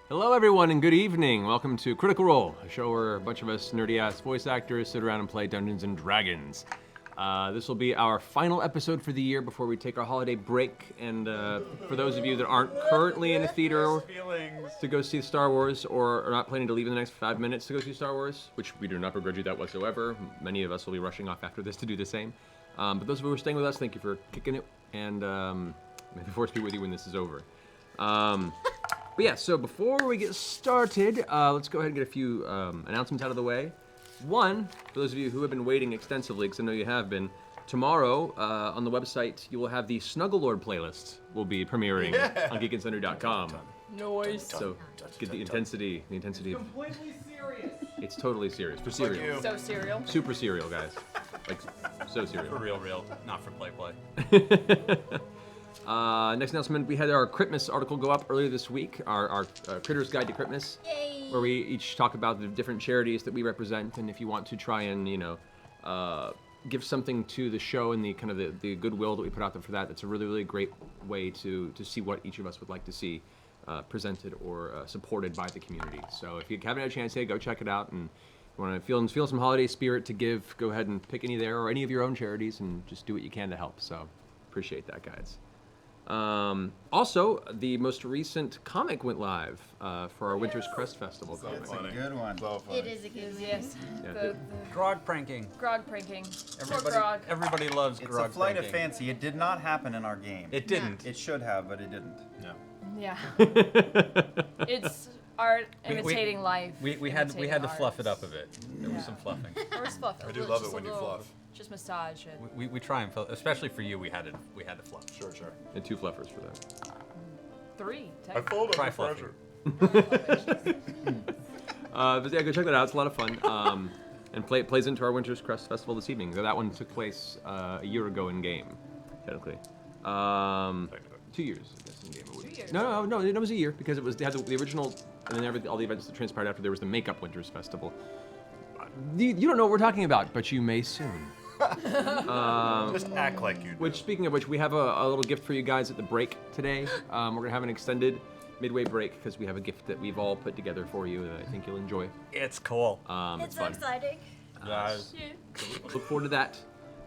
Hello, everyone, and good evening. Welcome to Critical Role, a show where a bunch of us nerdy-ass voice actors sit around and play Dungeons & Dragons. This will be our final episode for the year before we take our holiday break. And for those of you that aren't currently in a theater to go see Star Wars or are not planning to leave in the next 5 minutes to go see Star Wars, which we do not begrudge you that whatsoever. Many of us will be rushing off after this to do the same. But those of you who are staying with us, thank you for kicking it, and may the force be with you when this is over. But yeah, so before we get started, let's go ahead and get a few announcements out of the way. One, for those of you who have been waiting extensively, because I know you have been, tomorrow on the website you will have the Snuggle Lord playlist will be premiering on geekandcenter.com. Noise. So get the intensity. Completely serious. It's totally serious. For serial. So cereal. Super serial, guys. Like, so serial. For real, not for play. Next announcement, we had our Critmas article go up earlier this week, our Critter's Guide to Critmas, where we each talk about the different charities that we represent, and if you want to try and, give something to the show and the kind of the goodwill that we put out there for that, that's a really, really great way to see what each of us would like to see presented or supported by the community. So if you haven't had a chance yet, go check it out, and if you want to feel some holiday spirit to give, go ahead and pick any there or any of your own charities and just do what you can to help. So appreciate that, guys. Also, the most recent comic went live for our Winter's Crest Festival comic. It's a good one. It is a good one. Yes. Yeah, The Grog pranking. grog pranking. Poor Everybody, grog. everybody loves It's grog a flight pranking. of fancy. It did not happen in our game. It didn't. It should have, but it didn't. No. Yeah. It's art imitating life. We had to imitating fluff it art. up a bit. There was some fluffing. There was fluff. I do love it when you fluff. Just massage it. We try and especially for you. We had to fluff. Sure. And 2 fluffers for that. 3. I fold Try under fluffing. pressure. But yeah, go check that out. It's a lot of fun. And it plays into our Winter's Crest Festival this evening. That one took place a year ago in game, technically. 2 years, I guess, in game. 2 years. No, it was a year because they had the original, and then all the events that transpired after there was the Makeup Winter's Festival. You don't know what we're talking about, but you may soon. Just act like you do. Which, speaking of which, we have a little gift for you guys at the break today. We're gonna have an extended midway break because we have a gift that we've all put together for you that I think you'll enjoy. It's cool. It's so fun. exciting. Guys, Look forward to that.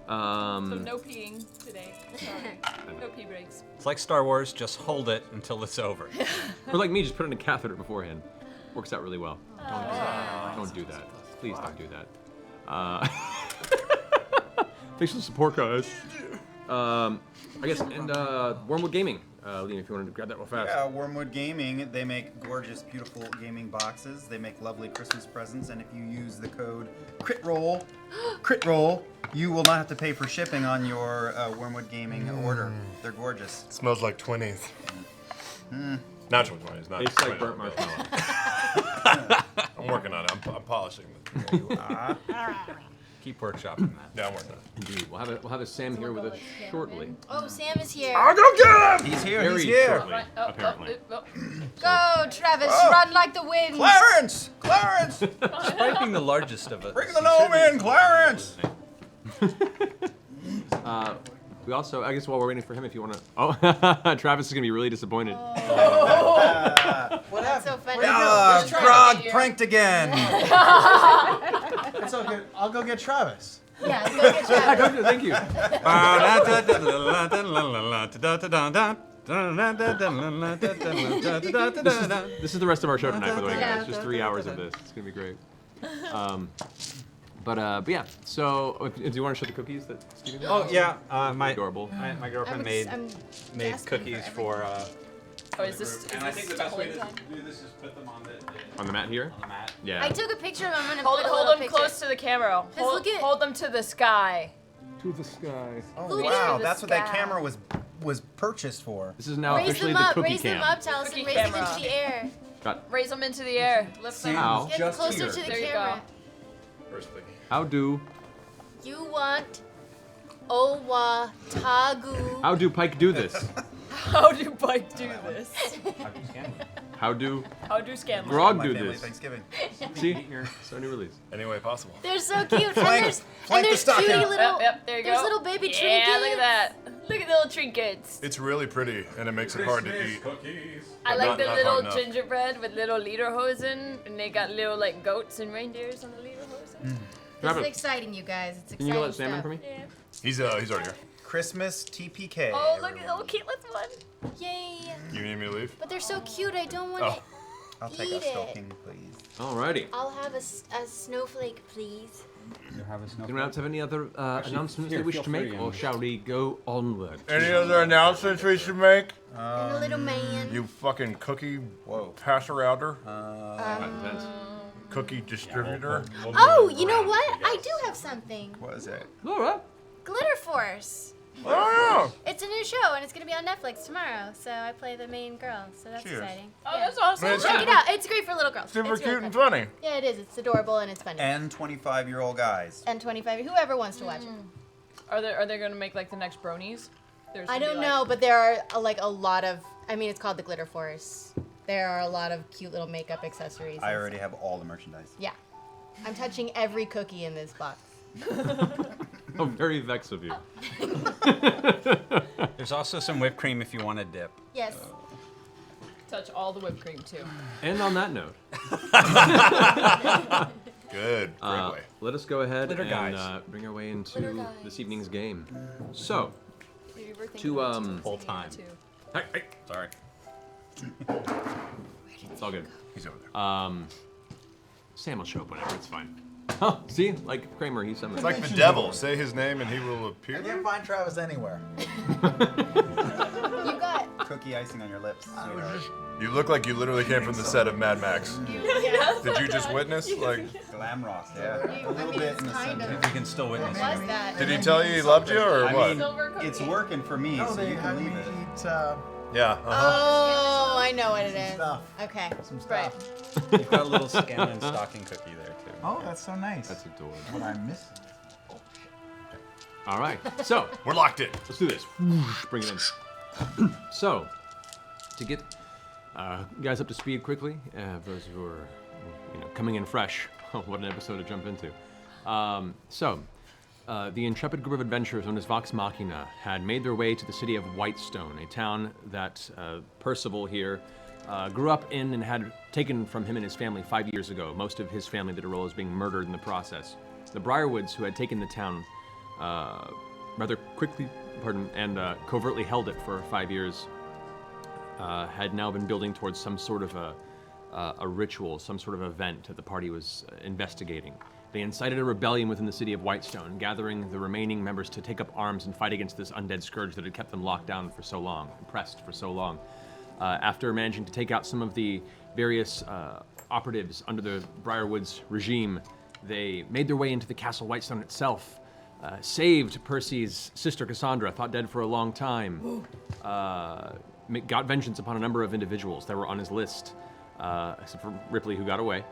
So no peeing today. Sorry. No pee breaks. It's like Star Wars. Just hold it until it's over. Or like me, just put in a catheter beforehand. Works out really well. Don't do that. Please don't do that. Thanks for the support, guys. I guess, and Wormwood Gaming. Liam, if you wanted to grab that real fast. Yeah, Wormwood Gaming, they make gorgeous, beautiful gaming boxes. They make lovely Christmas presents, and if you use the code CRITROLL, you will not have to pay for shipping on your Wormwood Gaming order. They're gorgeous. it smells like 20s. Natural 20s, not Tastes like 20s. burnt marshmallow. I'm working on it. I'm polishing it. Keep workshopping that. Yeah, I'm working on it. Indeed. We'll have a Sam here with us shortly. Oh, Sam is here. go get him! He's here, Very he's here. shortly, apparently. Go, Travis, Oh. run like the wind. Clarence! Despite being the largest of us, Bring the gnome in, Clarence! We also, I guess while we're waiting for him, if you want to... Oh, Travis is going to be really disappointed. What That's so funny. Grog pranked again. It's okay. I'll go get Travis. Yeah, go get Travis. Thank you. This is the rest of our show tonight, by the way, guys. Just 3 hours of this. It's going to be great. But yeah, so do you want to show the cookies that Steven made? Oh yeah, my Adorable. my girlfriend made gasping cookies for. Oh, is this? And I think the best way to holding do this is put them on On the mat here? the mat. Yeah. I took a picture of him. I'm gonna Hold, put a hold little them picture. close to the camera. Hold, look at- hold them to the sky. To the sky. Oh, Look wow, at the that's what that sky. camera was purchased for. This is now Raise officially them the up, cookie raise cam. them up, Taliesin. Cookie Raise them camera. into the air. Got, Raise them into the air. Lift them. How? Get Just closer here. to the There you camera. First thing. how do You want Owa Tagu. How do Pike do this? How do Bike do this? How do How do scam? Grog My do family this? Thanksgiving. See? So new release. Any way possible. They're so cute. Flank- and flank the there's stocking. cutie Yep, little. Yep, there you there's go. little baby Yeah, trinkets. look at that. Look at the little trinkets. It's really pretty, and it makes it hard to eat. Cookies. I But like not- the not little hard enough. gingerbread with little lederhosen, and they got little like goats and reindeers on the lederhosen. Grab This is it. exciting, you guys. It's Can exciting you let Sam in stuff. for me? Yeah. He's already here. Christmas TPK. Oh, look at everyone. the Caitlin's one. Yay! You need me to leave? But they're so cute. I don't want Oh. to. I'll take Eat a it. stocking, please. Alrighty. I'll have a snowflake, please. You have a snowflake? Anyone else have any other announcements here, they wish feel to make, free, or shall we go onward? Any other announcements we should make? And a little man. You fucking cookie Whoa. passer outer, Intense. cookie distributor. Oh, you know what? I do have something. What is it? All right. Glitter Force. Oh It's a new show, and it's gonna be on Netflix tomorrow. So I play the main girl. So that's Cheers. exciting. Oh, that's awesome. Man, it's Check it out. It's great for little girls. super It's really cute and fun. funny. Yeah, it is. It's adorable and it's funny. And 25-year-old guys. And 25, whoever wants to watch it. Are they gonna make like the next bronies? There's I gonna be, don't like- know, but there are like a lot of. I mean, it's called the Glitter Force. There are a lot of cute little makeup accessories. I and already stuff. have all the merchandise. Yeah, I'm touching every cookie in this box. Oh, very vexed of you. There's also some whipped cream if you want to dip. Yes. Touch all the whipped cream too. And on that note, Good. Great way. let us go ahead Glitter and guys. bring our way into Glitter guys. this evening's game. So, Did you ever think To, about full doing time. that too? hey, Sorry. it's all good. He's over there. Sam will show up whenever. It's fine. Oh, see, like Kramer, he's summoned. It's like the devil. Say his name and he will appear. I can't find Travis anywhere. You got. Cookie icing on your lips. sweetheart. You look like you literally came from the set of Mad Max. Did you just witness? Like, Glam rock, yeah. You- A little I mean, bit it's in the kind center. of. We can still witness What it. was that? did he tell you he loved you or I what? mean, Silver cookie. it's working for me, so they you had can me leave it. eat Yeah. Oh, I know what it is. stuff. Okay. Some Right. stuff. You've got a little Scanlan stocking cookie there too. Oh, that's so nice. That's adorable. what I missed. All right, so We're locked in. let's do this. Whoosh, bring it in. So, to get you guys up to speed quickly, for those who are coming in fresh, what an episode to jump into. The intrepid group of adventurers known as Vox Machina had made their way to the city of Whitestone, a town that Percival here grew up in and had taken from him and his family 5 years ago. Most of his family did a role as being murdered in the process. The Briarwoods, who had taken the town rather quickly, and covertly held it for 5 years, had now been building towards some sort of a ritual, some sort of event that the party was investigating. They incited a rebellion within the city of Whitestone, gathering the remaining members to take up arms and fight against this undead scourge that had kept them locked down for so long, oppressed for so long. After managing to take out some of the various operatives under the Briarwoods regime, they made their way into the Castle Whitestone itself, saved Percy's sister Cassandra, thought dead for a long time, got vengeance upon a number of individuals that were on his list, except for Ripley, who got away.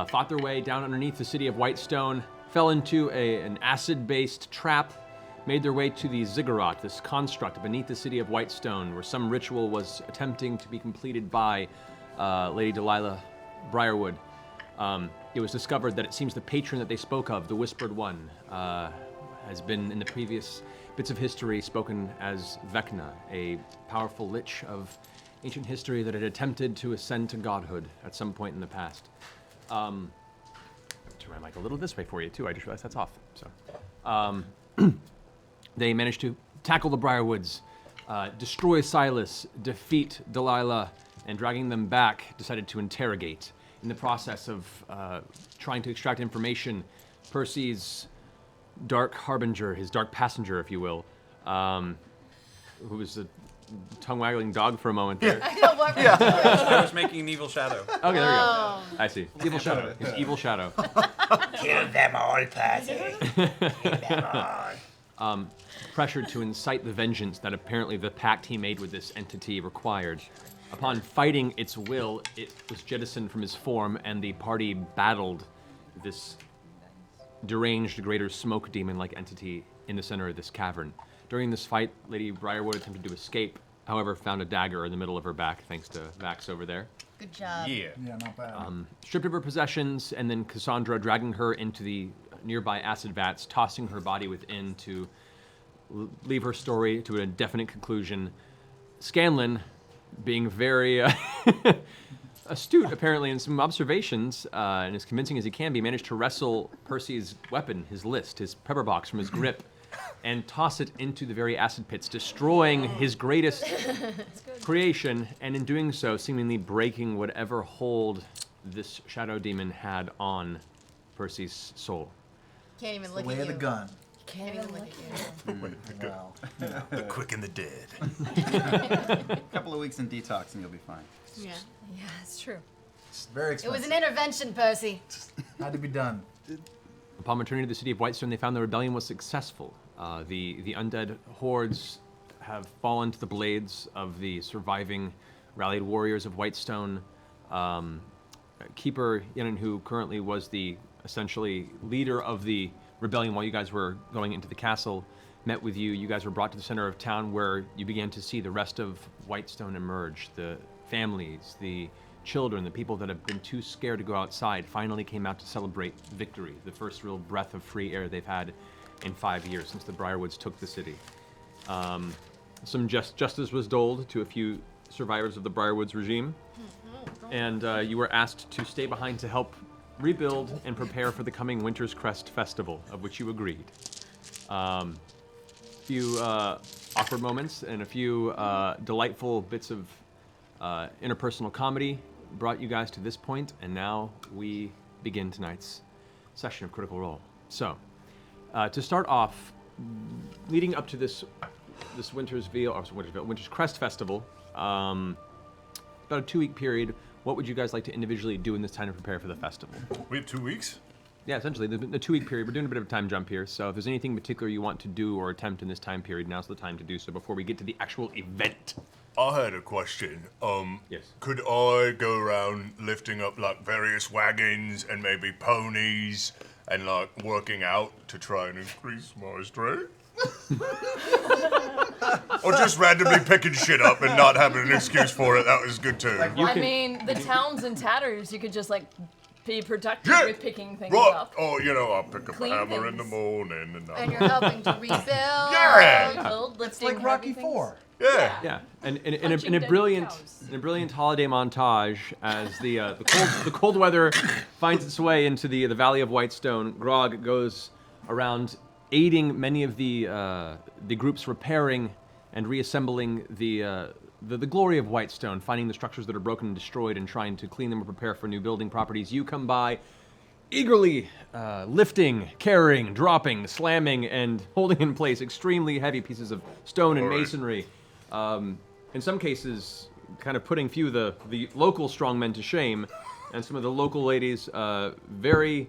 Fought their way down underneath the city of Whitestone, fell into an acid-based trap, made their way to the ziggurat, this construct beneath the city of Whitestone, where some ritual was attempting to be completed by Lady Delilah Briarwood. It was discovered that it seems the patron that they spoke of, the Whispered One, has been in the previous bits of history spoken as Vecna, a powerful lich of ancient history that had attempted to ascend to godhood at some point in the past. Turn my mic a little this way for you too. I just realized that's off. So, they managed to tackle the Briarwoods, destroy Silas, defeat Delilah, and dragging them back, decided to interrogate. In the process of trying to extract information, Percy's dark harbinger, his dark passenger, if you will, who was a tongue-waggling dog for a moment there. I know what we're doing. I was making an evil shadow. Okay, there we go. I see. Evil Shadow. His Evil Shadow. Kill them all, Percy. Pressured to incite the vengeance that apparently the pact he made with this entity required. Upon fighting its will, it was jettisoned from his form, and the party battled this deranged greater smoke demon-like entity in the center of this cavern. During this fight, Lady Briarwood attempted to escape, however, found a dagger in the middle of her back, thanks to Vax over there. Good job. Yeah. Yeah, not bad. Stripped of her possessions, and then Cassandra dragging her into the nearby acid vats, tossing her body within to leave her story to a definite conclusion. Scanlan, being very astute, apparently, in some observations, and as convincing as he can be, managed to wrestle Percy's weapon, his list, his pepper box from his grip, and toss it into the very acid pits, destroying his greatest creation, and in doing so, seemingly breaking whatever hold this shadow demon had on Percy's soul. Can't even look Way at of you. the gun. Can't even look at you. Wow. The quick and the dead. A couple of weeks in detox and you'll be fine. Yeah. Yeah, it's true. It's very It expensive. was an intervention, Percy. Had to be done. Upon returning to the city of Whitestone, they found the rebellion was successful. The undead hordes have fallen to the blades of the surviving rallied warriors of Whitestone. Keeper Yenin, who currently was the essentially leader of the rebellion while you guys were going into the castle, met with you. You guys were brought to the center of town where you began to see the rest of Whitestone emerge. The families, the children, the people that have been too scared to go outside finally came out to celebrate victory, the first real breath of free air they've had in 5 years since the Briarwoods took the city. Some justice was doled to a few survivors of the Briarwoods regime, and you were asked to stay behind to help rebuild and prepare for the coming Winter's Crest Festival, of which you agreed. Few awkward moments and a few delightful bits of interpersonal comedy brought you guys to this point, and now we begin tonight's session of Critical Role. So, to start off, leading up to this Winter's Crest Festival, about a 2-week period, what would you guys like to individually do in this time to prepare for the festival? We have 2 weeks? Yeah, essentially, the 2-week period. We're doing a bit of a time jump here, so if there's anything particular you want to do or attempt in this time period, now's the time to do so before we get to the actual event. I had a question. Yes. Could I go around lifting up like various wagons and maybe ponies and like working out to try and increase my strength? Or just randomly picking shit up and not having an excuse for it? That was good too. I mean, the town's in tatters. You could just like be productive Yeah. with picking things Right. up. Oh, I'll pick up Clean a hammer in the things. morning and And you're helping to rebuild. Yeah. Build, It's lifting like Rocky heavy things. 4. yeah. Yeah, and in Punching a dead brilliant cows. holiday montage, as the cold weather finds its way into the Valley of Whitestone, Grog goes around aiding many of the groups repairing and reassembling the glory of Whitestone, finding the structures that are broken and destroyed, and trying to clean them or prepare for new building properties. You come by, eagerly lifting, carrying, dropping, slamming, and holding in place extremely heavy pieces of stone and Alright. masonry. In some cases, kind of putting few of the local strongmen to shame, and some of the local ladies very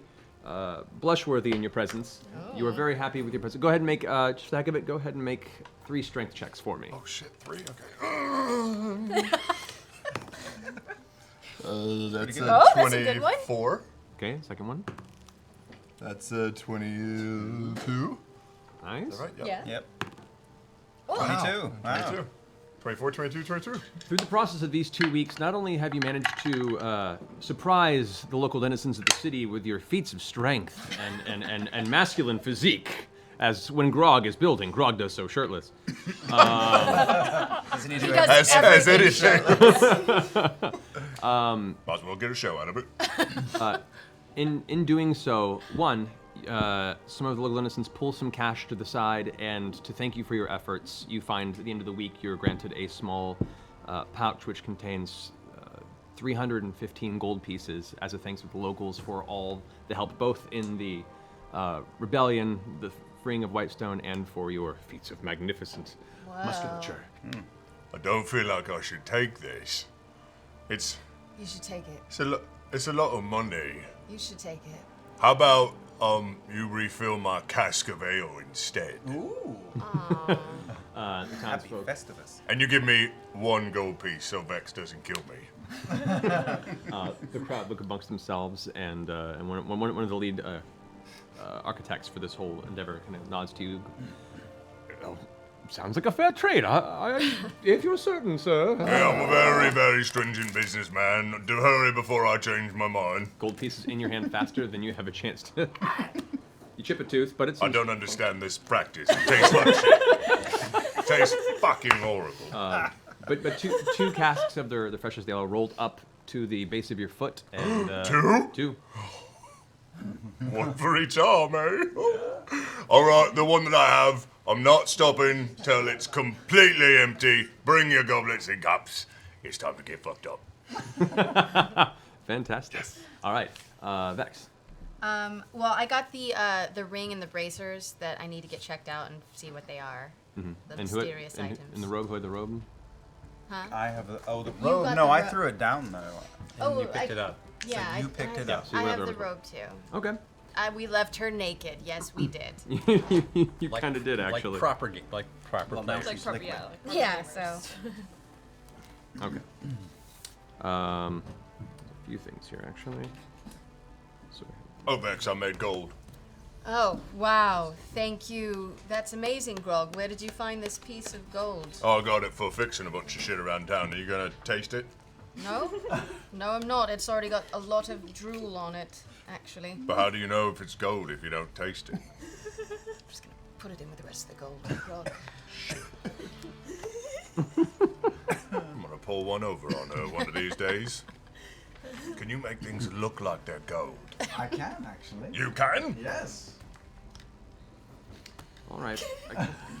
blushworthy in your presence. You are very happy with your presence. Go ahead and make, just for the heck of it, go ahead and make 3 strength checks for me. Oh shit, 3? Okay. That's good. a Oh, that's a good one. 24. Okay, second one. That's a 22. Nice. Is that right? Yeah. Yep. Oh, 22. Wow. 22. 24, 22, 22. Through the process of these 2 weeks, not only have you managed to surprise the local denizens of the city with your feats of strength and masculine physique, as when Grog is building, Grog does so shirtless. Doesn't he do does it? As it everything is. Might as well get a show out of it. In doing so, one, some of the local denizens pull some cash to the side, and to thank you for your efforts, you find at the end of the week you're granted a small pouch which contains 315 gold pieces as a thanks to the locals for all the help, both in the rebellion, the freeing of Whitestone, and for your feats of magnificent musculature. I don't feel like I should take this. It's you should take it. it's a lot of money. You should take it. How about you refill my cask of ale instead? Ooh. The Happy townsfolk Festivus. And you give me 1 gold piece so Vex doesn't kill me. the crowd look amongst themselves, and one of the lead architects for this whole endeavor kind of nods to you. Oh, sounds like a fair trade. If you're certain, sir. Yeah, I'm a very, very stringent businessman. Do hurry before I change my mind. Gold pieces in your hand faster than you have a chance to. You chip a tooth, but it's. I don't understand this practice. It tastes like shit. It tastes fucking horrible. But two casks of the freshest ale rolled up to the base of your foot. And, Two? Two. One for each arm, eh? All right, the one that I have, I'm not stopping till it's completely empty. Bring your goblets and cups. It's time to get fucked up. Fantastic. All right, Vex. Well, I got the ring and the bracers that I need to get checked out and see what they are. The And who? mysterious items. And the robe. Who had the robe? I have the got robe. the No, I ro- threw it down though. Oh, You picked it up. Yeah, you picked it up. So you I have have the the robe. robe too. Okay. We left her naked. Yes, we did. You kind of did actually. Like proper Well, players. Like She's proper, liquid. yeah. Like Yeah, proper so. Okay. A few things here actually. So, Oh, Vex, I made gold. Oh, wow. Thank you. That's amazing, Grog. Where did you find this piece of gold? Oh, I got it for fixing a bunch of shit around town. Are you gonna taste it? No? No, I'm not. It's already got a lot of drool on it, actually. But how do you know if it's gold if you don't taste it? I'm just gonna put it in with the rest of the gold, Grog. I'm gonna pull one over on her one of these days. Can you make things look like they're gold? I can actually. You can? Yes. all right.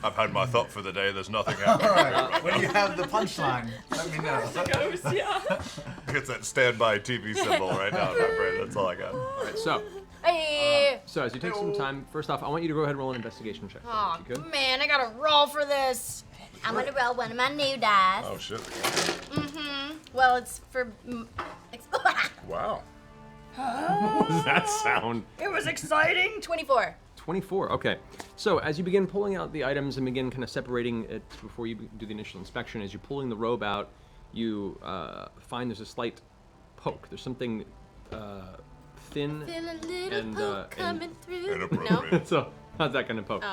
I've had my thought for the day. There's nothing All happening. right. When you have the punchline, let me know. Ghost, yeah. It's that standby TV symbol right now in my brain. That's all I got. All right. So Hey! as you take some time, first off, I want you to go ahead and roll an investigation check. Oh, if you could. man, I gotta roll for this. I'm gonna roll one of my new dice. Oh shit! Well, it's for. Wow. What does that sound? It was exciting! 24. 24. Okay. So as you begin pulling out the items and begin kind of separating it before you do the initial inspection, as you're pulling the robe out, you find there's a slight poke. There's something thin. Feel a little And, poke and- coming through. Inappropriate. So how's that kind of poke?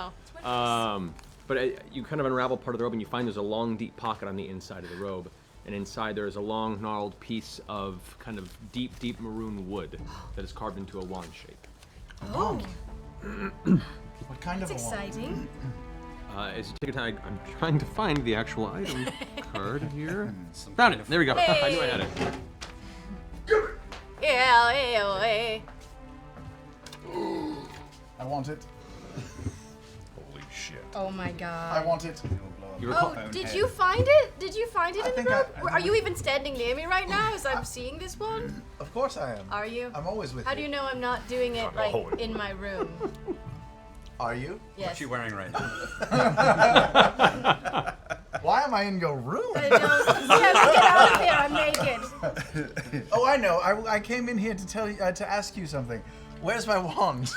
Oh. But you kind of unravel part of the robe and you find there's a long, deep pocket on the inside of the robe. And inside there is a long, gnarled piece of kind of deep, deep maroon wood that is carved into a wand shape. Oh, What kind that's of a one? exciting. As you take your time, I'm trying to find the actual item card here. Found it. There we go. I knew I had it. Yeah. I want it. Holy shit! Oh my god. I want it. You recall? Oh, did you find it? Did you find it I in the think robe? I Are you even standing near me right now as I'm seeing this one? Of course I am. Are you? I'm always with How do you know I'm not doing it like always. in my room? Are you? Yes. What you wearing right now? Why am I in your room? I don't. Yeah, get out of here! I'm naked. Oh, I know. I came in here to tell you to ask you something. Where's my wand?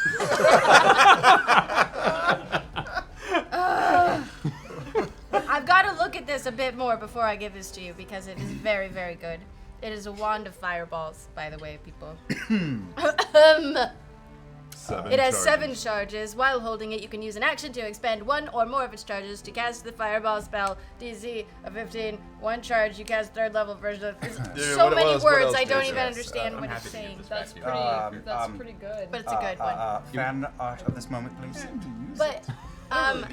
I've got to look at this a bit more before I give this to you because it is very, very good. It is a wand of fireballs, by the way, people. It has 7 charges. While holding it, you can use an action to expend 1 or more of its charges to cast the fireball spell. DC of 15. 1 charge. You cast 3rd level version of. It's so what many else- what words. else I don't is even there? understand I'm what happy it's to give saying. this That's back to you. pretty. That's pretty good. But it's a good one. Fan art of this moment, please.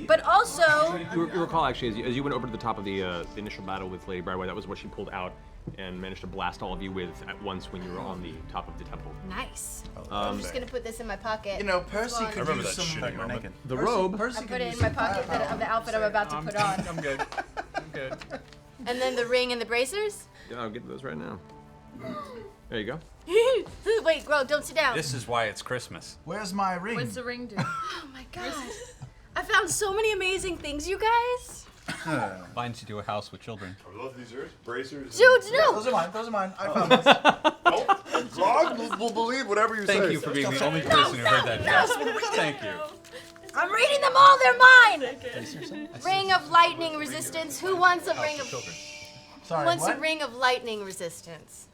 But also. You recall actually, as you went over to the top of the initial battle with Lady Brightway, that was what she pulled out and managed to blast all of you with at once when you were on the top of the temple. Nice. I'm just gonna put this in my pocket. You know, Percy Wand. could remember use that some. shitty moment. Naked. The robe. Percy I could put it use in my some pocket firepower. of the outfit I'm about to put on. I'm good. I'm good. And then the ring and the bracers. Yeah, I'll get to those right now. There you go. Wait, Grog, don't sit down. This is why it's Christmas. Where's my ring? What's the ring do? Oh my god. I found so many amazing things, you guys. Binds you to a house with children. I love these bracers. Dude, no. Those are mine. Those are mine. I found this. Grog will believe whatever you say. Thank you for being the only person who heard that joke. Thank you. I'm reading them all. They're mine. Ring of lightning resistance. Who wants a ring of? Sorry, Wants what? a ring of lightning resistance?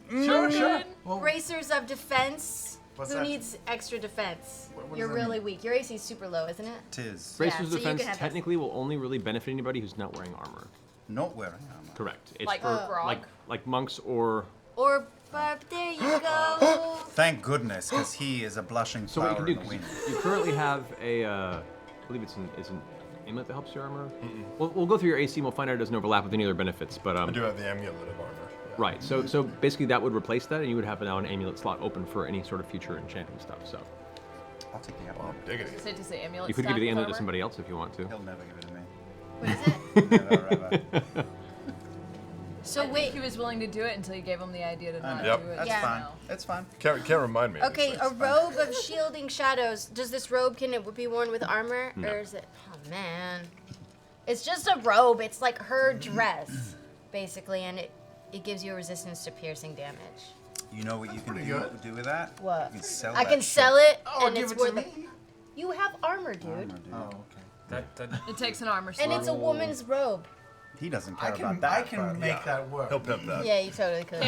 Sure. Well, Bracers of defense. What's Who that? needs extra defense? What You're does that really mean? weak. Your AC is super low, isn't it? Tis. Bracers so you defense can have this. technically will only really benefit anybody who's not wearing armor. Not wearing armor. Correct. It's Like for Grog? like monks or Or Barb, there you go. Thank goodness, because he is a blushing So what you flower can in do, the 'cause wind. you currently have a, I believe it's an amulet that helps your armor. We'll go through your AC and we'll find out it doesn't overlap with any other benefits. But I do have the amulet of armor. Yeah. right, so basically that would replace that, and you would have now an amulet slot open for any sort of future enchanting stuff. So I'll take the Well, apple. I'm digging it. Say to say amulet. you could give the stack of amulet to armor. somebody else if you want to. He'll never give it to me. What is it? Never, ever. So I think wait. he was willing to do it until you gave him the idea to not Yep. do it. That's Yeah. fine. It's fine. Can't remind me. of Okay, these a things. robe of shielding shadows. Does this robe can it be worn with armor, No. or is it? Oh man, it's just a robe. It's like her dress, basically, and it gives you a resistance to piercing damage. You know what you can pretty do, good. do with that? What? You can sell I that can shit. sell it, Oh, and give it's it worth to it. me. You have armor, dude, Armor, dude. Oh, okay. That It takes an armor slot. and it's a woman's robe. He doesn't I care can about that. I can but make yeah. that work. He'll pimp that. Yeah, you totally could.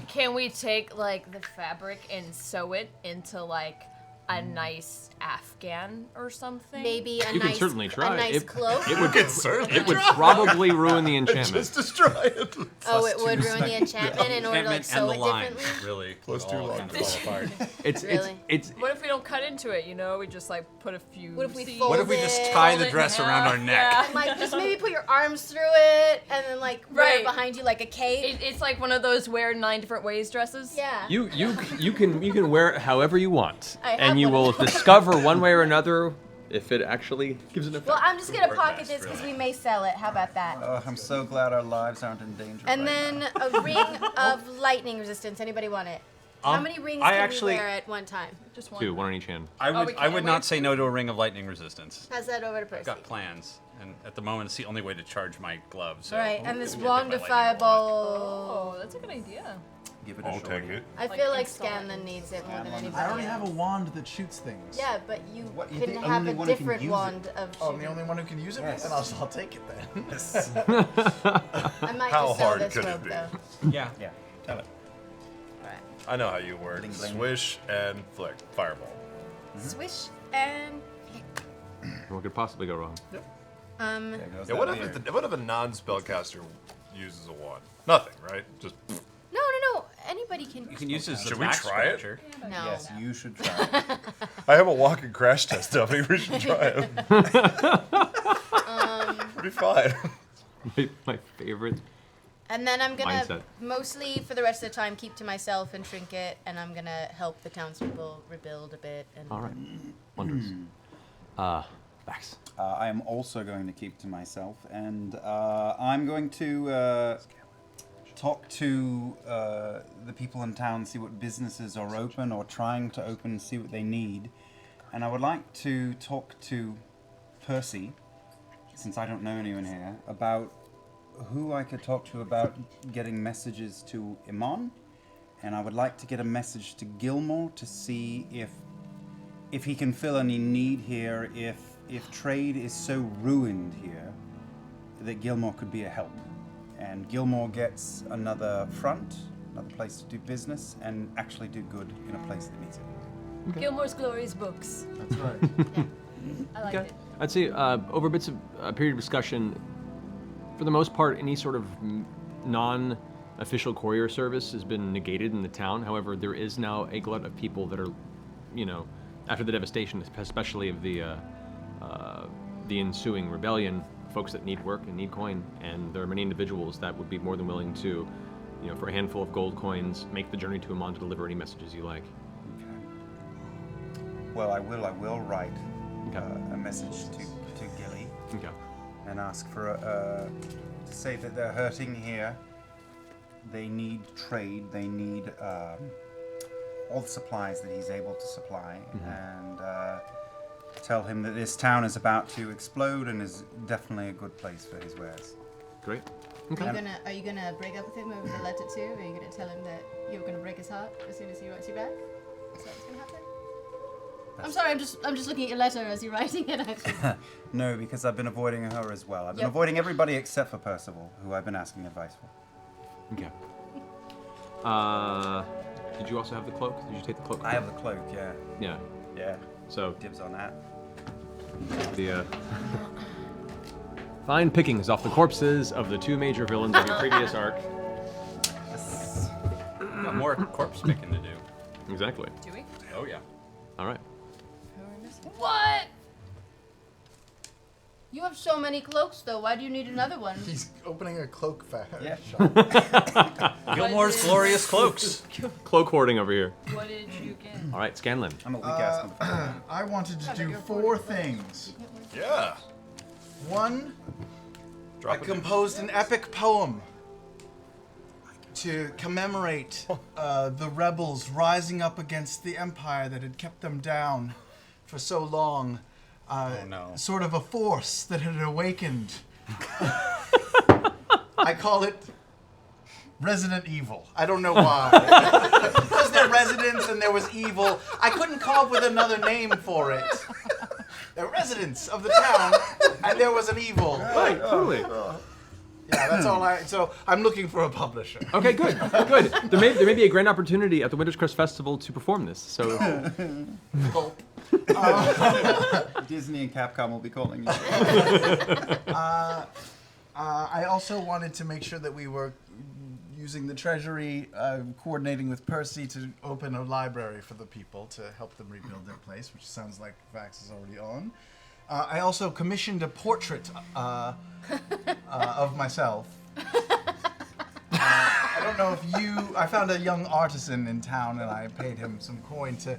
Can we take like the fabric and sew it into like a nice Afghan or something? Maybe a You can nice, certainly try. a nice It- cloak. It would certainly it would probably ruin the enchantment. Just destroy it. Oh, it would ruin the enchantment in order to like enchantment sew and it the lines differently. really Plus would two all lines. kind of fall apart. It's Really? it's What if we don't cut into it? You know, we just like put a few. What if we seeds- fold What if we just it, tie fold the it in dress around half? our neck? Yeah. And like just maybe put your arms through it, and then like wear it Right. behind you like a cape. It's like one of those wear 9 different ways dresses. Yeah. you can wear it however you want, I have and you one will of those. discover one way or another if it actually gives an effect. Well, I'm just gonna Work pocket best, this because really. we may sell it. How about that? Oh, I'm so glad our lives aren't in danger. And right then now. a ring of lightning resistance. Anybody want it? How many rings I can actually- we wear at one time? Just one. Two, one on each hand. I we would can't I would wait. not say no to a ring of lightning resistance. Pass that over to Percy. I've got plans, and at the moment it's the only way to charge my gloves. So All right, and this it's gonna wand take of my lightning a lot. fireball. Oh, that's a good idea. Give it a I'll shot. take it. I Like feel like install Scanlan it. needs it more than Scanlan. anybody I already else. have a wand that shoots things. Yeah, but you What, you can think have only a one who can different use it? wand of Oh, I'm shooting. the only one who can use it? Yes. Then I'll take it then. Yes. I might How just sell hard this could it robe be? though. Yeah. Yeah. Tell it. Alright. I know how you work. Bling, bling. Swish and flick. Fireball. Swish and What could possibly go wrong? There goes Yeah, that what if, beard. what if a non-spellcaster uses a wand? Nothing, right? Just no. Anybody can. You can use this as a Should we back try it? scratcher. No. Yes, you should try it. I have a walking crash test dummy. We should try it. It'll be fine. My favorite. And then I'm gonna Mindset. mostly for the rest of the time keep to myself and trinket, and I'm gonna help the townspeople rebuild a bit. And All right, wonders. Vax. I am also going to keep to myself, and I'm going to talk to the people in town, see what businesses are open or trying to open, see what they need. And I would like to talk to Percy, since I don't know anyone here, about who I could talk to about getting messages to Iman. And I would like to get a message to Gilmore to see if he can fill any need here, if trade is so ruined here that Gilmore could be a help. And Gilmore gets another front, another place to do business, and actually do good in a place that needs it. Gilmore's Glorious books. That's right. I like Okay. it. I'd say over bits of a period of discussion, for the most part, any sort of non-official courier service has been negated in the town. However, there is now a glut of people that are, after the devastation, especially of the ensuing rebellion, folks that need work and need coin, and there are many individuals that would be more than willing to, for a handful of gold coins, make the journey to Amon to deliver any messages you like. Okay. Well, I will write a message to Gilly Okay. and ask for to say that they're hurting here. They need trade. They need all the supplies that he's able to supply, and tell him that this town is about to explode and is definitely a good place for his wares. Great. Are you gonna break up with him over the letter too? Are you gonna tell him that you're gonna break his heart as soon as he writes you back? Is that what's gonna happen? I'm sorry, I'm just looking at your letter as you're writing it. Actually. No, because I've been avoiding her as well. I've been Yep. avoiding everybody except for Percival, who I've been asking advice for. Okay. Did you also have the cloak? Did you take the cloak? I have the cloak, yeah. Yeah. Yeah. So Dibs on that. the fine pickings off the corpses of the two major villains of your previous arc. Got more corpse picking to do. Exactly. Do we? Oh yeah. All right. What? You have so many cloaks, though. Why do you need another one? He's opening a cloak Yeah. shop. Gilmore's glorious cloaks. Cloak hoarding over here. What did you get? All right, Scanlan. I'm a weak ass motherfucker. I wanted to do 4 things. Yeah. One, Drop I it in. composed an epic poem to commemorate the rebels rising up against the empire that had kept them down for so long. No. Sort of a force that had awakened. I call it Resident Evil. I don't know why. Because they're residents and there was evil. I couldn't come up with another name for it. They're residents of the town, and there was an evil. Right, totally. Yeah, that's all so I'm looking for a publisher. Okay, good, good. There may be a grand opportunity at the Winter's Crest Festival to perform this. So Disney and Capcom will be calling you. I also wanted to make sure that we were using the treasury, coordinating with Percy to open a library for the people to help them rebuild their place, which sounds like Vax is already on. I also commissioned a portrait of myself. I don't know if I found a young artisan in town and I paid him some coin to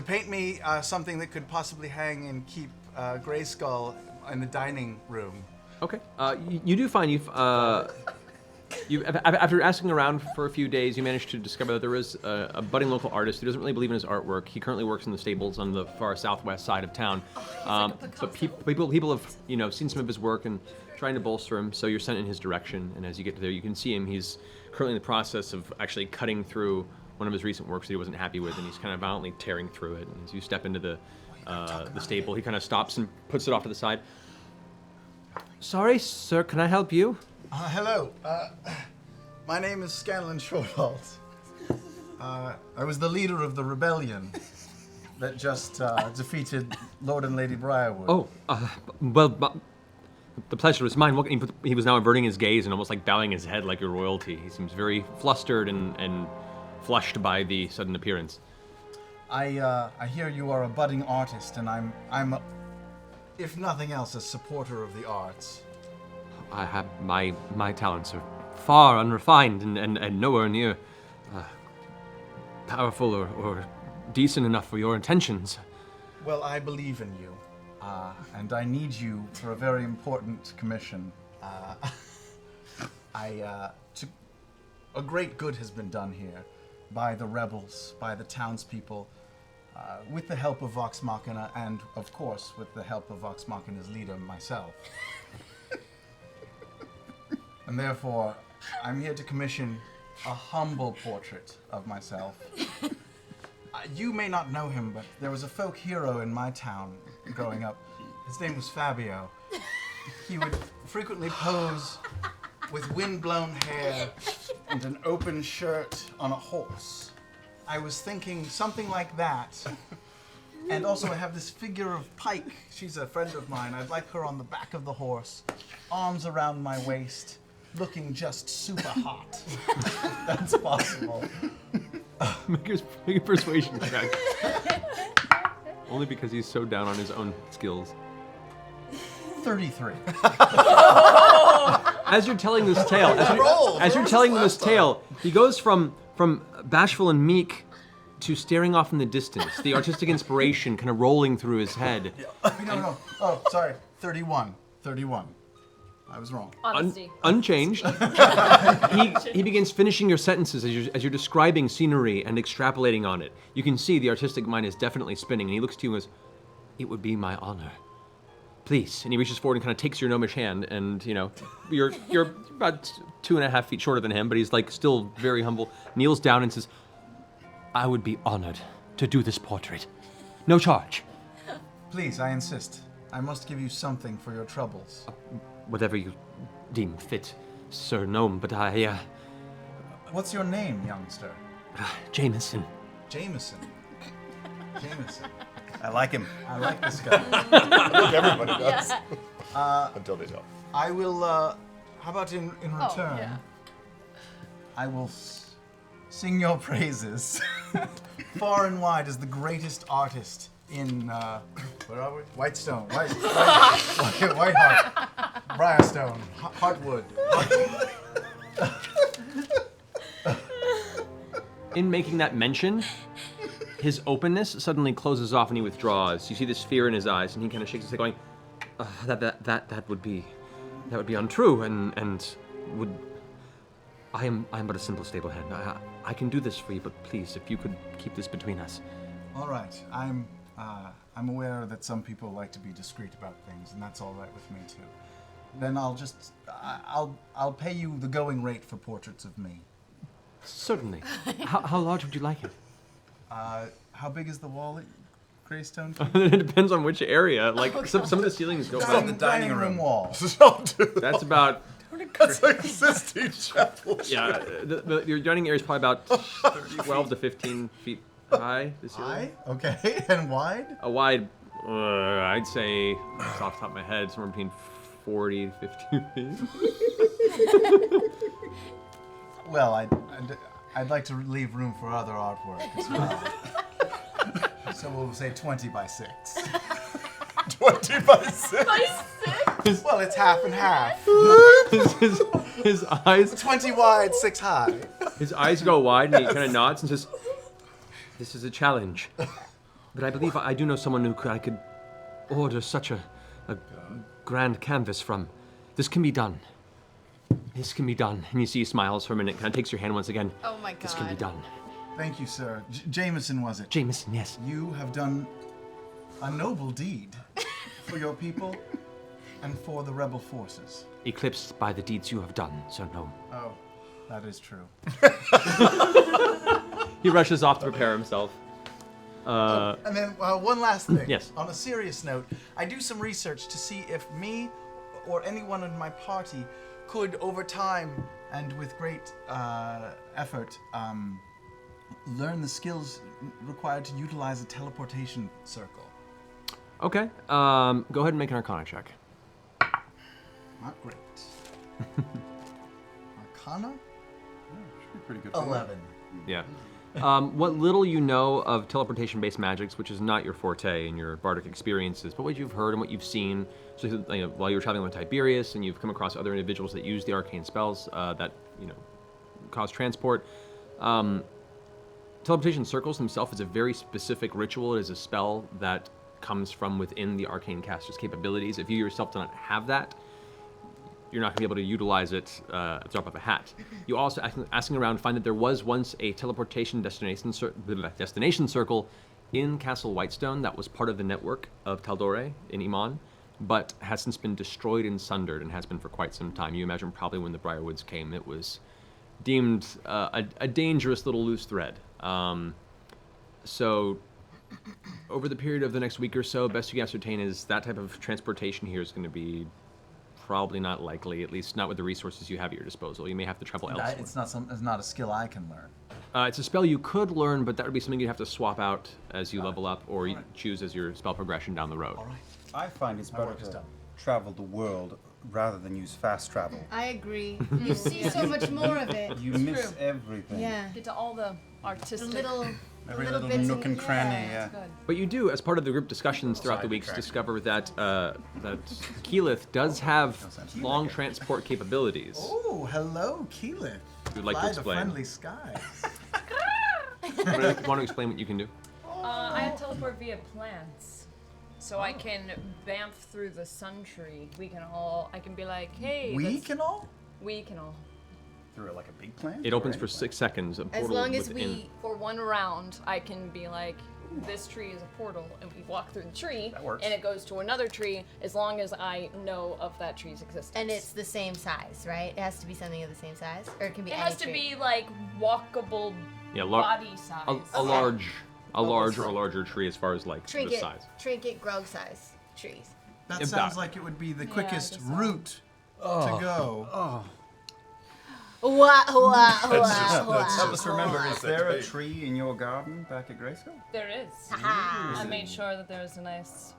paint me something that could possibly hang and keep Grayskull in the dining room. okay, you do find after asking around for a few days, you managed to discover that there is a budding local artist who doesn't really believe in his artwork. He currently works in the stables on the far southwest side of town. But people have seen some of his work and trying to bolster him. So you're sent in his direction, and as you get to there, you can see him. He's currently in the process of actually cutting through one of his recent works that he wasn't happy with, and he's kind of violently tearing through it. And as you step into the stable, he kind of stops and puts it off to the side. Sorry, sir, can I help you? Hello. My name is Scanlan Shorthalt. I was the leader of the rebellion that just defeated Lord and Lady Briarwood. Oh, well, the pleasure is mine. He was now averting his gaze and almost like bowing his head like your royalty. He seems very flustered and flushed by the sudden appearance. I hear you are a budding artist, and I'm, if nothing else, a supporter of the arts. I have my talents are far unrefined and nowhere near powerful or decent enough for your intentions. Well, I believe in you, and I need you for a very important commission. A great good has been done here by the rebels, by the townspeople, with the help of Vox Machina, and of course with the help of Vox Machina's leader, myself. And therefore, I'm here to commission a humble portrait of myself. You may not know him, but there was a folk hero in my town growing up. His name was Fabio. He would frequently pose with wind-blown hair and an open shirt on a horse. I was thinking something like that. And also I have this figure of Pike. She's a friend of mine. I'd like her on the back of the horse, arms around my waist, looking just super hot. That's possible. Make a persuasion check. Only because he's so down on his own skills. 33. As you're telling this tale, he goes from bashful and meek to staring off in the distance, the artistic inspiration kind of rolling through his head. No. Oh, sorry. 31. I was wrong. Honesty. Unchanged. He begins finishing your sentences as you're describing scenery and extrapolating on it. You can see the artistic mind is definitely spinning, and he looks to you and goes, "It would be my honor. Please." And he reaches forward and kind of takes your gnomish hand, and you're about 2.5 feet shorter than him, but he's like still very humble. Kneels down and says, "I would be honored to do this portrait. No charge." Please, I insist. I must give you something for your troubles. Whatever you deem fit, Sir Gnome, but I, What's your name, youngster? Jameson. Jameson. I like him. I like this guy. Look, everybody does. Until they don't. I will, how about in return, yeah. I will sing your praises far and wide as the greatest artist in, where are we? Whitestone. Whiteheart. Briarstone. Heartwood. In making that mention, his openness suddenly closes off and he withdraws. You see this fear in his eyes, and he kind of shakes his head, going, "That would be untrue, and would. I am but a simple stable hand. I can do this for you, but please, if you could keep this between us." All right. I'm aware that some people like to be discreet about things, and that's all right with me too. Then I'll pay you the going rate for portraits of me. Certainly. How large would you like it? How big is the wall at Greystone? It depends on which area. Like some of the ceilings go From the by. dining room wall. That's about That's like Sistine Chapel. yeah. Your dining area is probably about 12 to 15 feet high. The ceiling. High? Okay. And wide? A wide, I'd say, off the top of my head, somewhere between 40 to 50 feet. Well, I'd like to leave room for other artwork as well. So we'll say 20 by 6. 20 by 6. Well, it's half and half. His eyes 20 wide, 6 high. His eyes go wide and he kind of nods and says, "This is a challenge. But I believe I do know someone who I could order such a grand canvas from. This can be done. This can be done." And you see he smiles for a minute, kind of takes your hand once again. Oh my god. This can be done. Thank you, sir. Jameson, was it? Jameson, yes. You have done a noble deed for your people and for the rebel forces. Eclipsed by the deeds you have done, so no. Oh, that is true. He rushes off to prepare himself. And then one last thing. Yes. On a serious note, I do some research to see if me or anyone in my party could, over time and with great effort, learn the skills required to utilize a teleportation circle. Okay, go ahead and make an Arcana check. Not great. Arcana? Pretty good. 11. Yeah. What little you know of teleportation-based magics, which is not your forte in your bardic experiences, but what you've heard and what you've seen, so while you were traveling with Tiberius and you've come across other individuals that use the arcane spells that cause transport. Teleportation circles themselves is a very specific ritual. It is a spell that comes from within the arcane caster's capabilities. If you yourself do not have that, you're not going to be able to utilize it at the drop of a hat. You also, asking around, find that there was once a teleportation destination circle in Castle Whitestone that was part of the network of Taldore in Iman, but has since been destroyed and sundered and has been for quite some time. You imagine probably when the Briarwoods came, it was deemed a dangerous little loose thread. So over the period of the next week or so, best you can ascertain is that type of transportation here is going to be probably not likely, at least not with the resources you have at your disposal. You may have to travel elsewhere. It's not a skill I can learn. It's a spell you could learn, but that would be something you'd have to swap out as you level up, or you choose as your spell progression down the road. All right. I find it's better work is to done. travel the world rather than use fast travel. I agree. You see so much more of it. You miss everything. Yeah. Get to all the The artistic. little, Every little little bits nook and cranny, yeah. yeah. Good. But you do, as part of the group discussions throughout the weeks, discover that that Keyleth does have long transport capabilities. Oh, hello, Keyleth. You'd like to Fly explain? the friendly skies. Want to explain what you can do? I teleport via plants. So I can bamf through the sun tree. I can be like, hey. We let's- can all? We can all. Through like a big plant? It or opens for any 6 seconds. A As portal long as within. we. For one round, I can be like, this tree is a portal, and we walk through the tree, That works. and it goes to another tree, as long as I know of that tree's existence. And it's the same size, right? It has to be something of the same size? Or it can be It any has to tree. be like walkable Yeah, body size. a large or larger tree as far as like the Trinket, size. trinket, grove size trees. That About. sounds like it would be the Yeah, I quickest guess so. route to go. Help us remember, is there a big. tree in your garden back at Grayskull? There is. Aha. I made sure that there's a nice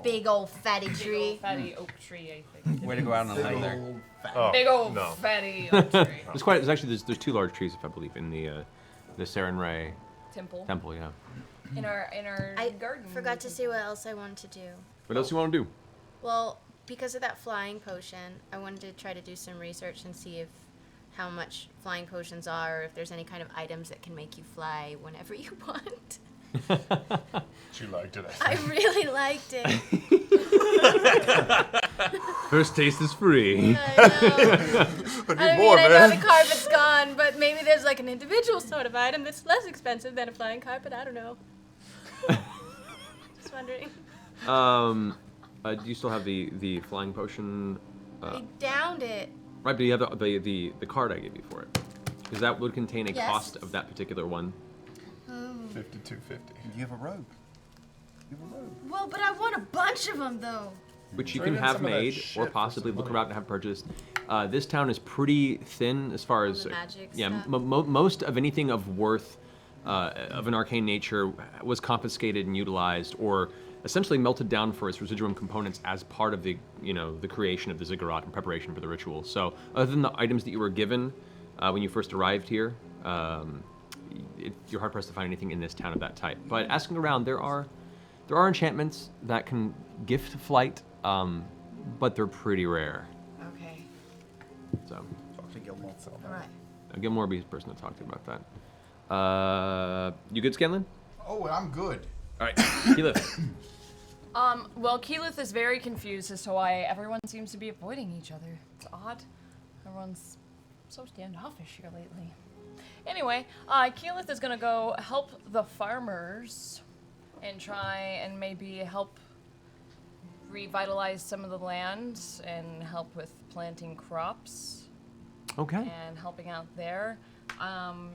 Big old fatty big tree. old fatty oak tree, I think. Way to go out on a limb there. Old fat- Oh, Big old no. fatty oak tree. There's actually there's 2 large trees, if I believe, in the Saren Ray temple. Temple, yeah. In our I garden. forgot to say what else I wanted to do. What else you want to do? Well, because of that flying potion, I wanted to try to do some research and see if how much flying potions are, or if there's any kind of items that can make you fly whenever you want. She liked it. I really liked it. First taste is free. I know. I more, mean, I know man. the carpet's gone, but maybe there's like an individual sort of item that's less expensive than a flying carpet. I don't know. Just wondering. Do you still have the flying potion? I downed it. Right, but you have the card I gave you for it. Because that would contain a Yes. cost of that particular one. 5250. You have a robe. You have a robe. Well, but I want a bunch of them though. Which you Trade can in have some of that made shit or for possibly some look money. around and have purchased. This town is pretty thin as far as the magic yeah. stuff? Most of anything of worth of an arcane nature was confiscated and utilized, or essentially melted down for its residuum components as part of the the creation of the ziggurat and preparation for the ritual. So other than the items that you were given when you first arrived here, you're hard pressed to find anything in this town of that type. But asking around, there are enchantments that can gift flight, but they're pretty rare. Okay. So Talk to Gilmore. All right. Gilmore will be the person to talk to about that. You good, Scanlan? Oh, I'm good. All right, Keyleth. Well, Keyleth is very confused as to why everyone seems to be avoiding each other. It's odd. Everyone's so standoffish here lately. Anyway, Keyleth is gonna go help the farmers and try and maybe help revitalize some of the land and help with planting crops Okay. and helping out there.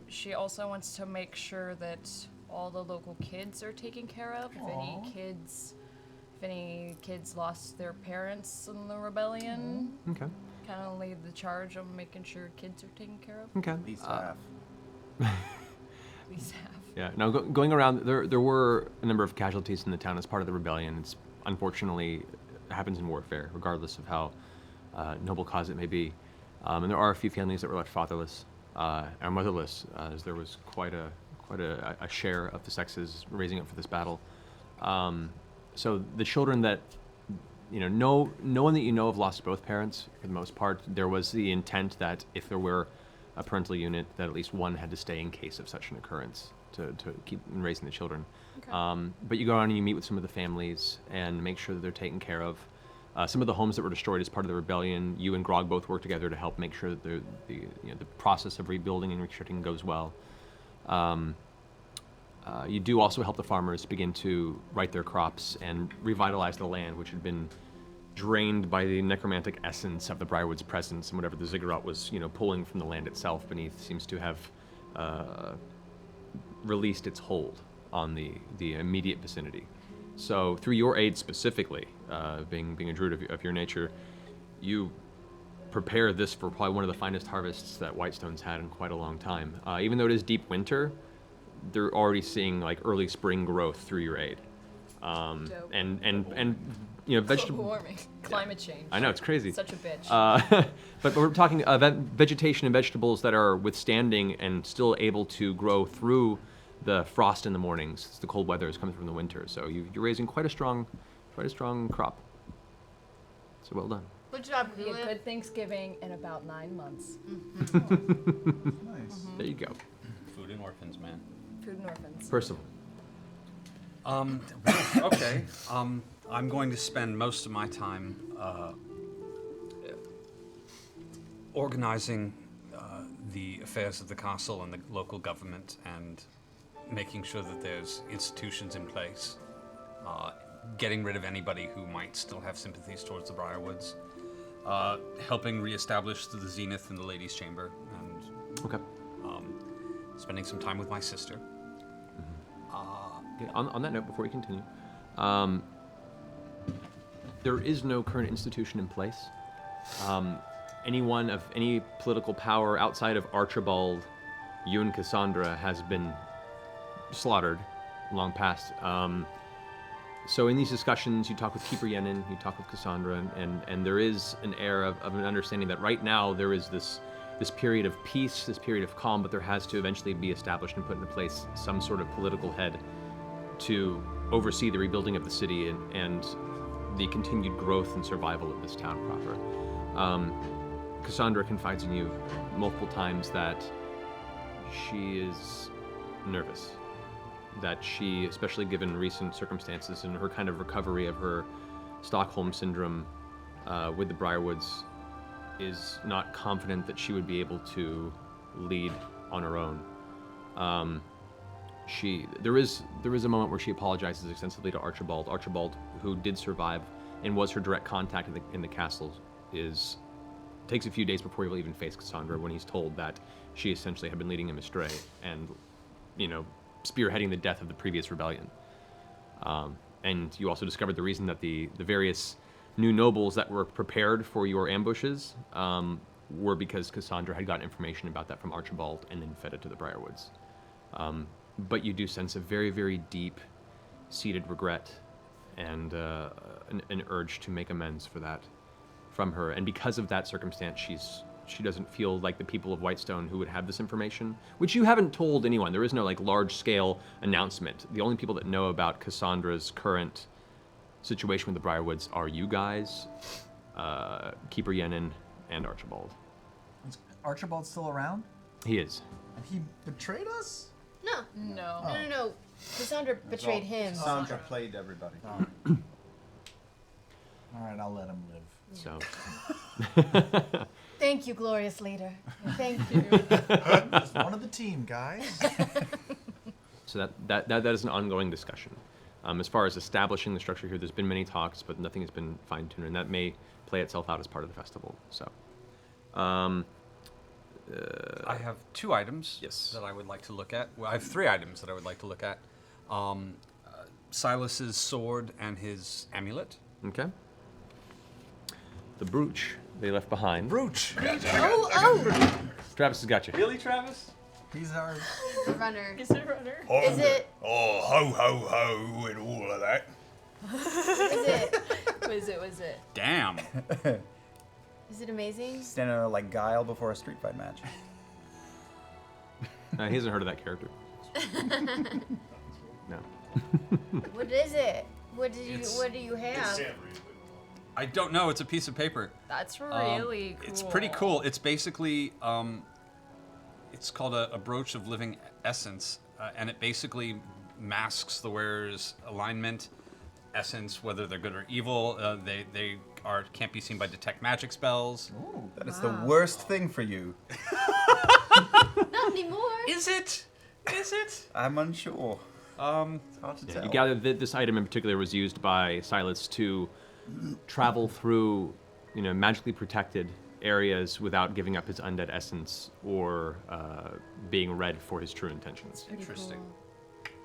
She also wants to make sure that all the local kids are taken care of. If any kids lost their parents in the rebellion, Okay. kind of lead the charge of making sure kids are taken care of. Okay. These half. Please have. Yeah. Now going around, there were a number of casualties in the town as part of the rebellion. It's unfortunately happens in warfare, regardless of how noble cause it may be. And there are a few families that were left fatherless and motherless, as there was quite a share of the sexes raising up for this battle. So the children that no one that you know of lost both parents for the most part. There was the intent that if there were a parental unit, that at least one had to stay in case of such an occurrence to keep raising the children. Okay. But you go around and you meet with some of the families and make sure that they're taken care of. Some of the homes that were destroyed as part of the rebellion, you and Grog both work together to help make sure that the process of rebuilding and reconstructing goes well. You do also help the farmers begin to right their crops and revitalize the land, which had been drained by the necromantic essence of the Briarwood's presence, and whatever the ziggurat was, pulling from the land itself beneath seems to have released its hold on the immediate vicinity. So through your aid specifically, being a druid of your nature, you prepare this for probably one of the finest harvests that Whitestone's had in quite a long time. Even though it is deep winter, they're already seeing like early spring growth through your aid. Dope. And Global vegetable. warming, climate change. I know it's crazy. Such a bitch. But we're talking vegetation and vegetables that are withstanding and still able to grow through the frost in the mornings. It's the cold weather is coming from the winter, so you're raising quite a strong crop. So well done. Good job, Be a Keyleth. good Thanksgiving in about 9 months. Nice. There you go. Food and orphans, man. Food and orphans. Percival. Okay. I'm going to spend most of my time organizing the affairs of the castle and the local government and making sure that there's institutions in place, getting rid of anybody who might still have sympathies towards the Briarwoods, helping reestablish the Zenith and the Ladies' Chamber, and Okay. spending some time with my sister. Okay, on that note, before we continue, there is no current institution in place. Anyone of any political power outside of Archibald, you and Cassandra, has been slaughtered long past. So in these discussions, you talk with Keeper Yenin, you talk with Cassandra, and there is an air of an understanding that right now there is this this period of peace, this period of calm, but there has to eventually be established and put into place some sort of political head to oversee the rebuilding of the city and the continued growth and survival of this town proper. Cassandra confides in you multiple times that she is nervous, that she, especially given recent circumstances and her kind of recovery of her Stockholm syndrome with the Briarwoods, is not confident that she would be able to lead on her own. There is a moment where she apologizes extensively to Archibald. Archibald, who did survive and was her direct contact in the castle, takes a few days before he will even face Cassandra when he's told that she essentially had been leading him astray and, spearheading the death of the previous rebellion. And you also discovered the reason that the various new nobles that were prepared for your ambushes were because Cassandra had gotten information about that from Archibald and then fed it to the Briarwoods. But you do sense a very, very deep-seated regret and an urge to make amends for that from her. And because of that circumstance, she doesn't feel like the people of Whitestone who would have this information, which you haven't told anyone. There is no large-scale announcement. The only people that know about Cassandra's current situation with the Briarwoods are you guys, Keeper Yenin, and Archibald. Is Archibald still around? He is. And he betrayed us? No. No. No. Cassandra betrayed him. Cassandra played everybody. All right, I'll let him live. So. Thank you, glorious leader. Thank you. Just one of the team, guys. So that is an ongoing discussion. As far as establishing the structure here, there's been many talks, but nothing has been fine-tuned, and that may play itself out as part of the festival. So. I have 2 items Yes. that I would like to look at. Well, I have 3 items that I would like to look at. Silas's sword and his amulet. Okay. The brooch they left behind. Brooch. Oh! Travis has got you. Really, Travis? He's our... The runner. Is it a runner? Is it? Oh, ho, ho, ho, and all of that. Is it? Was it? Damn. Is it amazing? Standing there like Guile before a street fight match. He hasn't heard of that character. No. What is it? What do you It's have? Sam Reed. I don't know. It's a piece of paper. That's really cool. It's pretty cool. It's basically, it's called a brooch of living essence, and it basically masks the wearer's alignment, essence, whether they're good or evil. They can't be seen by detect magic spells. Ooh. That is the worst thing for you. Not anymore. Is it? Is it? I'm unsure. It's hard to tell. You gather that this item in particular was used by Silas to travel through, magically protected areas without giving up his undead essence or being read for his true intentions. Interesting.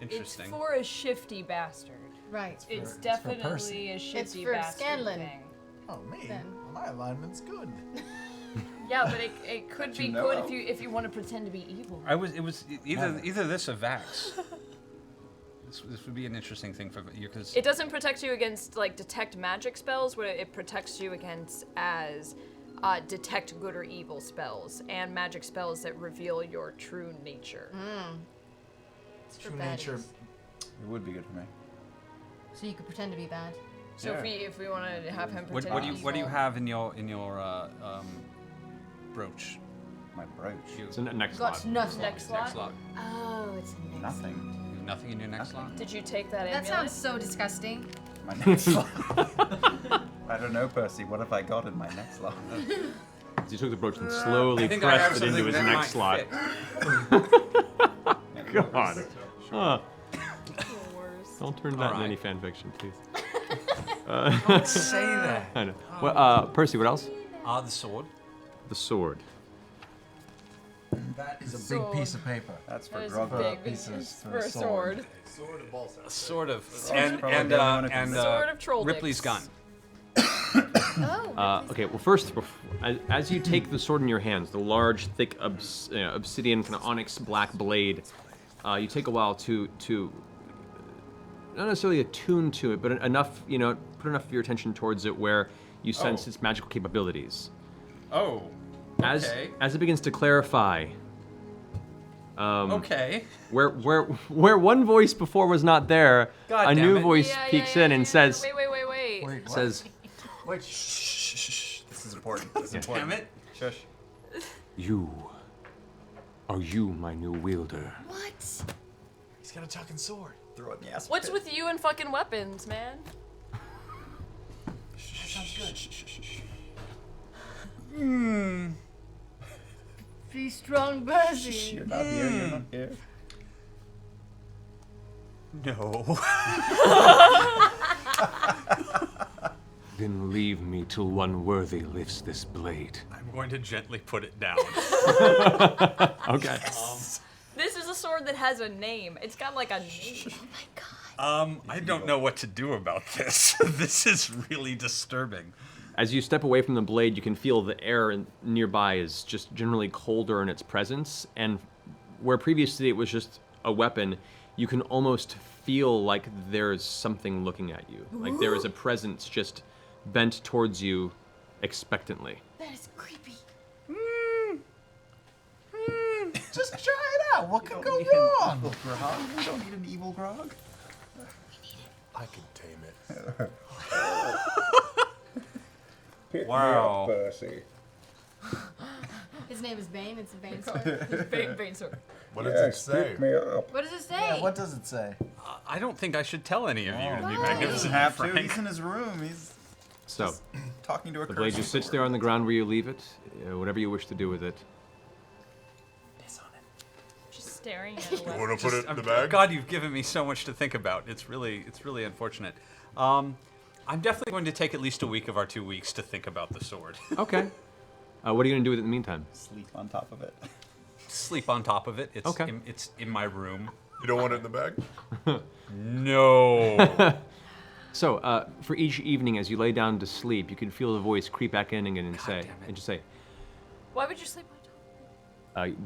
It's Interesting. for a shifty bastard. Right. It's for definitely a It's shifty for bastard Scanlan. thing. Oh, me? Then. My alignment's good. Yeah, but it could be you know good of. if you want to pretend to be evil. It was either this or Vax. This would be an interesting thing for you because It doesn't protect you against detect magic spells. What it protects you against as detect good or evil spells and magic spells that reveal your true nature. It's for True baddies. nature. It would be good for me. So you could pretend to be bad. So Yeah. if we want to have him what pretend do you to be what do you evil- have in your brooch? My brooch. It's a next Got slot. nothing. Next slot? Next slot. Oh, it's a next. Nothing. You have nothing in your next slot. Did you take that That amulet? sounds so disgusting. My next slot. I don't know, Percy. What have I got in my next slot? He took the brooch and slowly I think I have pressed it into something his that next slot. might fit. God. Huh. The worst. Don't turn that Alright. into any fan fiction, please. Don't say that. I know. Well, Percy, what else? The sword. The sword. That is a big piece of paper. That's for That is Grog. big pieces for a sword. Sort of. probably the only one who can- Sword of troll Ripley's dicks. gun. Oh. Okay, well, first, as you take the sword in your hands, the large, thick obsidian, kind of onyx black blade, you take a while to not necessarily attune to it, but enough, put enough of your attention towards it where you sense its magical capabilities. Oh. As it begins to clarify, Okay. where one voice before was not there, God a damn new it. voice peeks in and says, Wait. Wait, what? says, Wait, Shh. This is important. This is important. Damn it. Shush. Are you my new wielder? What? He's got a talking sword. Throw it in the ass. What's with you and fucking weapons, man? Sounds good. Be strong, Percy. You're not here. You're not here. No. Then leave me till one worthy lifts this blade. I'm going to gently put it down. Okay. This is a sword that has a name. It's got like a name. I don't know what to do about this. This is really disturbing. As you step away from the blade, you can feel the air nearby is just generally colder in its presence, and where previously it was just a weapon, you can almost feel like there's something looking at you. Like there is a presence just bent towards you expectantly. That is creepy. just try it out. What could go wrong? Grog? We don't need an evil grog. I can tame it. Wow. Percy. His name is Bane. It's a Bane sword. Bane sword. What does it say? me up. What does it say? Yeah, what does it say? I don't think I should tell any of you, to be He doesn't magnificent have to. frank. He's in his room. He's So, talking to a the blade just sits there on the ground where you leave it, whatever you wish to do with it. Just staring at a You weapon. want to put it in the bag? God, you've given me so much to think about. It's really unfortunate. I'm definitely going to take at least a week of our 2 weeks to think about the sword. Okay. What are you going to do with it in the meantime? sleep on top of it. Sleep on top of it. It's Okay. it's in my room. You don't want it in the bag? No. So, for each evening as you lay down to sleep, you can feel the voice creep back in again and God say, damn it. and just say, Why would you sleep on top?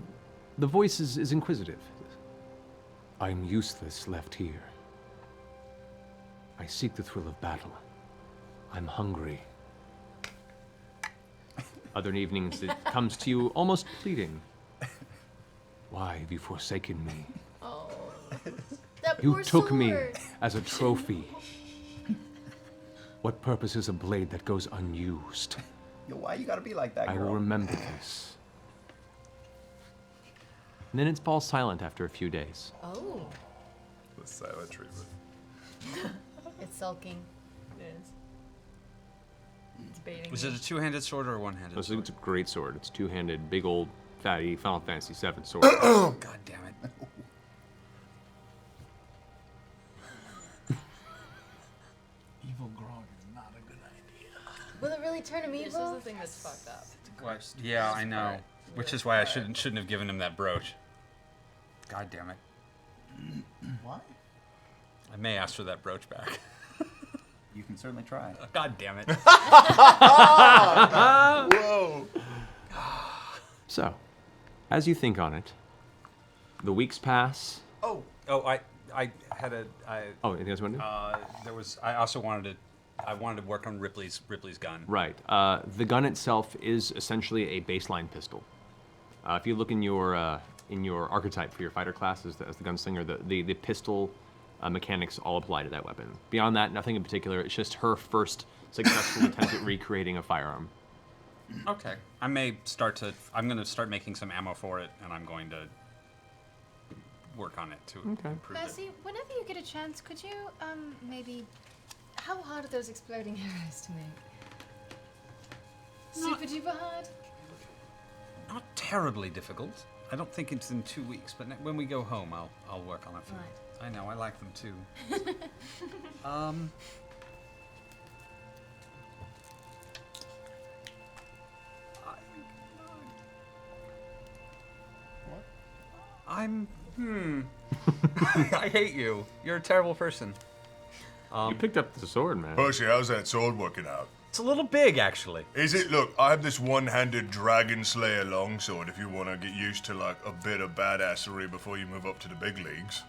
the voice is inquisitive. I'm useless left here. I seek the thrill of battle. I'm hungry. Other evenings it comes to you almost pleading. Why have you forsaken me? Oh. That You poor took me sword. as a trophy. What purpose is a blade that goes unused? Yo, why you gotta be like that, I will girl? remember this. And then it falls silent after a few days. Oh, The silent treatment. it's sulking. It is. It's baiting Was you. it a two-handed sword or a one-handed It's sword? a great sword. It's two-handed, big old, fatty Final Fantasy VII sword. God damn it. Evil Grog is not a good idea. Will it really turn him This is evil? the thing that's fucked up. Yeah, I know. Which is why I shouldn't have given him that brooch. God damn it. Why? I may ask for that brooch back. You can certainly try. God damn it. Whoa! So, as you think on it, the weeks pass. Oh, I had a Oh, anything else you want to do? there was I also wanted to work on Ripley's gun. Right. The gun itself is essentially a baseline pistol. If you look in your archetype for your fighter class as the gunslinger, the pistol mechanics all apply to that weapon. Beyond that, nothing in particular. It's just her first successful attempt at recreating a firearm. Okay. I'm going to start making some ammo for it, and I'm going to work on it to Okay. improve it. Percy, whenever you get a chance, could you, maybe... How hard are those exploding arrows to make? Super duper hard? Not terribly difficult. I don't think it's in 2 weeks, but when we go home, I'll work on it. For Right. I know, I like them too. I'm. I hate you. You're a terrible person. You picked up the sword, man. Percy, how's that sword working out? It's a little big, actually. Is it? Look, I have this one-handed Dragon Slayer longsword if you want to get used to, like, a bit of badassery before you move up to the big leagues.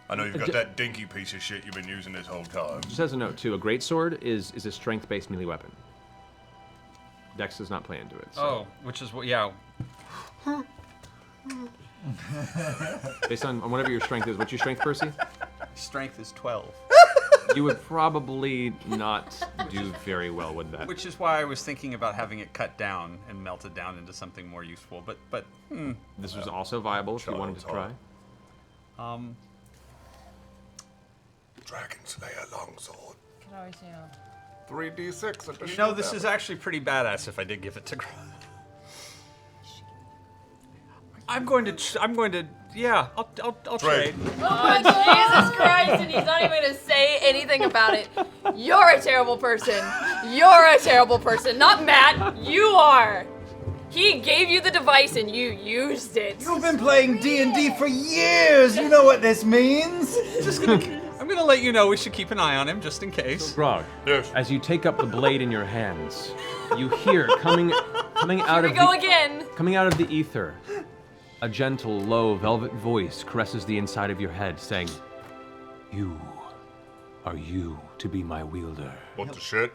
I know you've got that dinky piece of shit you've been using this whole time. Just as a note, too, a great sword is a strength-based melee weapon. Dex does not play into it. So. Oh, which is what? Yeah. Based on whatever your strength is. What's your strength, Percy? Strength is 12. You would probably not do very well with that. Which is why I was thinking about having it cut down and melted down into something more useful. But This was also viable if you wanted to try. Dragon Slayer longsword. Could always, 3d6 additional you know, this damage. is actually pretty badass if I did give it to Grog. I'm going to. Yeah, I'll trade. Oh, Jesus Christ, and he's not even gonna say anything about it. You're a terrible person. You're a terrible person. Not Matt, you are. He gave you the device and you used it. You've been playing D&D for years. You know what this means. I'm gonna let you know we should keep an eye on him just in case. Grog, Yes. as you take up the blade in your hands, you hear coming out Here of we go the again. coming out of the ether, a gentle, low, velvet voice caresses the inside of your head, saying, "You are you to be my wielder. What the shit?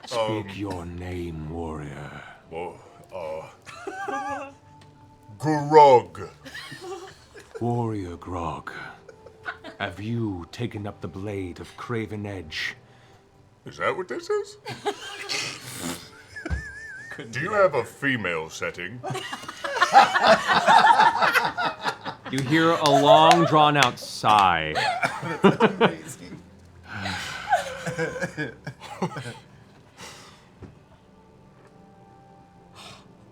Speak your name, warrior." Grog. Warrior Grog, have you taken up the blade of Craven Edge? Is that what this is? Do you have a female setting? You hear a long, drawn-out sigh.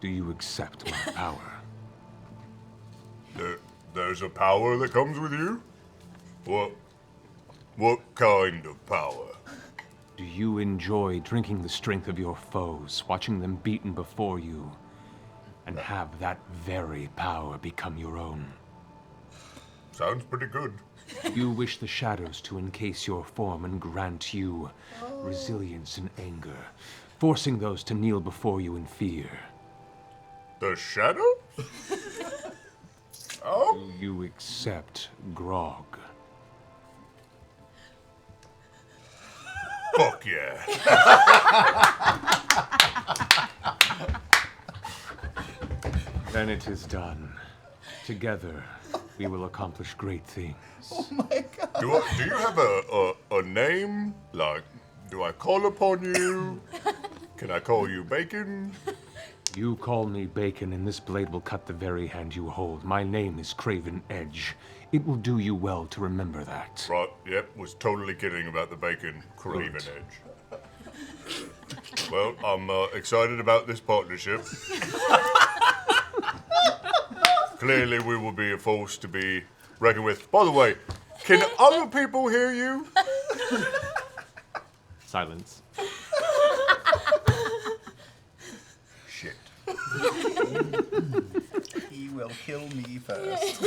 Do you accept my power? There's a power that comes with you? What kind of power? Do you enjoy drinking the strength of your foes, watching them beaten before you, and have that very power become your own? Sounds pretty good. You wish the shadows to encase your form and grant you resilience and anger, forcing those to kneel before you in fear. The shadow? Oh? Do you accept Grog? Fuck yeah. Then it is done. Together, we will accomplish great things. Do you have a name? Like, do I call upon you? Can I call you Bacon? You call me Bacon, and this blade will cut the very hand you hold. My name is Craven Edge. It will do you well to remember that. Right, yep, was totally kidding about the bacon. Craven Good. Edge. Well, I'm excited about this partnership. Clearly, we will be a force to be reckoned with. By the way, can other people hear you? Silence. Shit. He will kill me first.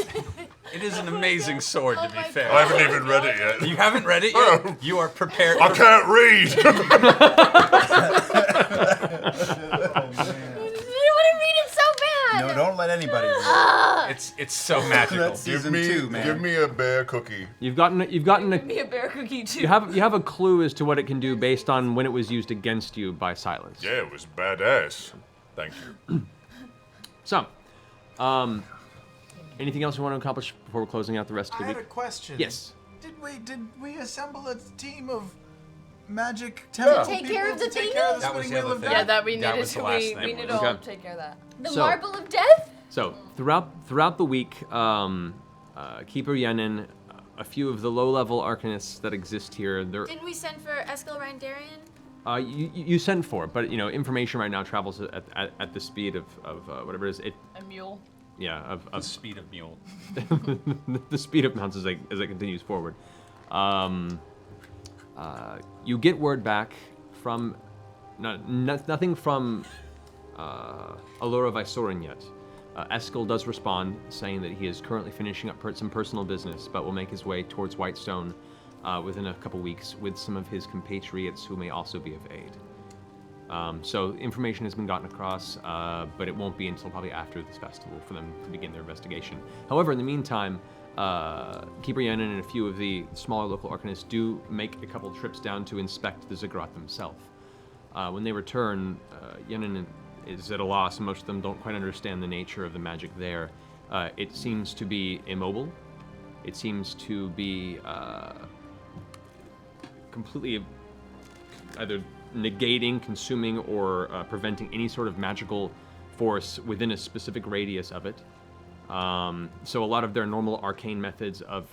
It is an amazing sword, to be fair. I haven't even read it yet. You haven't read it yet? You are prepared. I can't read! You want to read it so bad. No, don't let anybody read. It's so magical. That's season 2, man. Give me a bear cookie. You've gotten a Be a bear cookie too. you have a clue as to what it can do based on when it was used against you by Silas. Yeah, it was badass. Thank you. So, anything else you want to accomplish before we're closing out the rest of the I had week? a question. Yes. Did we assemble a team of magic temple Take people care of the to take thing? care of the That was spinning the wheel other of thing. death? Yeah, that we That needed was the to. last We thing. need to Okay. all take care of that. The So- marble of death? So throughout the week, Keeper Yenin, a few of the low-level arcanists that exist here, they're Didn't we send for Eskel Rindarian? you sent for it, but information right now travels at the speed of whatever it is. A mule. Yeah, The of speed of mule. the speed of mounts as it continues forward. You get word back from nothing from Allura Vysorin yet. Eskel does respond, saying that he is currently finishing up some personal business, but will make his way towards Whitestone within a couple weeks with some of his compatriots who may also be of aid. So information has been gotten across, but it won't be until probably after this festival for them to begin their investigation. However, in the meantime, Keeper Yenin and a few of the smaller local arcanists do make a couple trips down to inspect the ziggurat themselves. When they return, Yenin is at a loss, and most of them don't quite understand the nature of the magic there. It seems to be immobile. It seems to be completely either negating, consuming, or preventing any sort of magical force within a specific radius of it. So a lot of their normal arcane methods of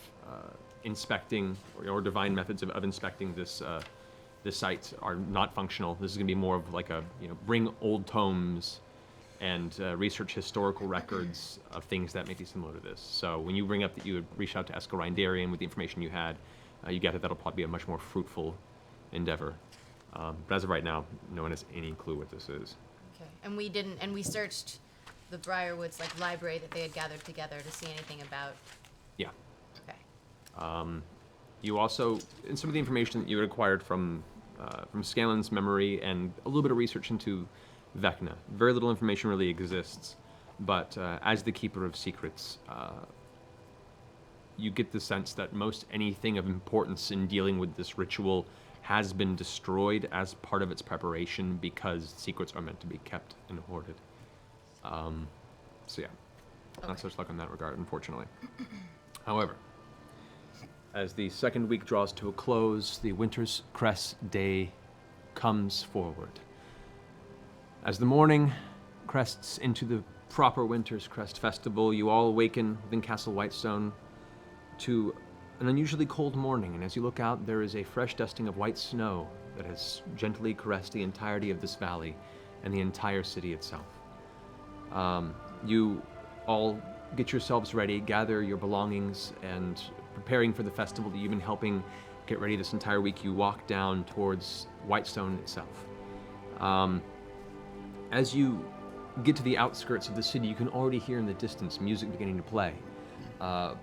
inspecting, or divine methods of inspecting this site are not functional. This is going to be more of like a, bring old tomes and research historical records of things that may be similar to this. So when you bring up that you would reach out to Eskel Darian with the information you had, you get that that'll probably be a much more fruitful endeavor. But as of right now, no one has any clue what this is. Okay. And we searched the Briarwoods library that they had gathered together to see anything about. Yeah. Okay. You also, in some of the information that you had acquired from Scanlan's memory and a little bit of research into Vecna, very little information really exists. But as the Keeper of Secrets, you get the sense that most anything of importance in dealing with this ritual has been destroyed as part of its preparation, because secrets are meant to be kept and hoarded. So yeah, not such luck in that regard, unfortunately. However, as the second week draws to a close, the Winter's Crest Day comes forward. As the morning crests into the proper Winter's Crest Festival, you all awaken within Castle Whitestone to an unusually cold morning, and as you look out, there is a fresh dusting of white snow that has gently caressed the entirety of this valley and the entire city itself. You all get yourselves ready, gather your belongings, and preparing for the festival that you've been helping get ready this entire week, you walk down towards Whitestone itself. As you get to the outskirts of the city, you can already hear in the distance music beginning to play.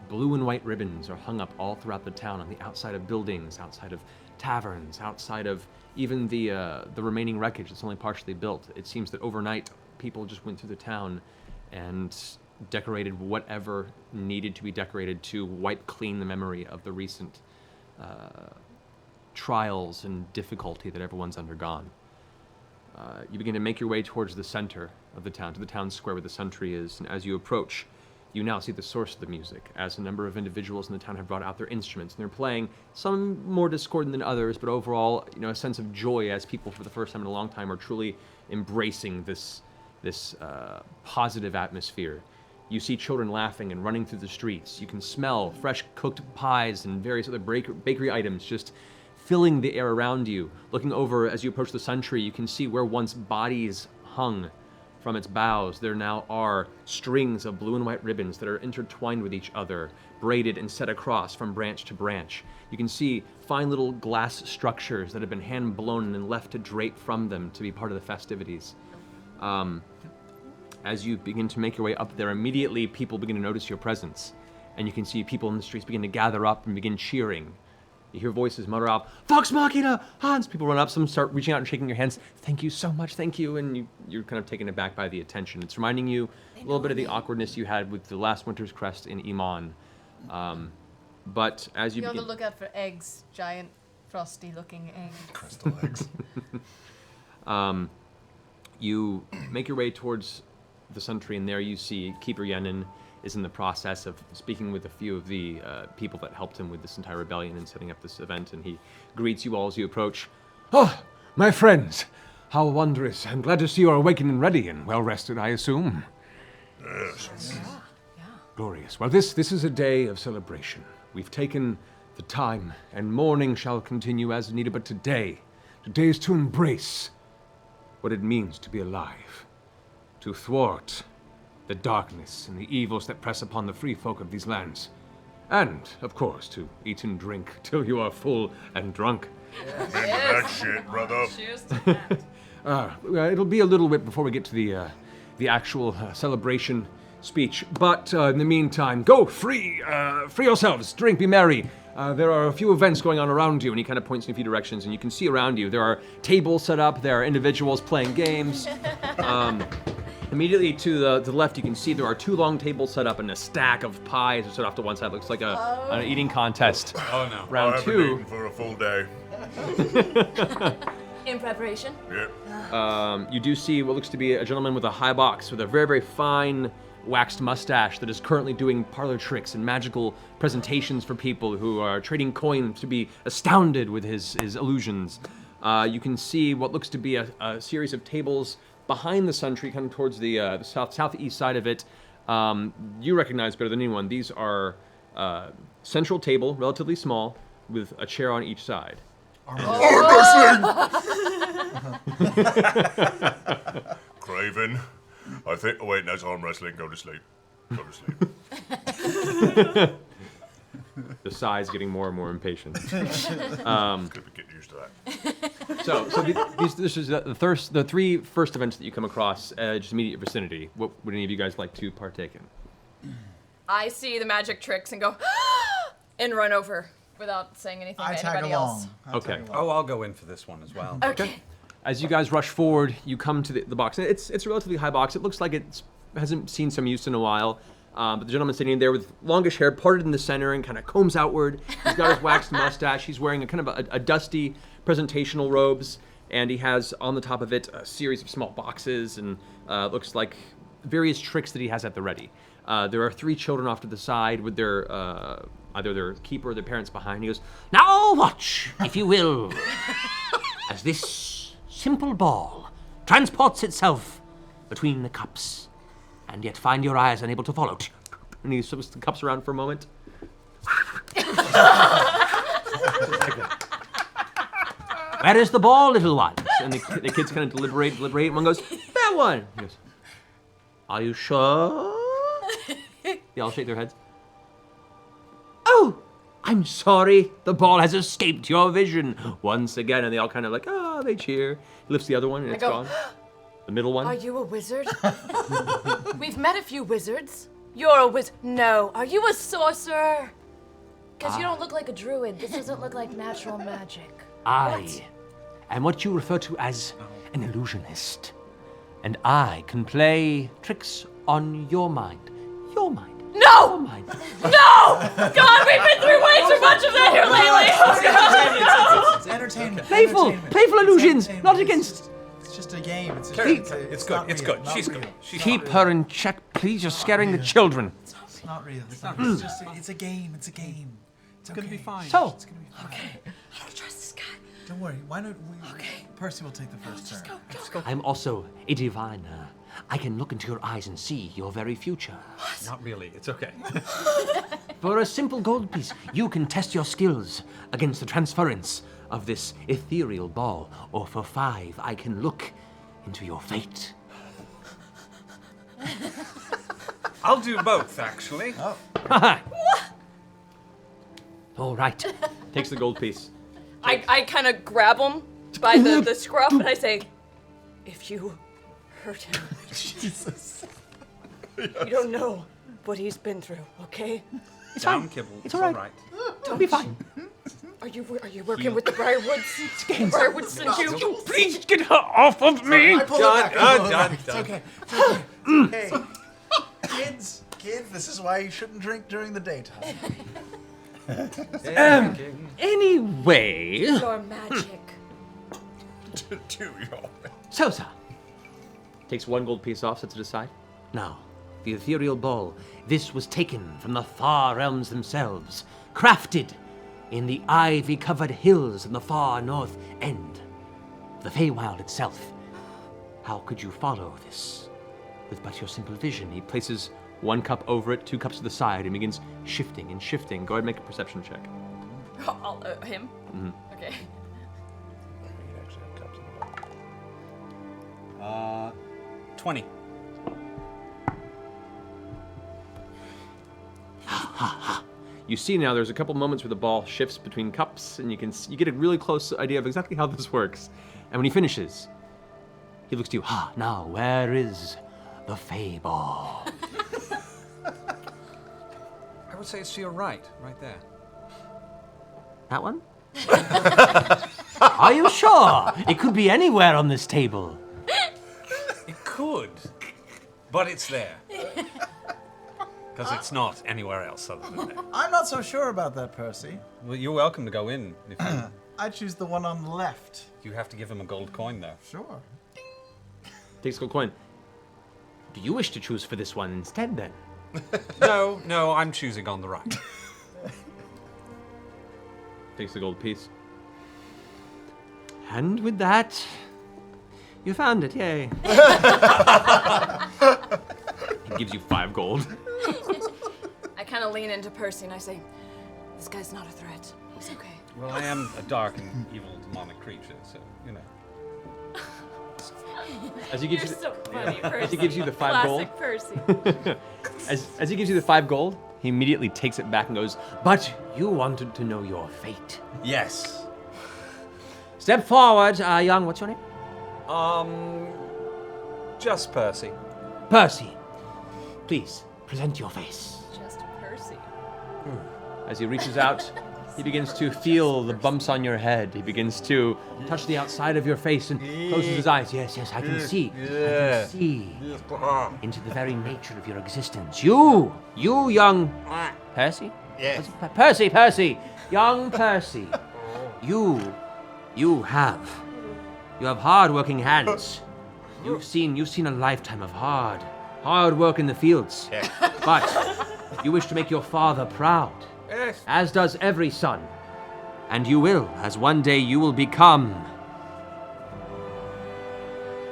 Blue and white ribbons are hung up all throughout the town, on the outside of buildings, outside of taverns, outside of even the remaining wreckage that's only partially built. It seems that overnight, people just went through the town and decorated whatever needed to be decorated to wipe clean the memory of the recent trials and difficulty that everyone's undergone. You begin to make your way towards the center of the town, to the town square where the sentry is, and as you approach, you now see the source of the music, as a number of individuals in the town have brought out their instruments, and they're playing, some more discordant than others, but overall, a sense of joy as people for the first time in a long time are truly embracing this positive atmosphere. You see children laughing and running through the streets. You can smell fresh cooked pies and various other bakery items just filling the air around you. Looking over as you approach the sun tree, you can see where once bodies hung from its boughs. There now are strings of blue and white ribbons that are intertwined with each other, braided and set across from branch to branch. You can see fine little glass structures that have been hand blown and left to drape from them to be part of the festivities. As you begin to make your way up there, immediately people begin to notice your presence, and you can see people in the streets begin to gather up and begin cheering. You hear voices mutter out, "Vox Machina! Hans!" People run up, some start reaching out and shaking your hands. "Thank you so much, thank you," and you're kind of taken aback by the attention. It's reminding you a little bit of the awkwardness you had with the last Winter's Crest in Iman. But as you Be on begin... the lookout for eggs, giant, frosty-looking eggs. Crystal eggs. You make your way towards the sentry, and there you see Keeper Yenin is in the process of speaking with a few of the people that helped him with this entire rebellion and setting up this event, and he greets you all as you approach. "Oh, my friends, how wondrous. I'm glad to see you are awakened and ready and well-rested, I assume." Yes. Glorious. Well, this is a day of celebration. We've taken the time, and mourning shall continue as needed, but today is to embrace what it means to be alive, to thwart the darkness and the evils that press upon the free folk of these lands, and, of course, to eat and drink till you are full and drunk. Into that shit, brother. Cheers to that. It'll be a little bit before we get to the actual celebration speech, but in the meantime, go free yourselves, drink, be merry. There are a few events going on around you, and he kind of points in a few directions, and you can see around you there are tables set up, there are individuals playing games. Immediately to the left, you can see there are 2 long tables set up and a stack of pies are set off to one side. Looks like an eating contest. Oh no. Round I haven't 2. eaten for a full day. In preparation. Yep. You do see what looks to be a gentleman with a high box with a very, very fine waxed mustache that is currently doing parlor tricks and magical presentations for people who are trading coins to be astounded with his illusions. You can see what looks to be a series of tables behind the Sun Tree, kind of towards the southeast side of it. You recognize better than anyone. These are central table, relatively small, with a chair on each side. Arm wrestling! Craven. I think. Oh, wait, that's arm wrestling. Go to sleep. Go to sleep. The sigh's getting more and more impatient. Good to get used to that. So this is the 3 first events that you come across, just immediate vicinity. What would any of you guys like to partake in? I see the magic tricks and go, and run over without saying anything I to tag anybody along. else. I Okay. tag along. Oh, I'll go in for this one as well. Okay. As you guys rush forward, you come to the box. It's a relatively high box. It looks like it hasn't seen some use in a while. But the gentleman sitting there with longish hair parted in the center and kind of combs outward. He's got his waxed mustache. He's wearing a kind of a dusty presentational robes. And he has on the top of it a series of small boxes and looks like various tricks that he has at the ready. There are 3 children off to the side with their either their keeper or their parents behind. He goes, Now watch, if you will, as this simple ball transports itself between the cups, and yet find your eyes unable to follow. and he swings the cups around for a moment. Where is the ball, little one? And the kids kind of deliberate. And one goes, that one. He goes, are you sure? They all shake their heads. Oh, I'm sorry. The ball has escaped your vision once again. And they all kind of like, oh, they cheer. He lifts the other one and it's go, gone. The middle one. Are you a wizard? We've met a few wizards. You're a wizard. No. Are you a sorcerer? Because you don't look like a druid. This doesn't look like natural magic. I am what you refer to as an illusionist. And I can play tricks on your mind. Your mind. No! Your mind. No! God, we've been through way too much of that here lately. It's entertainment. Playful illusions, not against. It's just a game. It's good. It's good. She's good. Keep her in check, please. You're scaring the children. It's not real. It's not real. It's just it's a game. It's a game. It's gonna be fine. So, It's gonna be fine. Okay. I don't trust this guy. Don't worry. Why don't we? Okay. Percy will take the first turn. Go. I'm also a diviner. I can look into your eyes and see your very future. Not really. It's okay. For a simple gold piece, you can test your skills against the transference of this ethereal ball. Or for 5, I can look into your fate. I'll do both, actually. Oh. All right. Takes the gold piece. I kind of grab him by the scruff and I say, if you hurt him, Jesus. you don't know what he's been through, okay? Down, Kibble. It's all right. It'll be fine. Are you working with the Briarwoods? Briarwoods sent you? Please get her off of me! I pull it back. I pull it Done. back. It's okay. It's okay. Hey, kids, this is why you shouldn't drink during the daytime. Anyway, Your magic. Sosa. Takes 1 gold piece off, sets it aside. Now, the ethereal ball. This was taken from the far realms themselves, crafted in the ivy-covered hills in the far north end of the Feywild itself. How could you follow this with but your simple vision? He places 1 cup over it, 2 cups to the side, and begins shifting and shifting. Go ahead and make a perception check. Him? Mhm. Okay. 20. You see now there's a couple moments where the ball shifts between cups, and you get a really close idea of exactly how this works. And when he finishes, he looks to you. Now, where is the Fey ball? I would say it's to your right there. That one? Are you sure? It could be anywhere on this table. It could. But it's there. Because it's not anywhere else other than there. I'm not so sure about that, Percy. Well, you're welcome to go in. If you, I choose the one on the left. you have to give him a gold coin, though. Sure. Takes a gold coin. Do you wish to choose for this one instead, then? No, I'm choosing on the right. Takes the gold piece. And with that, you found it, yay. He gives you 5 gold. I kind of lean into Percy and I say, "This guy's not a threat. He's okay." Well, I am a dark and evil demonic creature, so, you know. As he gives You're you, so funny, Percy. as he gives you the 5 gold. Classic Percy. As he gives you the 5 gold, he immediately takes it back and goes, But you wanted to know your fate. Yes. Step forward, young, what's your name? Just Percy. Percy. Please, present your face. Just Percy. As he reaches out, he begins to feel the bumps on your head. He begins to touch the outside of your face and closes his eyes. Yes, I can see. I can see into the very nature of your existence. You young Percy? Yes. Percy, young Percy. You have hard-working hands. You've seen a lifetime of hard work in the fields. Yes. But you wish to make your father proud. Yes. As does every son. And you will, as one day you will become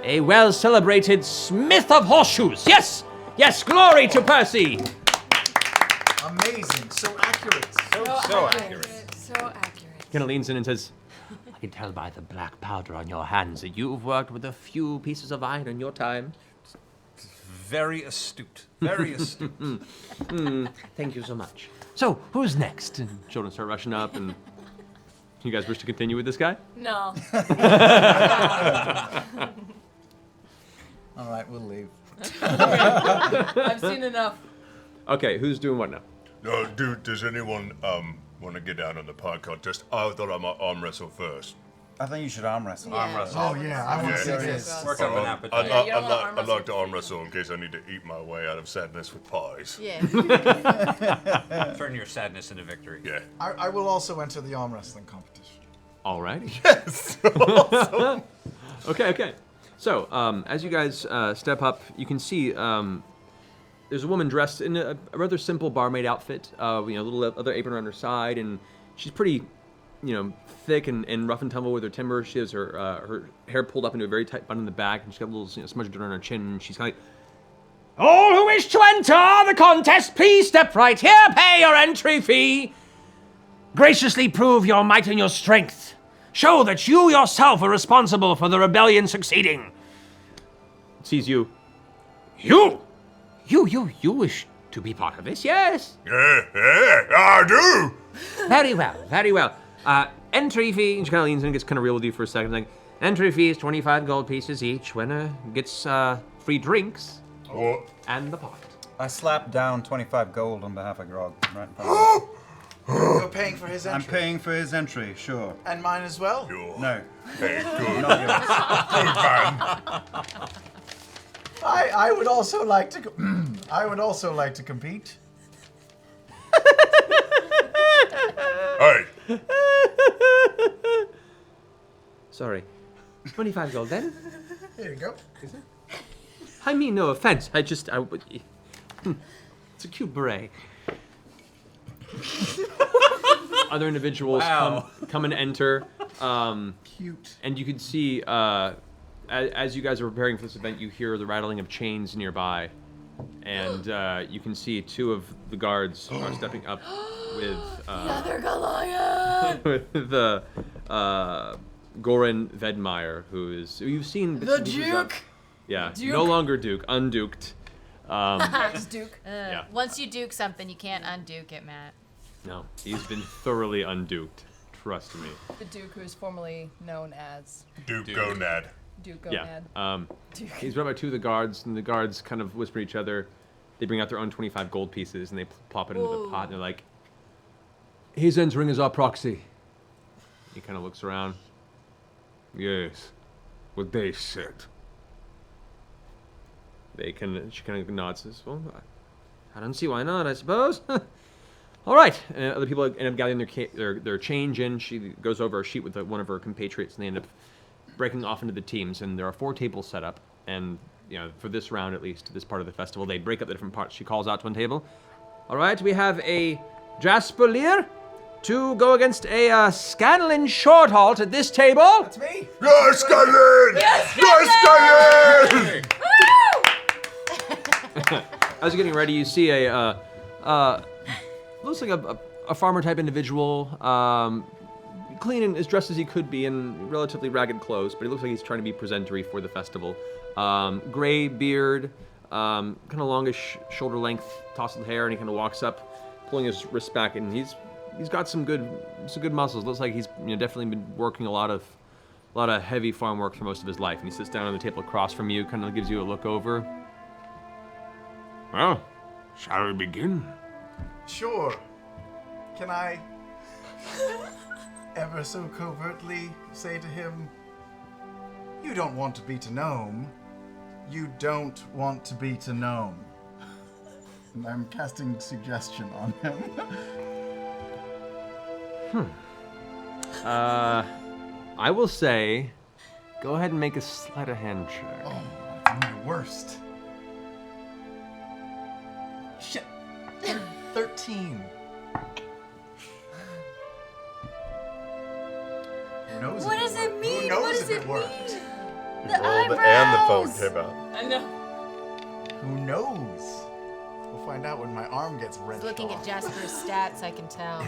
a well-celebrated smith of horseshoes. Yes, glory to Percy. Amazing. So accurate. So accurate. So accurate. kind of leans in and says, I can tell by the black powder on your hands that you've worked with a few pieces of iron in your time. Very astute. Very astute. Thank you so much. So, who's next? and children start rushing up, and you guys wish to continue with this guy? No. All right, we'll leave. I've seen enough. Okay, who's doing what now? No, dude, does anyone want to get down on the pod contest? I thought I might arm wrestle first. I think you should arm wrestle. Arm wrestle. Oh yeah, I want to see Yeah. this. Work up an appetite. Yeah, you don't wanna arm I'd wrestle like to arm wrestle in case I need to eat my way out of sadness with pies. Yeah. Turn your sadness into victory. Yeah. I will also enter the arm wrestling competition. Alrighty. Yes. Okay. So, as you guys step up, you can see there's a woman dressed in a rather simple barmaid outfit. A little leather apron around her side, and she's pretty, thick and rough and tumble with her timber. She has her hair pulled up into a very tight bun in the back, and she's got a little smudge of dirt on her chin. And she's kind of like, All who wish to enter the contest, please step right here, pay your entry fee. Graciously prove your might and your strength. Show that you yourself are responsible for the rebellion succeeding. sees you. You wish to be part of this, yes? Yeah, I do. Very well. Entry fee, and she kind of leans in and gets kind of real with you for a second. Like, entry fee is 25 gold pieces each. Winner gets free drinks What? and the pot. I slapped down 25 gold on behalf of Grog. Right in front of me. You're paying for his I'm entry. paying for his entry, sure. And mine as well? You're No, Hey, good. not yours. Good man. I would also like to I would also like to compete. Hey, Sorry. 25 gold then? Here you go. I mean no offense. It's a cute beret. Other individuals come and enter. Cute. And you can see, as you guys are preparing for this event, you hear the rattling of chains nearby. And you can see two of the guards are stepping up with Another Goliath! with the Goran Vedmeyer, who you've seen bits The and pieces of. Duke! Yeah, Duke. no longer Duke, unduked. That's Duke. Yeah. Once you duke something, you can't unduke it, Matt. No, he's been thoroughly unduked. Trust me. The Duke, who is formerly known as Duke Gonad. Duke Gonad. Yeah. He's run by two of the guards, and the guards kind of whisper to each other. They bring out their own 25 gold pieces, and they plop it into the pot, and they're like, he's entering as our proxy. He kind of looks around. Yes, what they said. She kind of nods. Says, well, I don't see why not. I suppose. All right. And other people end up gathering their change in. She goes over a sheet with one of her compatriots, and they end up breaking off into the teams. And there are 4 tables set up. And for this round, at least, this part of the festival, they break up the different parts. She calls out to one table. All right, we have a Jasper Lear to go against a Scanlan Shorthalt at this table. That's me. Yes, Scanlan! Yes, Scanlan! As you're getting ready, you see a looks like a farmer type individual, clean and as dressed as he could be in relatively ragged clothes, but he looks like he's trying to be presentary for the festival. Gray beard, kind of longish shoulder length, tousled hair, and he kind of walks up, pulling his wrist back, and he's got some good muscles. Looks like he's definitely been working a lot of heavy farm work for most of his life. And he sits down on the table across from you, kind of gives you a look over. Well, shall we begin? Sure. Can I ever so covertly say to him, you don't want to beat a gnome. You don't want to beat a gnome. And I'm casting suggestion on him. I will say, go ahead and make a sleight of hand check. Oh, that's my worst. Shit. 13. Who knows? What does it mean? Who knows What does if it it worked? mean? The And the eyebrows. phone came out. I know. Who knows? We'll find out when my arm gets wrenched Looking off. at Jasper's stats, I can tell.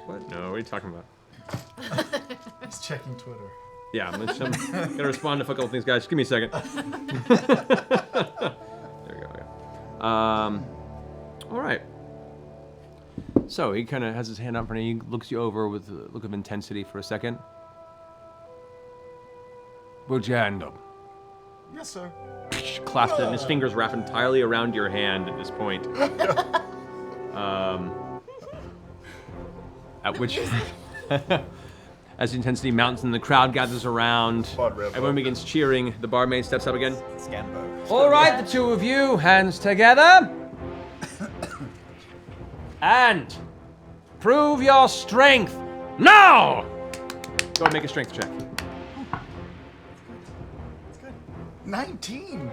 What? No, what are you talking about? He's checking Twitter. Yeah, I'm gonna respond to a couple things, guys. Just give me a second. There we go. Yeah. All right. So he kind of has his hand out in front of you, he looks you over with a look of intensity for a second. Put your hand up. Yes, sir. Clasps it, and his fingers wrap entirely around your hand at this point. At which, as the intensity mounts and the crowd gathers around, everyone begins cheering. The barmaid steps up again. Scambo. All right, the two of you, hands together. And prove your strength now! Go and make a strength check. 19.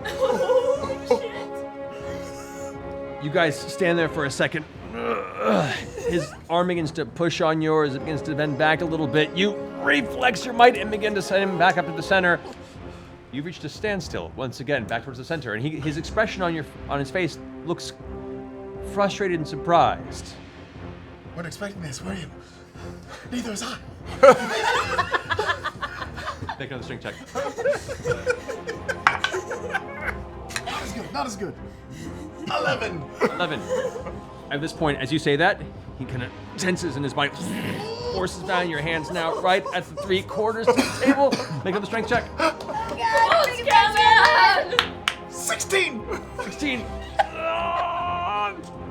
You guys stand there for a second. His arm begins to push on yours. It begins to bend back a little bit. You reflex your might and begin to send him back up to the center. You've reached a standstill once again, back towards the center, and his expression on his face looks frustrated and surprised. Weren't expecting this, were you? Neither was I. Make another strength check. Not as good. 11. 11. At this point, as you say that, he kind of tenses in his body, forces down your hands now, right at the 3/4 of the table. Make another strength check. Oh, Scanlan! 16. 16.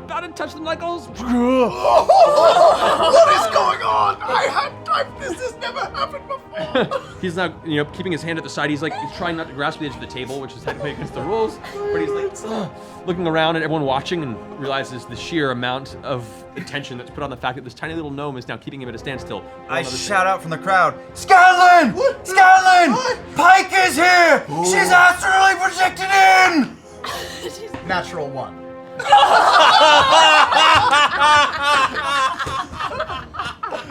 Gotta touch the knuckles. What is going on? This has never happened before. He's now, keeping his hand at the side. He's trying not to grasp the edge of the table, which is technically against the rules. But he's looking around at everyone watching and realizes the sheer amount of attention that's put on the fact that this tiny little gnome is now keeping him at a standstill. I shout out from the crowd, Scanlan! Scanlan! Pike is here! She's astrally projected in! Natural 1.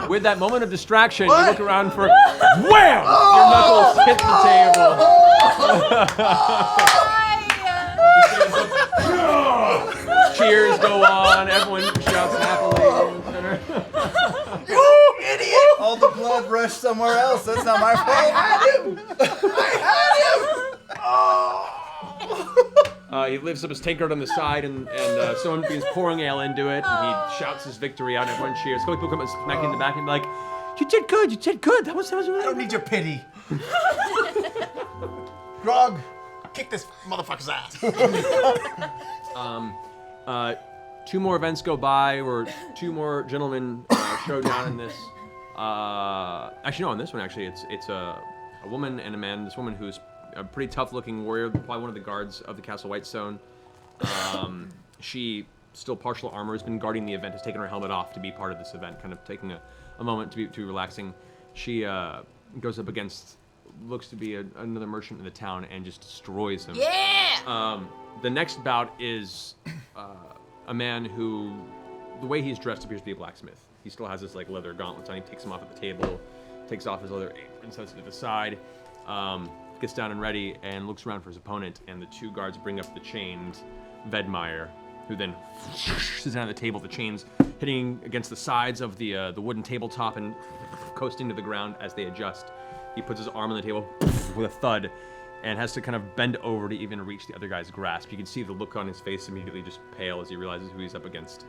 With that moment of distraction, you look around for wham! Your knuckles hit the table. Cheers go on. Everyone shouts happily. You idiot! All the blood rushed somewhere else. That's not my fault. I had him! He lifts up his tankard on the side, and someone begins pouring ale into it, and he shouts his victory out, and everyone cheers. A couple people come and smack him in the back and be like, you did good, that was really I don't need your pity. Grog, kick this motherfucker's ass. 2 more events go by, or 2 more gentlemen show down in this. Actually, no, on this one, it's a woman and a man. This woman who's a pretty tough-looking warrior, probably one of the guards of the Castle Whitestone. She, still partial armor, has been guarding the event, has taken her helmet off to be part of this event, kind of taking a moment to be relaxing. She goes up against, looks to be another merchant in the town, and just destroys him. Yeah! The next bout is a man who, the way he's dressed appears to be a blacksmith. He still has his like leather gauntlets on. He takes them off at the table, takes off his leather apron, sets it to the side, gets down and ready, and looks around for his opponent. And the two guards bring up the chained Vedmire, who then sits down at the table. The chains hitting against the sides of the wooden tabletop and coasting to the ground as they adjust. He puts his arm on the table with a thud, and has to kind of bend over to even reach the other guy's grasp. You can see the look on his face immediately just pale as he realizes who he's up against.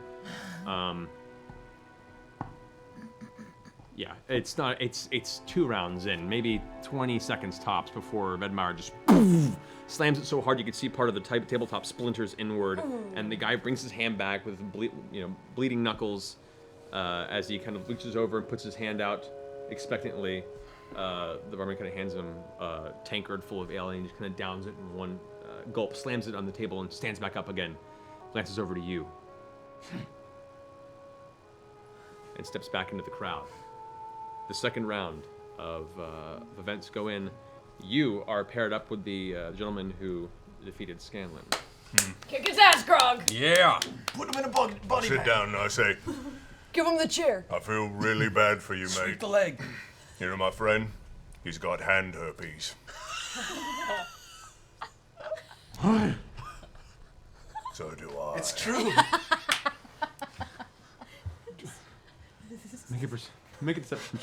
Yeah, it's 2 rounds in, maybe 20 seconds tops before Vedmire just slams it so hard you can see part of the tabletop splinters inward, and the guy brings his hand back with bleeding knuckles as he kind of reaches over and puts his hand out expectantly. The barman kind of hands him a tankard full of ale, and he just kind of downs it in one gulp, slams it on the table, and stands back up again, glances over to you, and steps back into the crowd. The second round of events go in. You are paired up with the gentleman who defeated Scanlan. Kick his ass, Grog! Yeah! Put him in a body Sit bag. down, I say. Give him the chair. I feel really bad for you, Sweep mate. the leg. You know my friend? He's got hand herpes. So do I. It's true. Make a deception.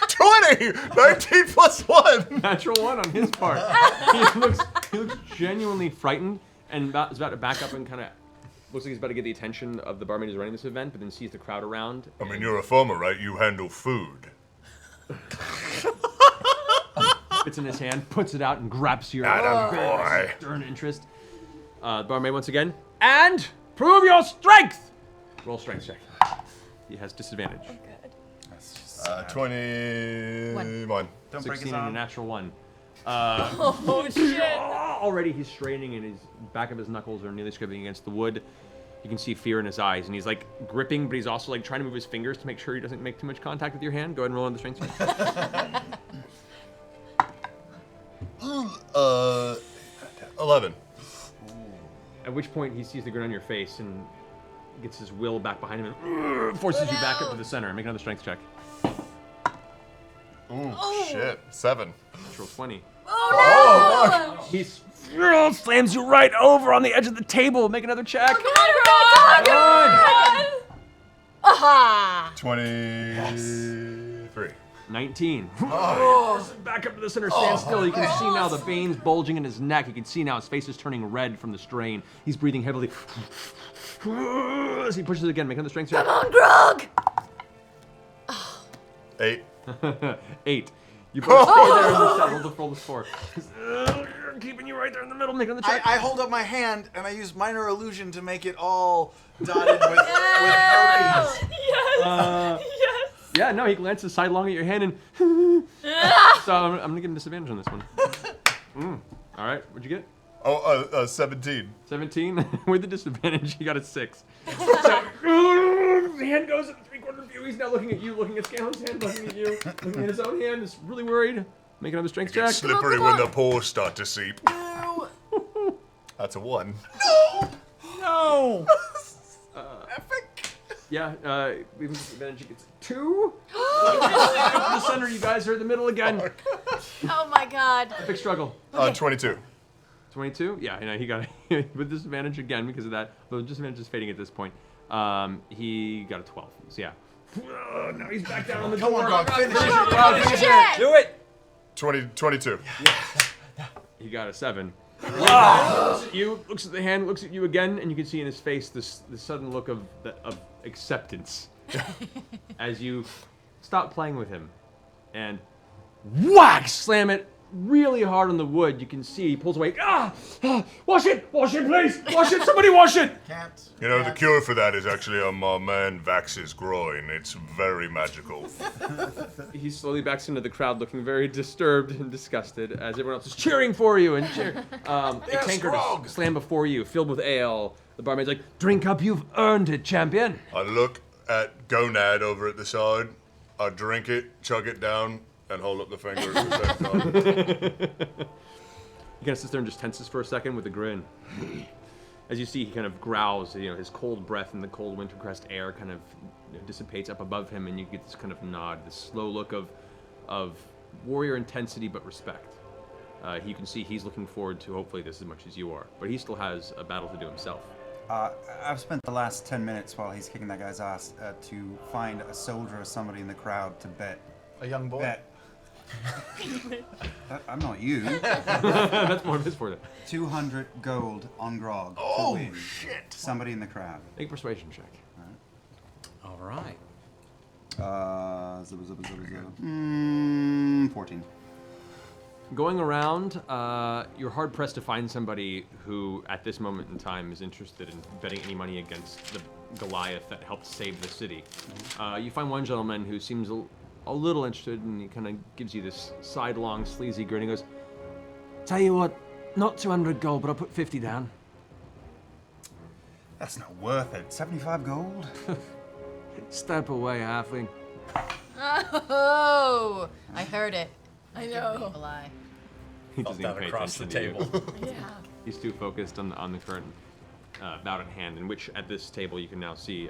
20! 19 plus 1! Natural 1 on his part. he looks genuinely frightened and is about to back up and kind of looks like he's about to get the attention of the barman who's running this event, but then sees the crowd around. I mean, you're a farmer, right? You handle food. It's in his hand, puts it out, and grabs your Attaboy. stern interest. The barmaid once again, and prove your strength! Roll strength check. He has disadvantage. 21. Don't break 16 his and a arm. natural 1. Oh, shit. Already he's straining, and his back of his knuckles are nearly scraping against the wood. You can see fear in his eyes, and he's like gripping, but he's also like trying to move his fingers to make sure he doesn't make too much contact with your hand. Go ahead and roll on the strength check. 11. At which point he sees the grin on your face and gets his will back behind him and forces you back up to the center. Make another strength check. Ooh, shit. 7. Natural 20. Oh, no! He slams you right over on the edge of the table. Make another check. Come on, Grog! Aha! 23. 19. Back up to the center, stand still. You can see now the veins bulging in his neck. You can see now his face is turning red from the strain. He's breathing heavily. As he pushes it again, make another strength check. Come on, Grog! 8. 8. You both stay there in the cell. Roll the 4. Keeping you right there in the middle. Make another check. I hold up my hand and I use minor illusion to make it all dotted with herpes. Yes! Yes! Yeah, no, he glances sidelong at your hand and so I'm gonna give him disadvantage on this one. All right, what'd you get? 17. 17. With the disadvantage, you got a 6. So the hand goes at the 3/4 view. He's now looking at you, looking at Scanlan's hand, looking at you, looking at his own hand. Is really worried. Make another strength check. It's slippery when the pores start to seep. That's a 1. No. Epic. Yeah, even with disadvantage, he gets 2. The center, you guys are in the middle again. Oh my god. Epic struggle. 22. 22? Yeah, you know, he got with disadvantage again because of that. Though disadvantage is fading at this point. He got a 12. So yeah. Now he's back down on the Come door. on, Grog, finish it. Finish it! Do it! 22. He got a 7. Looks at the hand, looks at you again, and you can see in his face this sudden look of acceptance as you stop playing with him and whack, slam it really hard on the wood. You can see he pulls away. Wash it, please, wash it. Somebody wash it. Can't. You know, the cure for that is actually on my man Vax's groin. It's very magical. He slowly backs into the crowd, looking very disturbed and disgusted, as everyone else is cheering for you and cheer. A tankard is slammed before you, filled with ale. The barmaid's like, "Drink up, you've earned it, champion." I look at Gonad over at the side. I drink it, chug it down, and hold up the finger at the same time. He kind of sits there and just tenses for a second with a grin. As you see, he kind of growls. His cold breath and the cold Wintercrest air kind of dissipates up above him, and you get this kind of nod, this slow look of warrior intensity but respect. You can see he's looking forward to hopefully this as much as you are, but he still has a battle to do himself. I've spent the last 10 minutes while he's kicking that guy's ass to find a soldier or somebody in the crowd to bet. A young boy? Bet. I'm not you. That's more of his forte. 200 gold on Grog. Oh, to win. shit. Somebody in the crowd. Make a persuasion check. All right. 14. Going around, you're hard pressed to find somebody who, at this moment in time, is interested in betting any money against the Goliath that helped save the city. You find one gentleman who seems a little interested, and he kind of gives you this sidelong, sleazy grin. He goes, "Tell you what, not 200 gold, but I'll put 50 down." That's not worth it. 75 gold? Step away, halfling. Oh, I heard it. I know. Evil eye. He Felt doesn't that even pay across the attention to table. you. Yeah. He's too focused on the current bout at hand, in which at this table you can now see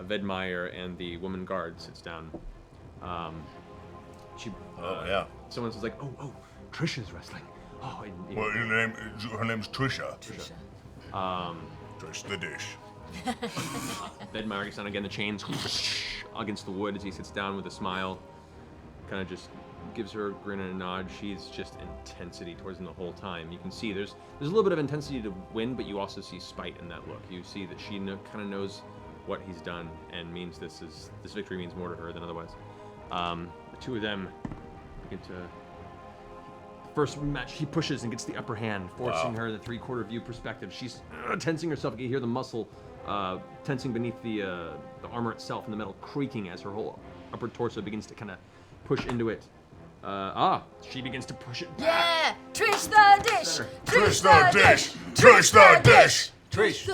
Vedmeyer and the woman guard sits down. Yeah. Someone says like, "Oh, Trisha's wrestling." Oh, and, Well, her name's Trisha. Trish the dish. Vedmeyer gets down again. The chains against the wood as he sits down with a smile. Kind of just gives her a grin and a nod. She's just intensity towards him the whole time. You can see there's a little bit of intensity to win, but you also see spite in that look. You see that she kind of knows what he's done and means this victory means more to her than otherwise. The two of them get to first match. He pushes and gets the upper hand, forcing her the three-quarter view perspective. She's tensing herself. You hear the muscle tensing beneath the armor itself, and the metal creaking as her whole upper torso begins to kind of push into it. She begins to push it back. Yeah! Trish the dish! Trish the dish! Trish the dish! Trish!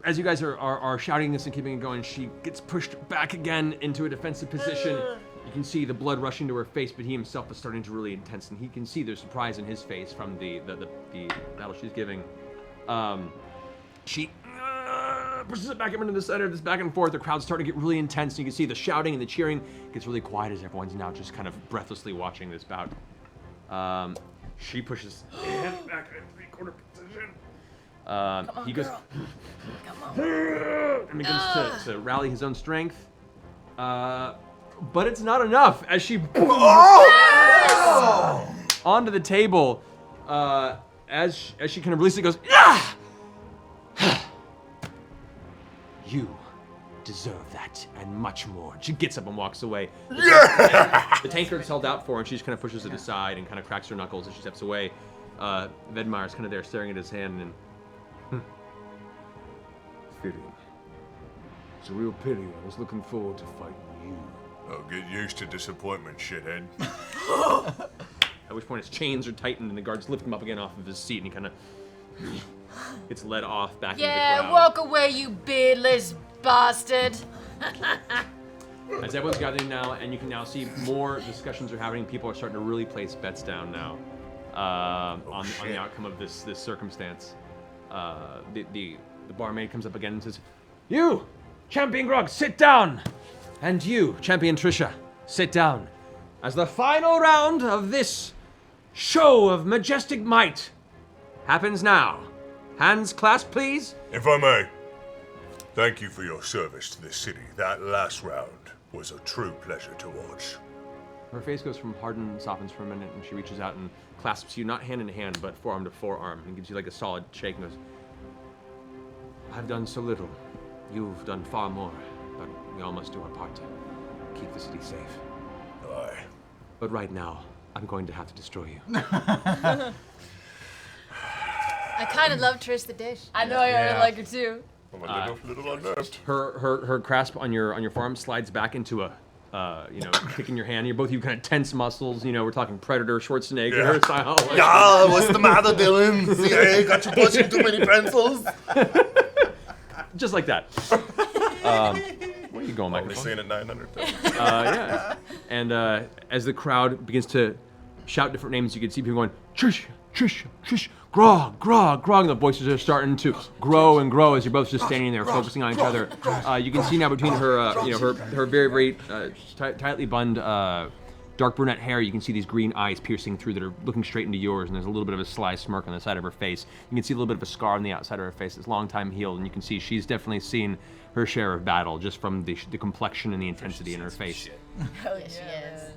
As you guys are shouting this and keeping it going, she gets pushed back again into a defensive position. You can see the blood rushing to her face, but he himself is starting to really intense, and he can see there's surprise in his face from the battle she's giving. She pushes it back up into the center, this back and forth. The crowd's starting to get really intense, and you can see the shouting and the cheering gets really quiet as everyone's now just kind of breathlessly watching this bout. She pushes him back in three-quarter position. He goes and begins to rally his own strength. But it's not enough as she onto the table. As she kind of releases it, goes, "Ah! You deserve that and much more." She gets up and walks away. The tankard's held out for her, and she just kind of pushes it aside and kind of cracks her knuckles as she steps away. Vedmeyer's kind of there staring at his hand and fitting. It's a real pity. I was looking forward to fighting you. Oh, get used to disappointment, shithead. At which point his chains are tightened and the guards lift him up again off of his seat, and he kind of gets led off back into the crowd. Yeah, walk away, you beardless bastard. As everyone's gathering now, and you can now see more discussions are happening. People are starting to really place bets down now on the outcome of this circumstance. The barmaid comes up again and says, "You, Champion Grog, sit down! And you, Champion Trisha, sit down. As the final round of this show of majestic might happens now. Hands clasped, please." If I may, thank you for your service to this city. That last round was a true pleasure to watch. Her face goes from hardened and softens for a minute, and she reaches out and clasps you, not hand in hand, but forearm to forearm, and gives you like a solid shake and goes, "I've done so little. You've done far more, but we all must do our part to keep the city safe. Aye. But right now, I'm going to have to destroy you. I kind of love Trish the Dish. I know I really like her too. I'm a little unnerved. Her grasp on your forearm slides back into a kick in your hand. You're both you kind of tense muscles. You know, we're talking Predator, Schwarzenegger style. Yeah, what's the matter, Dylan? CIA got you pushing too many pencils. Just like that. Where are you going, Only microphone? seen it 900 times. Yeah. And as the crowd begins to shout different names, you can see people going, Trish, Trish, Trish, Grog, Grog, Grog. And the voices are starting to grow and grow as you're both just standing there focusing on each other. You can see now between her, her very, very tightly bunned dark brunette hair, you can see these green eyes piercing through that are looking straight into yours, and there's a little bit of a sly smirk on the side of her face. You can see a little bit of a scar on the outside of her face that's long time healed, and you can see she's definitely seen her share of battle just from the complexion and the intensity in her face. Hell yeah, she is.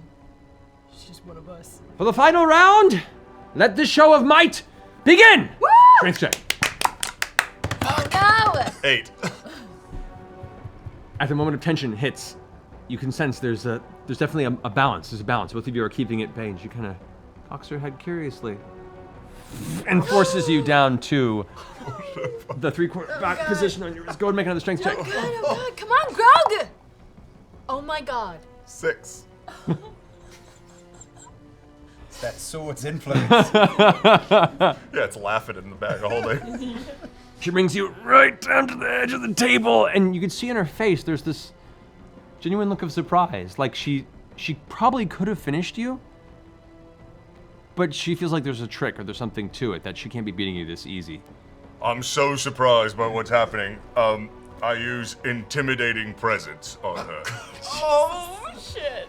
She's just one of us. For the final round, let this show of might begin! Woo! Strength check. Oh no! 8. At the moment of tension hits, you can sense there's definitely a balance. There's a balance. Both of you are keeping it bay. She kind of cocks her head curiously and forces you down to the three-quarter back position on your wrist. Go ahead and make another strength check. Oh god, come on, Grog! Oh my god. 6. That sword's influence. Yeah, it's laughing in the back all day. She brings you right down to the edge of the table, and you can see in her face there's this genuine look of surprise. Like she probably could have finished you, but she feels like there's a trick or there's something to it that she can't be beating you this easy. I'm so surprised by what's happening. I use intimidating presence on her. Oh shit.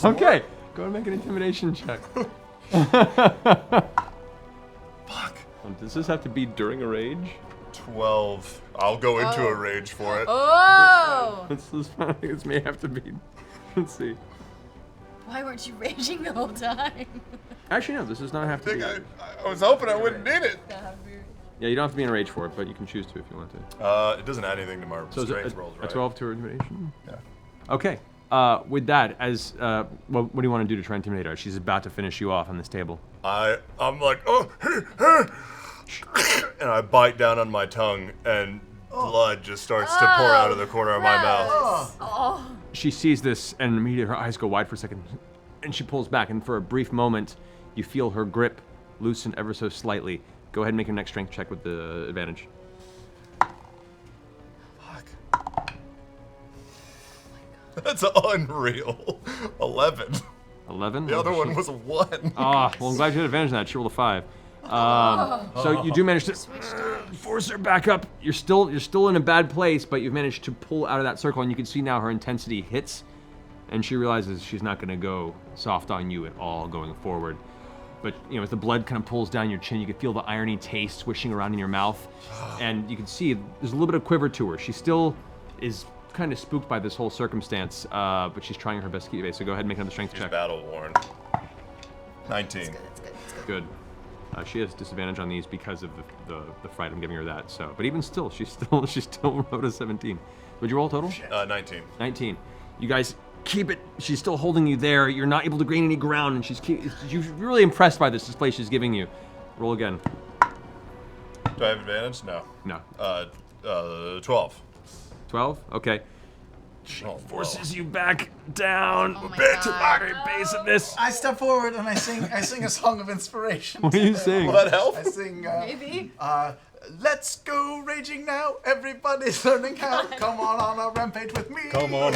Okay, go and make an intimidation check. Fuck. Does this have to be during a rage? 12. I'll go into a rage for it. Oh! This may have to be. Let's see. Why weren't you raging the whole time? Actually, no, this does not have to be. I was hoping I wouldn't need it. Yeah, you don't have to be in a rage for it, but you can choose to if you want to. It doesn't add anything to my So strength rolls, right? a 12 to intimidation? Yeah. Okay. With that, as what do you want to do to try and intimidate her? She's about to finish you off on this table. I'm like, oh, and I bite down on my tongue, and blood just starts to pour out of the corner of my mouth. She sees this, and immediately her eyes go wide for a second, and she pulls back, and for a brief moment, you feel her grip loosen ever so slightly. Go ahead and make your next strength check with the advantage. That's unreal. 11. 11? The other one was a 1. Ah, well, I'm glad you had advantage on that. She rolled a 5. So you do manage to force her back up. You're still in a bad place, but you've managed to pull out of that circle, and you can see now her intensity hits, and she realizes she's not going to go soft on you at all going forward. But as the blood kind of pulls down your chin, you can feel the irony taste swishing around in your mouth, and you can see there's a little bit of quiver to her. She still is kind of spooked by this whole circumstance, but she's trying her best to keep it. So go ahead and make another strength check. Battle worn. 19. That's good. Good. She has disadvantage on these because of the fright. I'm giving her that. So, but even still, she still wrote a 17. Would you roll total? 19. 19. You guys keep it. She's still holding you there. You're not able to gain any ground, and you're really impressed by this display she's giving you. Roll again. Do I have advantage? No. No. 12. 12? Okay. She forces you back down Oh a my bit to the God. very base of this. I step forward and I sing a song of inspiration. What do you sing? Will that help? I sing. Maybe. Let's go raging now. Everybody's learning how. Come on a rampage with me. Come on.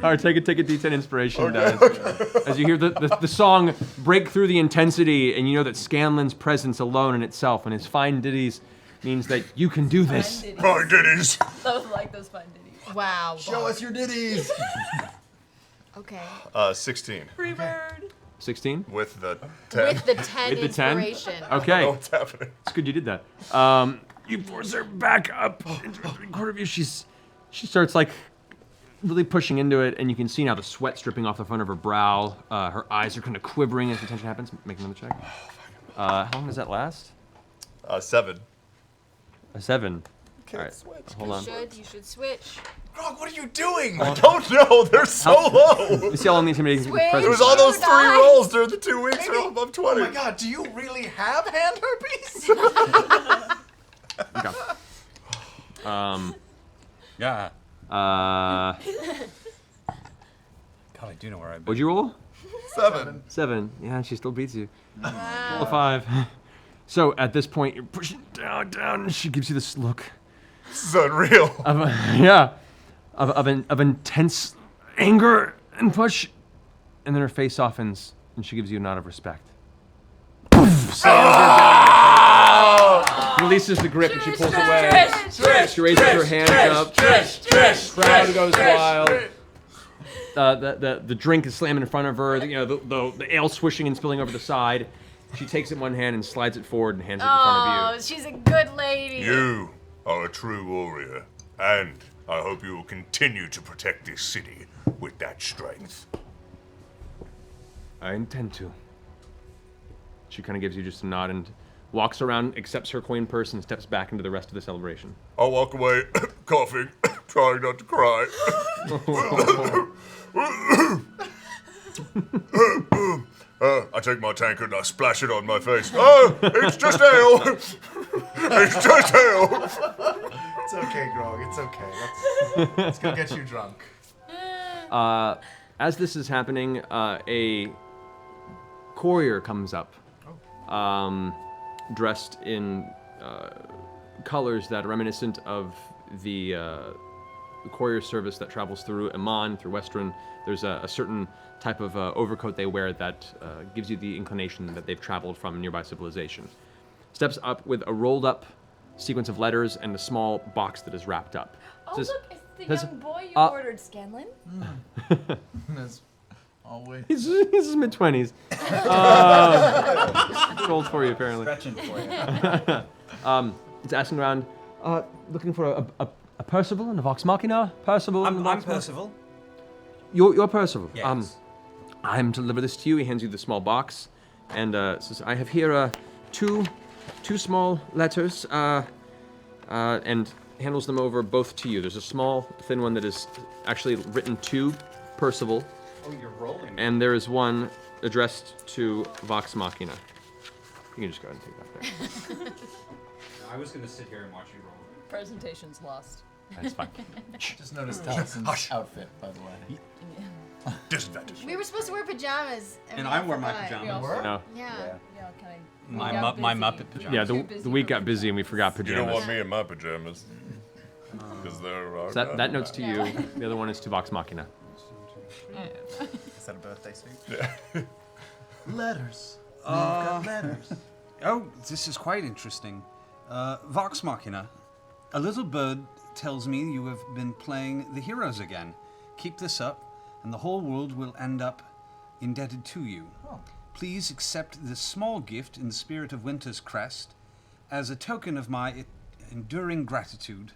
All right, take a D10 inspiration, as you hear the song break through the intensity, and you know that Scanlan's presence alone in itself and his fine ditties means that you can do this. My ditties. Those like those fun ditties. Wow. Show us your ditties. Okay. 16. Freebird. 16? With the 10. With the 10 With the 10? inspiration. I Okay. don't know what's happening. It's good you did that. You force her back up into the three-quarter view. She starts like really pushing into it, and you can see now the sweat dripping off the front of her brow. Her eyes are kind of quivering as the tension happens. Make another check. How long does that last? 7. A 7. Can't All right. switch. Hold on. You should switch. Grog, what are you doing? I don't know. They're so low. You see how long the intimidating Swing. presence It was all lasts. those 3 rolls during the 2 weeks are above 20. Oh my god, do you really have hand herpes? Okay. Yeah. Uh, God, I do know where I've been. what'd you roll? 7. 7. Yeah, she still beats you. Roll a 5. So at this point, you're pushing down, and she gives you this look This is unreal. of intense anger and push, and then her face softens, and she gives you a nod of respect. Releases the grip, and she pulls away. She raises her hands up. Crowd goes wild. The drink is slamming in front of her. The ale swishing and spilling over the side. She takes it in one hand and slides it forward and hands it in front of you. She's a good lady. You are a true warrior, and I hope you will continue to protect this city with that strength. I intend to. She kind of gives you just a nod and walks around, accepts her coin purse, and steps back into the rest of the celebration. I'll walk away, coughing, trying not to cry. I take my tankard and I splash it on my face. Oh, it's just ale. It's just ale. It's okay, Grog. It's okay. Let's go get you drunk. As this is happening, a courier comes up, dressed in colors that are reminiscent of the courier service that travels through Amman, through Western. There's a certain type of overcoat they wear that gives you the inclination that they've traveled from a nearby civilization. Steps up with a rolled up sequence of letters and a small box that is wrapped up. Oh, Says, look, it's the says, young boy you uh, ordered, Scanlan. As always. He's his mid-20s. Too old for you, apparently. Stretching for you. It's asking around, looking for a Percival and a Vox Machina? Percival and a I'm Vox Machina? Percival. You're Percival. Yes. I'm to deliver this to you. He hands you the small box, and says, I have here two small letters, and handles them over both to you. There's a small, thin one that is actually written to Percival, Oh, you're rolling. and there is one addressed to Vox Machina. You can just go ahead and take that there. I was going to sit here and watch you roll. Presentation's lost. That's fine. Just noticed Taliesin's outfit, by the way. Disadvantage. We were supposed to wear pajamas. And we I all wore my forgot. pajamas. No. Yeah. Yeah, can I? My, we got my busy. Muppet pajamas. Yeah, Too busy the week for got busy and we forgot You pajamas. don't want me in my pajamas. Because they're. So that note's to you. The other one is to Vox Machina. Is that a birthday suit? Letters. We've got letters. Oh, this is quite interesting. Vox Machina. A little bird tells me you have been playing the heroes again. Keep this up, and the whole world will end up indebted to you. Oh. Please accept this small gift in the spirit of Winter's Crest as a token of my enduring gratitude.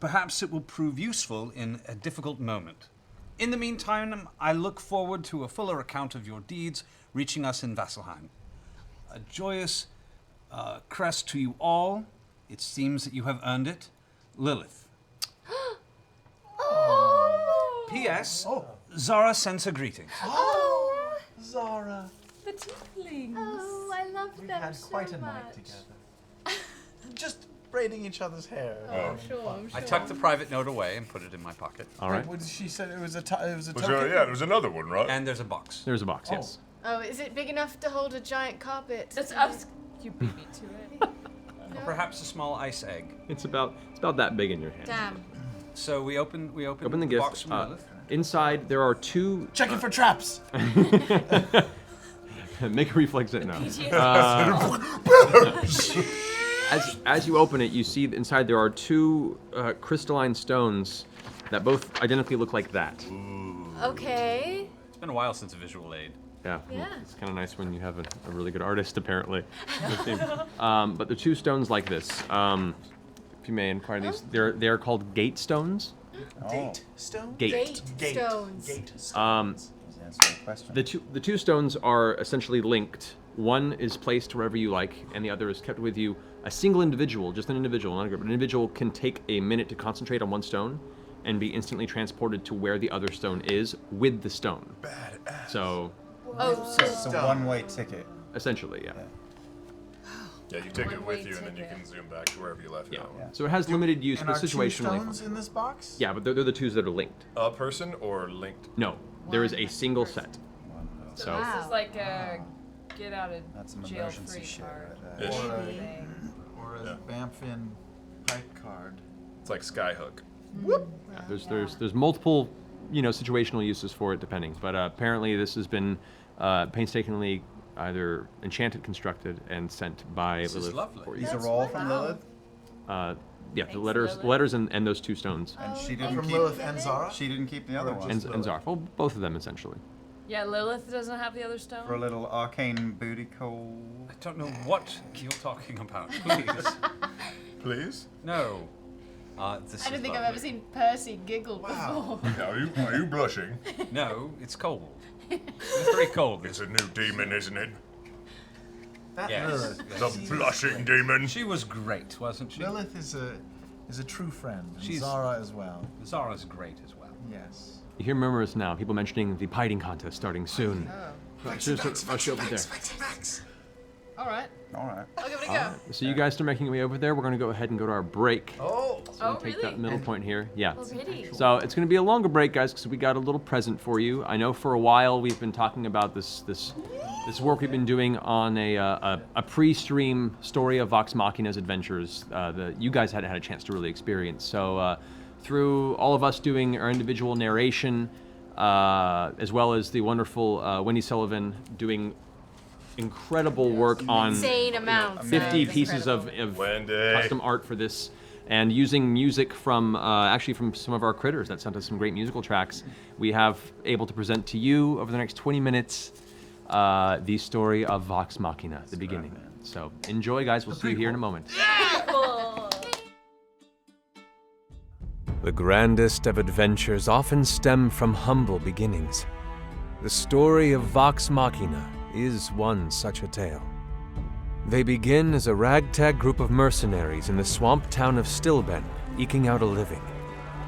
Perhaps it will prove useful in a difficult moment. In the meantime, I look forward to a fuller account of your deeds reaching us in Vasselheim. A joyous crest to you all. It seems that you have earned it. Lilith. P.S. Zara sends her greetings. Oh, Zara. The tieflings. Oh, I love We've them had so quite a much. night together. Just braiding each other's hair. I'm sure. I tucked the private note away and put it in my pocket. All right. What did she say? It was a token. Yeah, there's another one, right? And there's a box. There's a box, yes. Oh, is it big enough to hold a giant carpet? That's us. You beat me to it. Or perhaps a small ice egg. It's about that big in your hand. Damn. So we open Open the box gift. from Lilith. Inside there are two. Checking for traps. Make a reflex hit now. As you open it, you see that inside there are two crystalline stones that both identically look like that. Okay. It's been a while since a visual aid. Yeah. Yeah. It's kind of nice when you have a really good artist, apparently. But the two stones like this. If you may inquire these, they're called gate stones. Date stone. Gate. Stones. Gate Just stones. answer the question. The two stones are essentially linked. One is placed wherever you like, and the other is kept with you. A single individual, just an individual, not a group, an individual can take a minute to concentrate on one stone, and be instantly transported to where the other stone is with the stone. Badass. So, Oh, It's a one-way ticket. essentially, yeah. Yeah, you take it One-way with you, and then you ticket. can zoom back to wherever you left Yeah. it. So it has limited use, And but are two situationally. stones in this box? Yeah, but they're the twos that are linked. A person or linked? No, there is a single set. So This is like a get out of That's some jail emergency free shit card. right there. Ish. Or a, Thing. or a Yeah. Bamfin pipe card. It's like Skyhook. yeah, there's multiple, situational uses for it depending. But apparently this has been painstakingly either enchanted, constructed, and sent by This is Lilith lovely. for you. These are all from Lilith, Yeah, Thanks, the letters, Lilith. and those two stones, and she thank didn't From keep. Lilith and Zara? She didn't keep the other one. and Zarf. Well, both of them essentially. Yeah, Lilith doesn't have the other stone. For a little arcane booty call. I don't know what you're talking about. Please. Please? No. This I don't is think I've lovely. ever seen Percy giggle before. Are you blushing? No, it's cold. It's very cold. It's a new demon, isn't it? That Yes. Lilith. The blushing demon. She was great, wasn't she? Lilith is a true friend. And She's- Zara as well. Zara's great as well. Yes. You hear murmurs now, people mentioning the piting contest starting soon. I'll show over there. All right, All right. I'll give it a go. So you guys are making your way over there. We're going to go ahead and go to our break. Oh. Oh, Take really? that middle point here. Yeah. Already. So it's going to be a longer break, guys, because we got a little present for you. I know for a while we've been talking about this work we've been doing on a pre-stream story of Vox Machina's adventures that you guys hadn't had a chance to really experience. So through all of us doing our individual narration, as well as the wonderful Wendy Sullivan doing incredible work on Insane amounts. 50 of pieces of Wendy. custom art for this, and using music from actually from some of our critters that sent us some great musical tracks. We have able to present to you over the next 20 minutes the story of Vox Machina, the beginning. So enjoy, guys. We'll see you here in a moment. The grandest of adventures often stem from humble beginnings. The story of Vox Machina is one such a tale. They begin as a ragtag group of mercenaries in the swamp town of Stilben, eking out a living,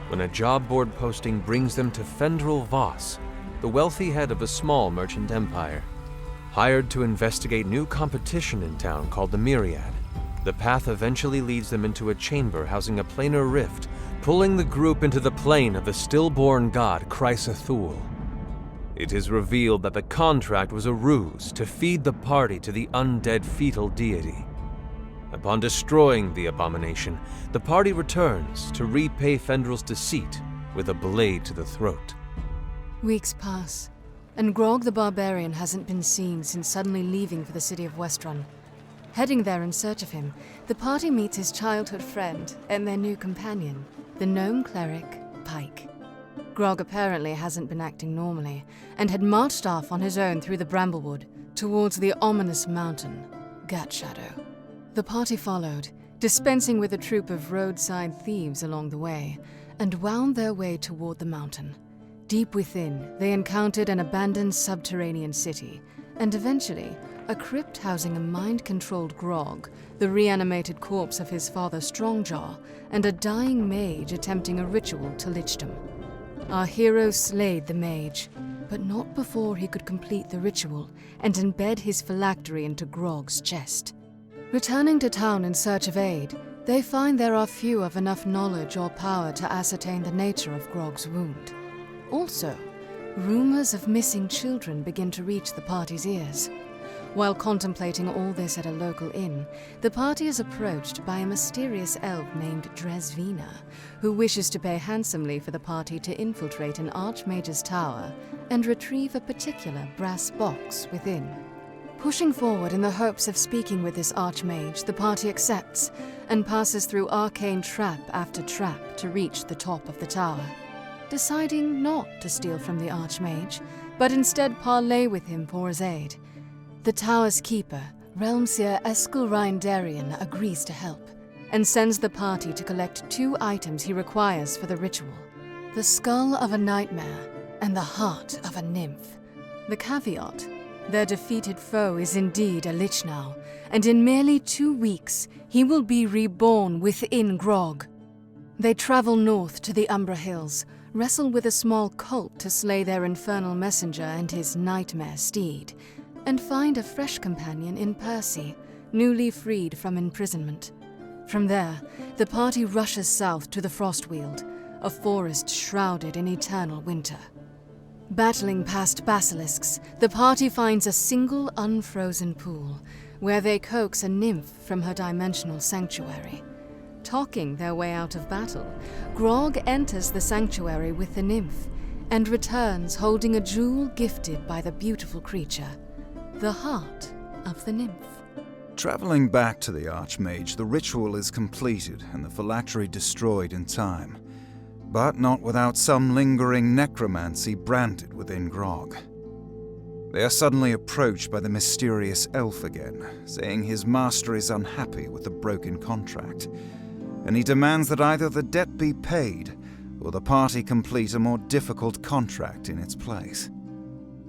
when a job board posting brings them to Fendril Voss, the wealthy head of a small merchant empire. Hired to investigate new competition in town called the Myriad, the path eventually leads them into a chamber housing a planar rift, pulling the group into the plane of the stillborn god Chrysa Thule. It is revealed that the contract was a ruse to feed the party to the undead fetal deity. Upon destroying the abomination, the party returns to repay Fendril's deceit with a blade to the throat. Weeks pass, and Grog the Barbarian hasn't been seen since suddenly leaving for the city of Westrun. Heading there in search of him, the party meets his childhood friend and their new companion, the gnome cleric, Pike. Grog apparently hasn't been acting normally, and had marched off on his own through the Bramblewood towards the ominous mountain, Gatshadow. The party followed, dispensing with a troop of roadside thieves along the way, and wound their way toward the mountain. Deep within, they encountered an abandoned subterranean city, and eventually, a crypt housing a mind-controlled Grog, the reanimated corpse of his father Strongjaw, and a dying mage attempting a ritual to lichdom. Our hero slayed the mage, but not before he could complete the ritual and embed his phylactery into Grog's chest. Returning to town in search of aid, they find there are few of enough knowledge or power to ascertain the nature of Grog's wound. Also, rumors of missing children begin to reach the party's ears. While contemplating all this at a local inn, the party is approached by a mysterious elf named Dresvina, who wishes to pay handsomely for the party to infiltrate an archmage's tower and retrieve a particular brass box within. Pushing forward in the hopes of speaking with this archmage, the party accepts and passes through arcane trap after trap to reach the top of the tower, deciding not to steal from the archmage, but instead parley with him for his aid. The tower's keeper, Realmseer Eskelrine Darien, agrees to help, and sends the party to collect 2 items he requires for the ritual: the skull of a nightmare and the heart of a nymph. The caveat: their defeated foe is indeed a lich now, and in merely 2 weeks he will be reborn within Grog. They travel north to the Umbra Hills, wrestle with a small cult to slay their infernal messenger and his nightmare steed, and find a fresh companion in Percy, newly freed from imprisonment. From there, the party rushes south to the Frostweald, a forest shrouded in eternal winter. Battling past basilisks, the party finds a single unfrozen pool, where they coax a nymph from her dimensional sanctuary. Talking their way out of battle, Grog enters the sanctuary with the nymph, and returns holding a jewel gifted by the beautiful creature, the heart of the nymph. Traveling back to the Archmage, the ritual is completed and the phylactery destroyed in time, but not without some lingering necromancy branded within Grog. They are suddenly approached by the mysterious elf again, saying his master is unhappy with the broken contract, and he demands that either the debt be paid or the party complete a more difficult contract in its place.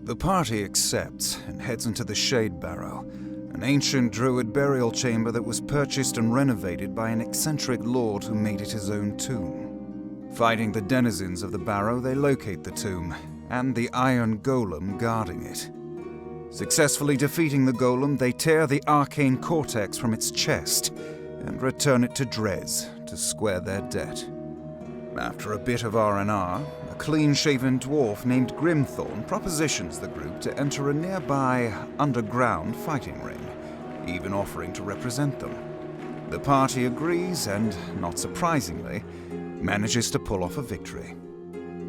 The party accepts and heads into the Shade Barrow, an ancient druid burial chamber that was purchased and renovated by an eccentric lord who made it his own tomb. Fighting the denizens of the barrow, they locate the tomb and the iron golem guarding it. Successfully defeating the golem, they tear the arcane cortex from its chest and return it to Dres to square their debt. After a bit of R&R, a clean-shaven dwarf named Grimthorn propositions the group to enter a nearby underground fighting ring, even offering to represent them. The party agrees and, not surprisingly, manages to pull off a victory.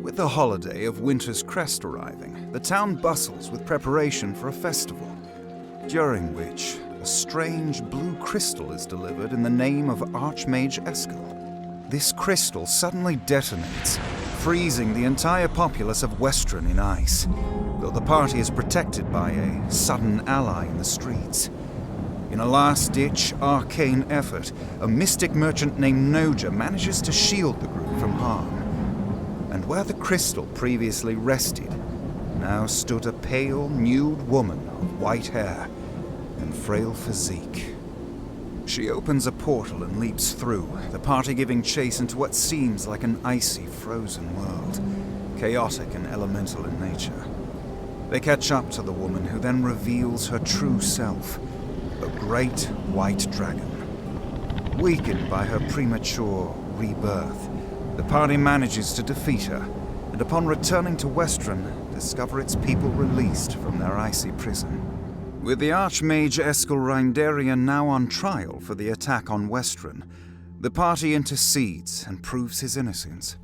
With the holiday of Winter's Crest arriving, the town bustles with preparation for a festival, during which a strange blue crystal is delivered in the name of Archmage Eskel. This crystal suddenly detonates, freezing the entire populace of Westron in ice, though the party is protected by a sudden ally in the streets. In a last-ditch, arcane effort, a mystic merchant named Noja manages to shield the group from harm. And where the crystal previously rested, now stood a pale, nude woman of white hair and frail physique. She opens a portal and leaps through, the party giving chase into what seems like an icy, frozen world, chaotic and elemental in nature. They catch up to the woman, who then reveals her true self, a great white dragon. Weakened by her premature rebirth, the party manages to defeat her, and upon returning to Westron, discover its people released from their icy prison. With the Archmage Eskel Reindarian now on trial for the attack on Westron, the party intercedes and proves his innocence.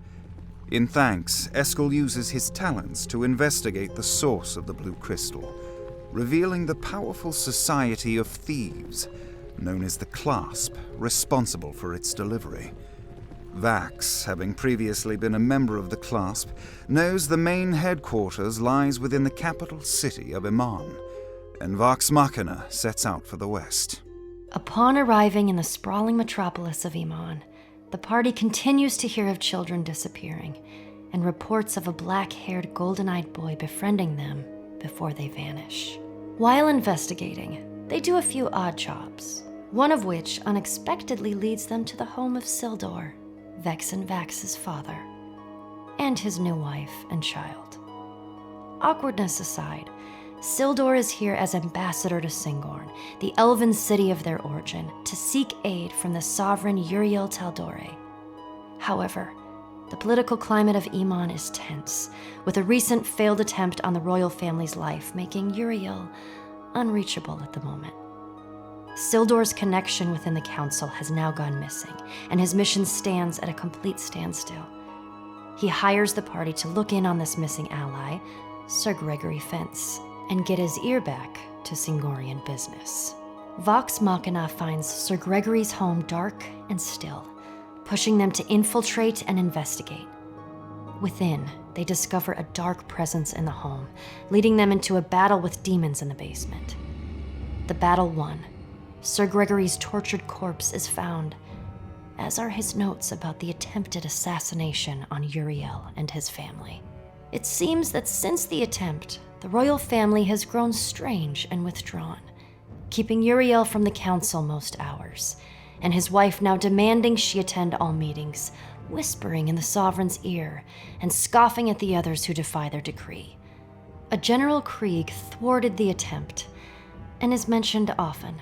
In thanks, Eskel uses his talents to investigate the source of the blue crystal, revealing the powerful society of thieves, known as the Clasp, responsible for its delivery. Vax, having previously been a member of the Clasp, knows the main headquarters lies within the capital city of Iman, and Vox Machina sets out for the west. Upon arriving in the sprawling metropolis of Iman, the party continues to hear of children disappearing, and reports of a black-haired, golden-eyed boy befriending them before they vanish. While investigating, they do a few odd jobs, one of which unexpectedly leads them to the home of Sildor, Vex and Vax's father, and his new wife and child. Awkwardness aside, Sildor is here as ambassador to Singorn, the elven city of their origin, to seek aid from the sovereign Uriel Taldore. However, the political climate of Iman is tense, with a recent failed attempt on the royal family's life making Uriel unreachable at the moment. Sildor's connection within the council has now gone missing, and his mission stands at a complete standstill. He hires the party to look in on this missing ally, Sir Gregory Fence, and get his ear back to Singorian business. Vox Machina finds Sir Gregory's home dark and still, pushing them to infiltrate and investigate. Within, they discover a dark presence in the home, leading them into a battle with demons in the basement. The battle won. Sir Gregory's tortured corpse is found, as are his notes about the attempted assassination on Uriel and his family. It seems that since the attempt, the royal family has grown strange and withdrawn, keeping Uriel from the council most hours, and his wife now demanding she attend all meetings, whispering in the sovereign's ear and scoffing at the others who defy their decree. A General Krieg thwarted the attempt and is mentioned often.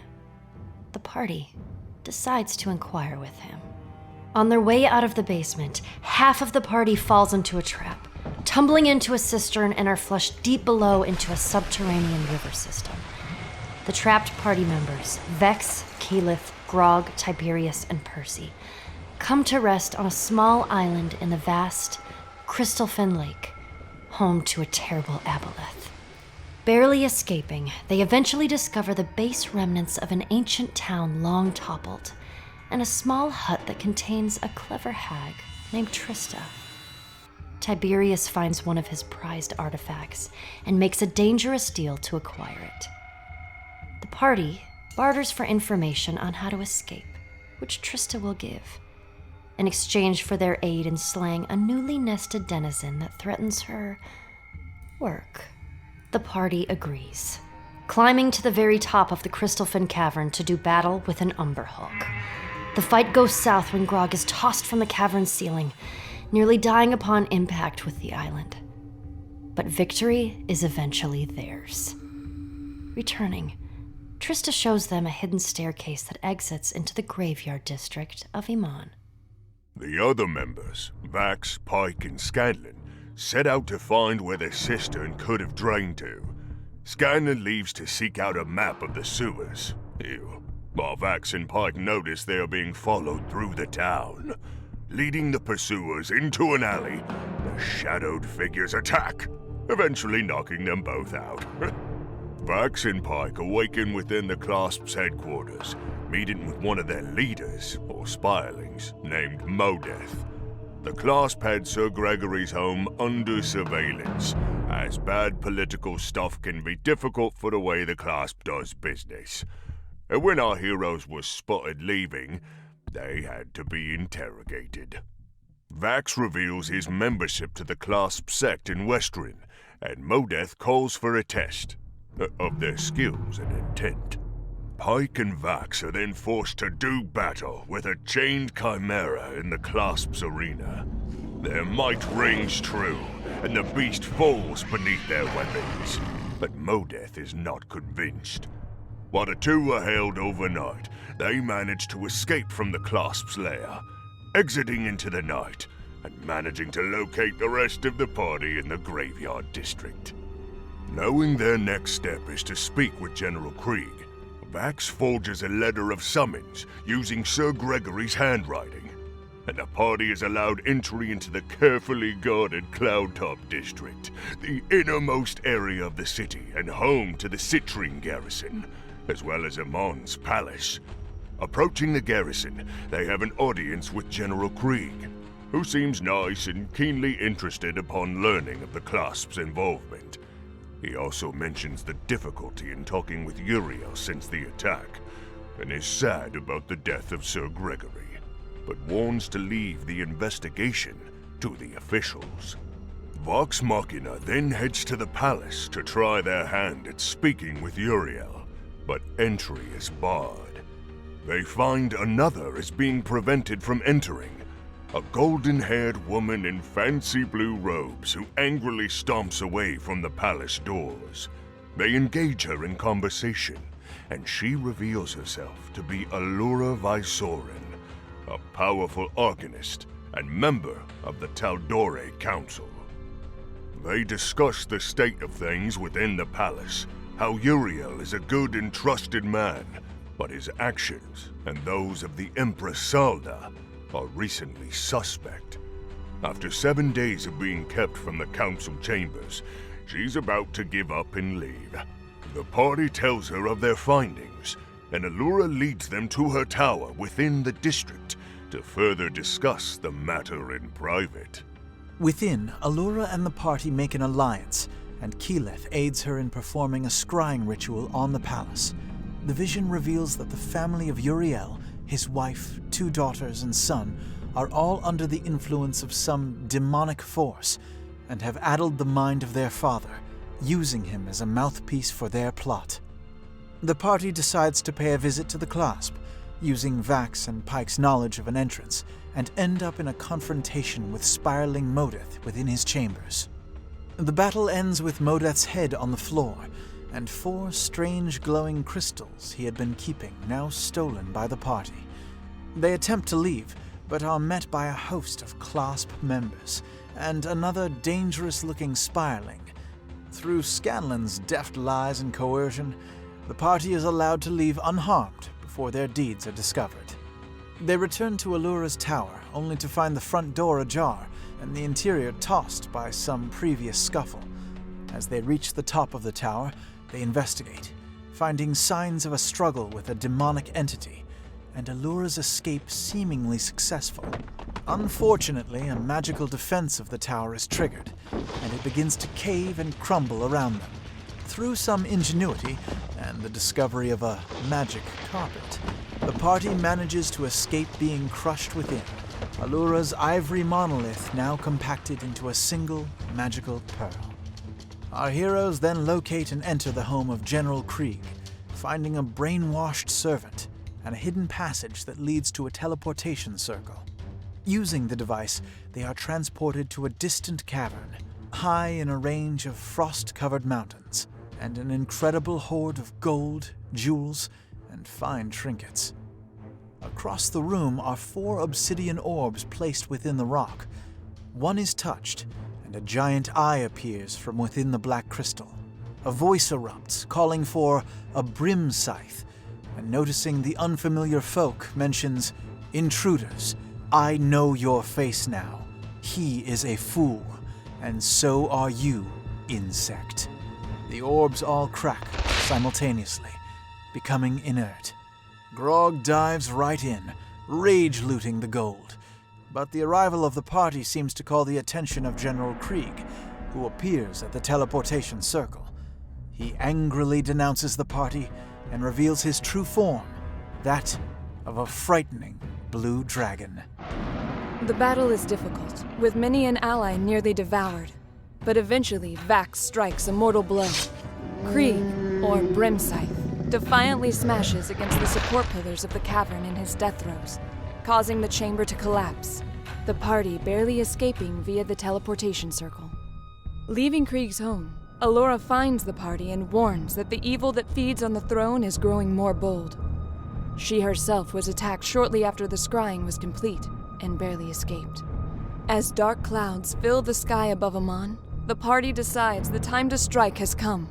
The party decides to inquire with him. On their way out of the basement, half of the party falls into a trap, tumbling into a cistern and are flushed deep below into a subterranean river system. The trapped party members, Vex, Keyleth, Grog, Tiberius, and Percy, come to rest on a small island in the vast Crystalfen Lake, home to a terrible aboleth. Barely escaping, they eventually discover the base remnants of an ancient town long toppled, and a small hut that contains a clever hag named Trista. Tiberius finds one of his prized artifacts and makes a dangerous deal to acquire it. The party barters for information on how to escape, which Trista will give, in exchange for their aid in slaying a newly nested denizen that threatens her work. The party agrees, climbing to the very top of the Crystalfen Cavern to do battle with an Umberhulk. The fight goes south when Grog is tossed from the cavern's ceiling, nearly dying upon impact with the island. But victory is eventually theirs. Returning, Trista shows them a hidden staircase that exits into the graveyard district of Iman. The other members, Vax, Pike, and Scanlan, set out to find where the cistern could have drained to. Scanlan leaves to seek out a map of the sewers. Ew. While Vax and Pike notice they are being followed through the town. Leading the pursuers into an alley, the shadowed figures attack, eventually knocking them both out. Vax and Pike awaken within the Clasp's headquarters, meeting with one of their leaders, or spirelings, named Modeth. The Clasp had Sir Gregory's home under surveillance, as bad political stuff can be difficult for the way the Clasp does business. And when our heroes were spotted leaving, they had to be interrogated. Vax reveals his membership to the Clasp sect in Westrin, and Modeth calls for a test of their skills and intent. Pike and Vax are then forced to do battle with a chained chimera in the Clasp's arena. Their might rings true, and the beast falls beneath their weapons. But Modeth is not convinced. While the two are held overnight, they manage to escape from the Clasp's lair, exiting into the night, and managing to locate the rest of the party in the graveyard district. Knowing their next step is to speak with General Krieg, Vax forges a letter of summons using Sir Gregory's handwriting, and the party is allowed entry into the carefully guarded Cloudtop district, the innermost area of the city and home to the Citrine garrison, as well as Iman's palace. Approaching the garrison, they have an audience with General Krieg, who seems nice and keenly interested upon learning of the Clasp's involvement. He also mentions the difficulty in talking with Uriel since the attack, and is sad about the death of Sir Gregory, but warns to leave the investigation to the officials. Vox Machina then heads to the palace to try their hand at speaking with Uriel, but entry is barred. They find another is being prevented from entering, a golden-haired woman in fancy blue robes who angrily stomps away from the palace doors. They engage her in conversation, and she reveals herself to be Allura Vysoren, a powerful arcanist and member of the Taldore Council. They discuss the state of things within the palace, how Uriel is a good and trusted man, but his actions and those of the Empress Salda are recently suspect. After 7 days of being kept from the council chambers, she's about to give up and leave. The party tells her of their findings, and Allura leads them to her tower within the district to further discuss the matter in private. Within, Allura and the party make an alliance, and Keyleth aids her in performing a scrying ritual on the palace. The vision reveals that the family of Uriel, his wife, 2 daughters, and son are all under the influence of some demonic force and have addled the mind of their father, using him as a mouthpiece for their plot. The party decides to pay a visit to the Clasp, using Vax and Pike's knowledge of an entrance, and end up in a confrontation with spiraling Modeth within his chambers. The battle ends with Modeth's head on the floor, and 4 strange glowing crystals he had been keeping now stolen by the party. They attempt to leave, but are met by a host of Clasp members, and another dangerous-looking Spireling. Through Scanlan's deft lies and coercion, the party is allowed to leave unharmed before their deeds are discovered. They return to Allura's tower, only to find the front door ajar and the interior tossed by some previous scuffle. As they reach the top of the tower, they investigate, finding signs of a struggle with a demonic entity, and Allura's escape seemingly successful. Unfortunately, a magical defense of the tower is triggered, and it begins to cave and crumble around them. Through some ingenuity and the discovery of a magic carpet, the party manages to escape being crushed within, Allura's ivory monolith now compacted into a single magical pearl. Our heroes then locate and enter the home of General Krieg, finding a brainwashed servant and a hidden passage that leads to a teleportation circle. Using the device, they are transported to a distant cavern, high in a range of frost-covered mountains, and an incredible hoard of gold, jewels, and fine trinkets. Across the room are 4 obsidian orbs placed within the rock. One is touched, and a giant eye appears from within the black crystal. A voice erupts, calling for a brim scythe, and noticing the unfamiliar folk mentions, "Intruders, I know your face now. He is a fool, and so are you, insect." The orbs all crack simultaneously, becoming inert. Grog dives right in, rage-looting the gold. But the arrival of the party seems to call the attention of General Krieg, who appears at the teleportation circle. He angrily denounces the party and reveals his true form, that of a frightening blue dragon. The battle is difficult, with many an ally nearly devoured. But eventually, Vax strikes a mortal blow. Krieg, or Brimscythe, defiantly smashes against the support pillars of the cavern in his death throes, causing the chamber to collapse, the party barely escaping via the teleportation circle. Leaving Krieg's home, Allura finds the party and warns that the evil that feeds on the throne is growing more bold. She herself was attacked shortly after the scrying was complete, and barely escaped. As dark clouds fill the sky above Amon, the party decides the time to strike has come.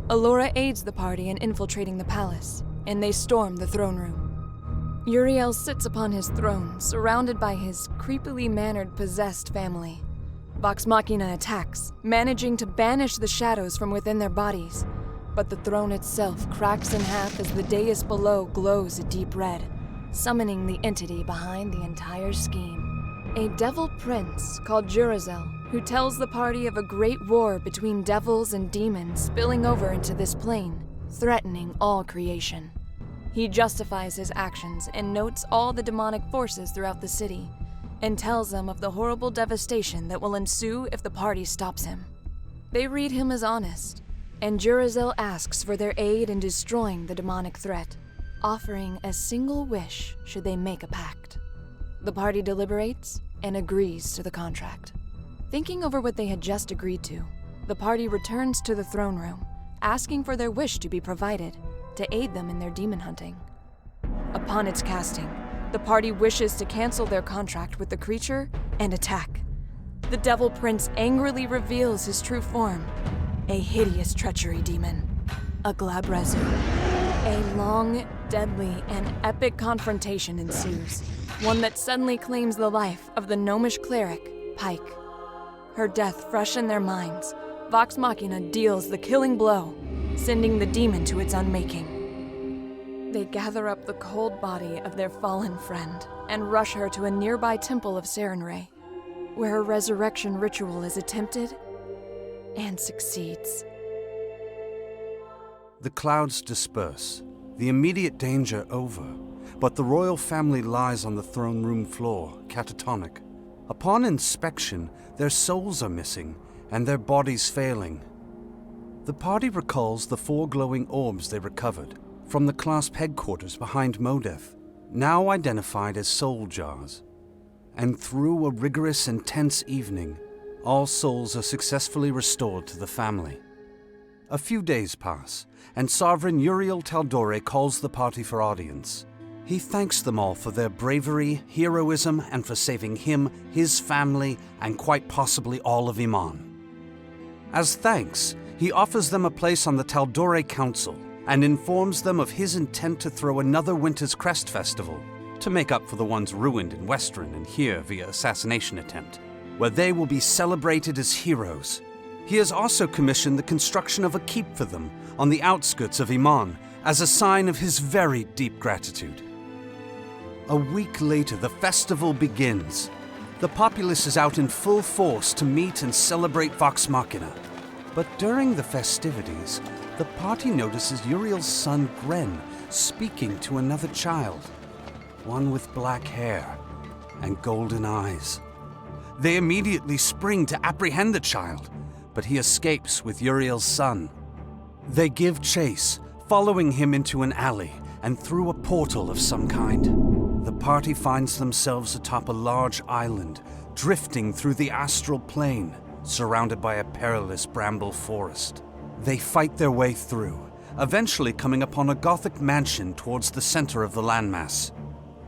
Allura aids the party in infiltrating the palace, and they storm the throne room. Uriel sits upon his throne, surrounded by his creepily mannered possessed family. Vox Machina attacks, managing to banish the shadows from within their bodies, but the throne itself cracks in half as the dais below glows a deep red, summoning the entity behind the entire scheme. A devil prince called Jurazel, who tells the party of a great war between devils and demons spilling over into this plane, threatening all creation. He justifies his actions and notes all the demonic forces throughout the city, and tells them of the horrible devastation that will ensue if the party stops him. They read him as honest, and Jurazel asks for their aid in destroying the demonic threat, offering a single wish should they make a pact. The party deliberates and agrees to the contract. Thinking over what they had just agreed to, the party returns to the throne room, asking for their wish to be provided to aid them in their demon hunting. Upon its casting, the party wishes to cancel their contract with the creature and attack. The Devil Prince angrily reveals his true form, a hideous treachery demon, a Glabrezu. A long, deadly, and epic confrontation ensues, one that suddenly claims the life of the gnomish cleric, Pike. Her death fresh in their minds, Vox Machina deals the killing blow, sending the demon to its unmaking. They gather up the cold body of their fallen friend and rush her to a nearby temple of Sarenrae, where her resurrection ritual is attempted and succeeds. The clouds disperse, the immediate danger over, but the royal family lies on the throne room floor, catatonic. Upon inspection, their souls are missing, and their bodies failing. The party recalls the 4 glowing orbs they recovered from the Clasp headquarters behind Modeth. now identified as soul jars. And through a rigorous and tense evening, all souls are successfully restored to the family. A few days pass, and Sovereign Uriel Taldore calls the party for audience. He thanks them all for their bravery, heroism, and for saving him, his family, and quite possibly all of Iman. As thanks, he offers them a place on the Taldore Council and informs them of his intent to throw another Winter's Crest Festival to make up for the ones ruined in Westron and here via assassination attempt, where they will be celebrated as heroes. He has also commissioned the construction of a keep for them on the outskirts of Iman as a sign of his very deep gratitude. A week later, the festival begins. The populace is out in full force to meet and celebrate Vox Machina. But during the festivities, the party notices Uriel's son Gren speaking to another child, one with black hair and golden eyes. They immediately spring to apprehend the child, but he escapes with Uriel's son. They give chase, following him into an alley and through a portal of some kind. The party finds themselves atop a large island, drifting through the astral plane, surrounded by a perilous bramble forest. They fight their way through, eventually coming upon a Gothic mansion towards the center of the landmass.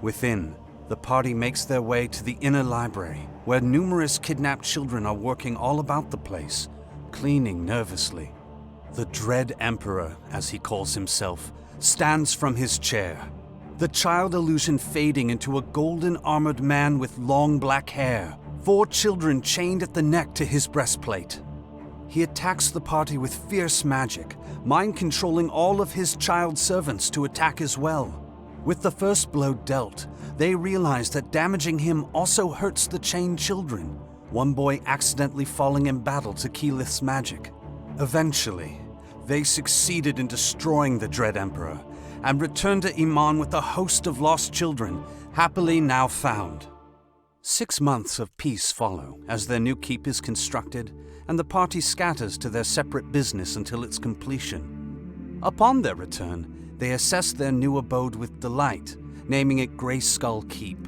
Within, the party makes their way to the inner library, where numerous kidnapped children are working all about the place, cleaning nervously. The Dread Emperor, as he calls himself, stands from his chair, the child illusion fading into a golden armored man with long black hair, 4 children chained at the neck to his breastplate. He attacks the party with fierce magic, mind-controlling all of his child servants to attack as well. With the first blow dealt, they realize that damaging him also hurts the chained children, one boy accidentally falling in battle to Keyleth's magic. Eventually, they succeeded in destroying the Dread Emperor and returned to Iman with a host of lost children, happily now found. 6 months of peace follow as their new keep is constructed and the party scatters to their separate business until its completion. Upon their return, they assess their new abode with delight, naming it Grey Skull Keep.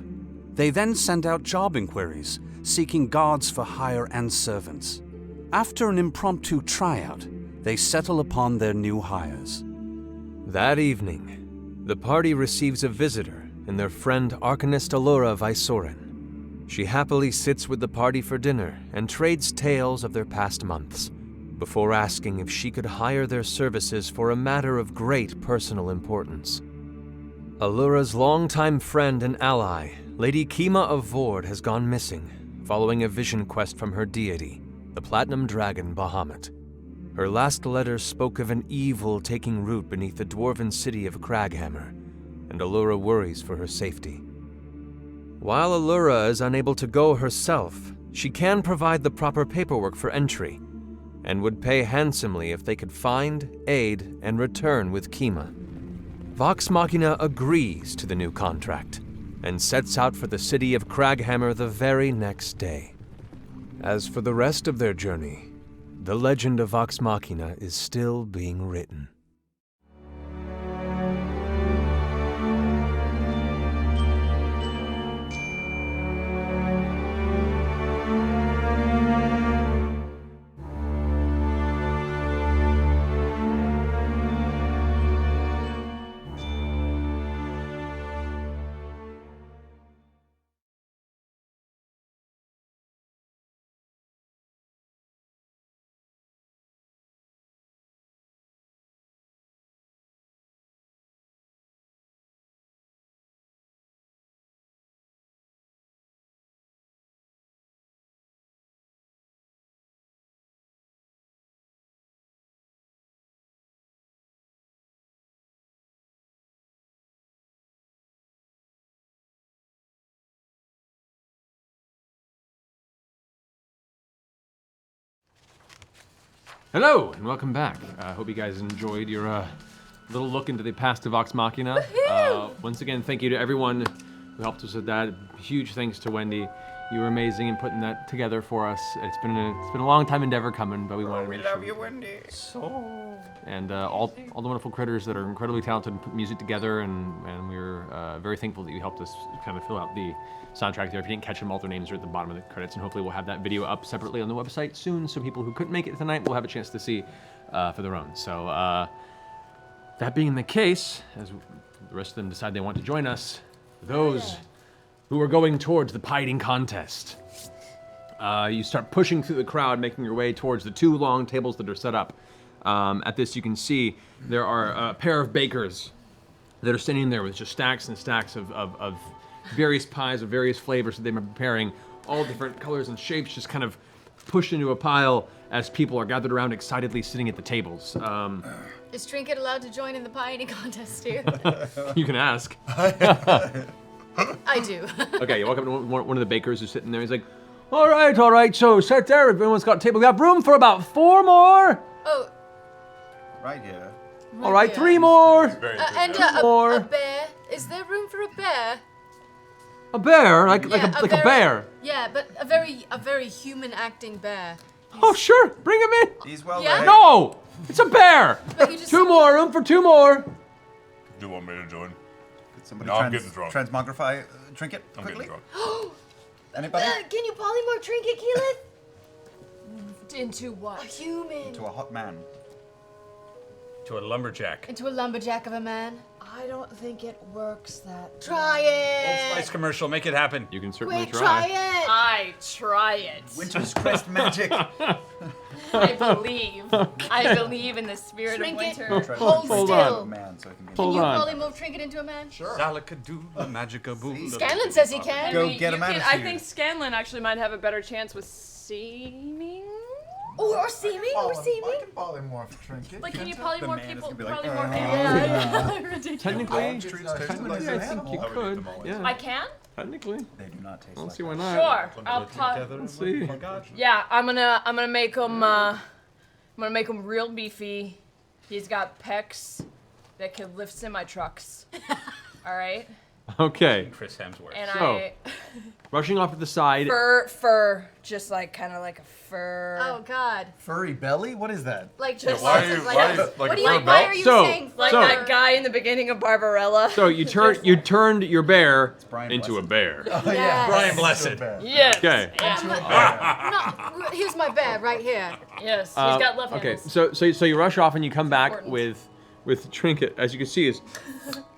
They then send out job inquiries, seeking guards for hire and servants. After an impromptu tryout, they settle upon their new hires. That evening, the party receives a visitor in their friend Arcanist Allura Vysoren. She happily sits with the party for dinner and trades tales of their past months, before asking if she could hire their services for a matter of great personal importance. Allura's longtime friend and ally, Lady Kima of Vord, has gone missing, following a vision quest from her deity, the Platinum Dragon Bahamut. Her last letter spoke of an evil taking root beneath the dwarven city of Craghammer, and Allura worries for her safety. While Allura is unable to go herself, she can provide the proper paperwork for entry, and would pay handsomely if they could find, aid, and return with Kima. Vox Machina agrees to the new contract, and sets out for the city of Craghammer the very next day. As for the rest of their journey, the legend of Vox Machina is still being written. Hello, and welcome back. I hope you guys enjoyed your little look into the past of Vox Machina. Once again, thank you to everyone who helped us with that. Huge thanks to Wendy. You were amazing in putting that together for us. It's been a long time endeavor coming, but we wanted to We make love sure. you, Wendy. And all the wonderful critters that are incredibly talented and put music together, and we're very thankful that you helped us kind of fill out the soundtrack there. If you didn't catch them, all their names are at the bottom of the credits, and hopefully we'll have that video up separately on the website soon, so people who couldn't make it tonight will have a chance to see for their own. So that being the case, as the rest of them decide they want to join us, those who are going towards the pie-eating contest, you start pushing through the crowd, making your way towards the 2 long tables that are set up. At this, you can see there are a pair of bakers that are standing there with just stacks and stacks of various pies of various flavors that they've been preparing, all different colors and shapes, just kind of pushed into a pile as people are gathered around excitedly sitting at the tables. Is Trinket allowed to join in the pie eating contest too? You can ask. I do. Okay, you walk up to one of the bakers who's sitting there. He's like, all right, so sit there. Everyone's got a table. We have room for about 4 more. Oh. Right here. All right, 3 more. And a bear. Is there room for a bear? A bear? Like Yeah, a bear? Yeah, but a very human acting bear. Oh, sure. Bring him in. He's well Yeah? read. No! It's a bear! But you just 2 more. Room for 2 more. Do you want me to join? Could somebody No, I'm getting drunk. transmogrify Trinket I'm quickly? getting drunk. Anybody? Can you polymorph Trinket, Keyleth? Into what? A human. To a hot man. To a lumberjack. Into a lumberjack of a man. I don't think it works that. Try Old it. Spice commercial, make it happen. You can certainly Wait, try it. I try it. Winter's Crest magic. I believe in the spirit Trinket, of winter. hold still. Man, so it can be Can you on. polymorph Trinket into a man? Sure. Salakadoo, magica boo. Scanlan says he can. Go You get him out can- of I here. think Scanlan actually might have a better chance with seeming. Or seeming, or I seeming. can polymorph Trinket. Like, can you The polymorph man is people? gonna be like, Polymorph Yeah, people? ridiculous. Technically, Palm trees taste technically, like I an think animal. you I would eat could. them all. Yeah. I can? Technically. They do not taste I don't like see why that. not. Sure. I'll Let's see. Yeah, I'm gonna make him real beefy. He's got pecs that can lift semi-trucks. All right? Okay. Chris Hemsworth. And So, rushing off to the side. fur, just like kind of like a fur. Oh God. Furry belly? What is that? Like just why are you- like, why is- what like do a you? fur Why belt? are you So- saying Like So- that guy in the beginning of Barbarella. So you turned your bear Brian into a Blessed. bear. Oh, Yes. Brian Blessed. Yes. Okay. No, here's my bear right here. Yes. He's got left Okay, handles. so you rush off and you come back Important. with Trinket, as you can see, is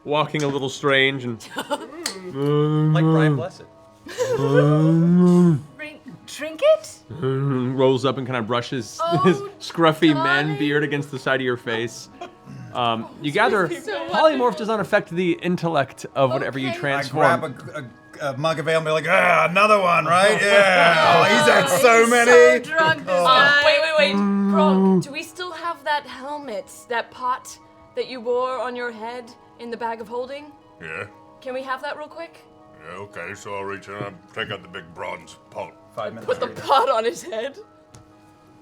walking a little strange and Like Brian Blessed. Trinket? rolls up and kind of brushes Oh, his scruffy man darling. beard against the side of your face. You gather polymorph does not affect the intellect of whatever you Okay. I transform. grab a mug of ale and be like, another one, right? Yeah. Oh, he's had so many. So drunk this guy. Wait. Bro, do we still have that helmet, that pot that you wore on your head in the bag of holding? Yeah. Can we have that real quick? Yeah, okay, so I'll reach in and take out the big bronze pot. 5 minutes Put the later. pot on his head.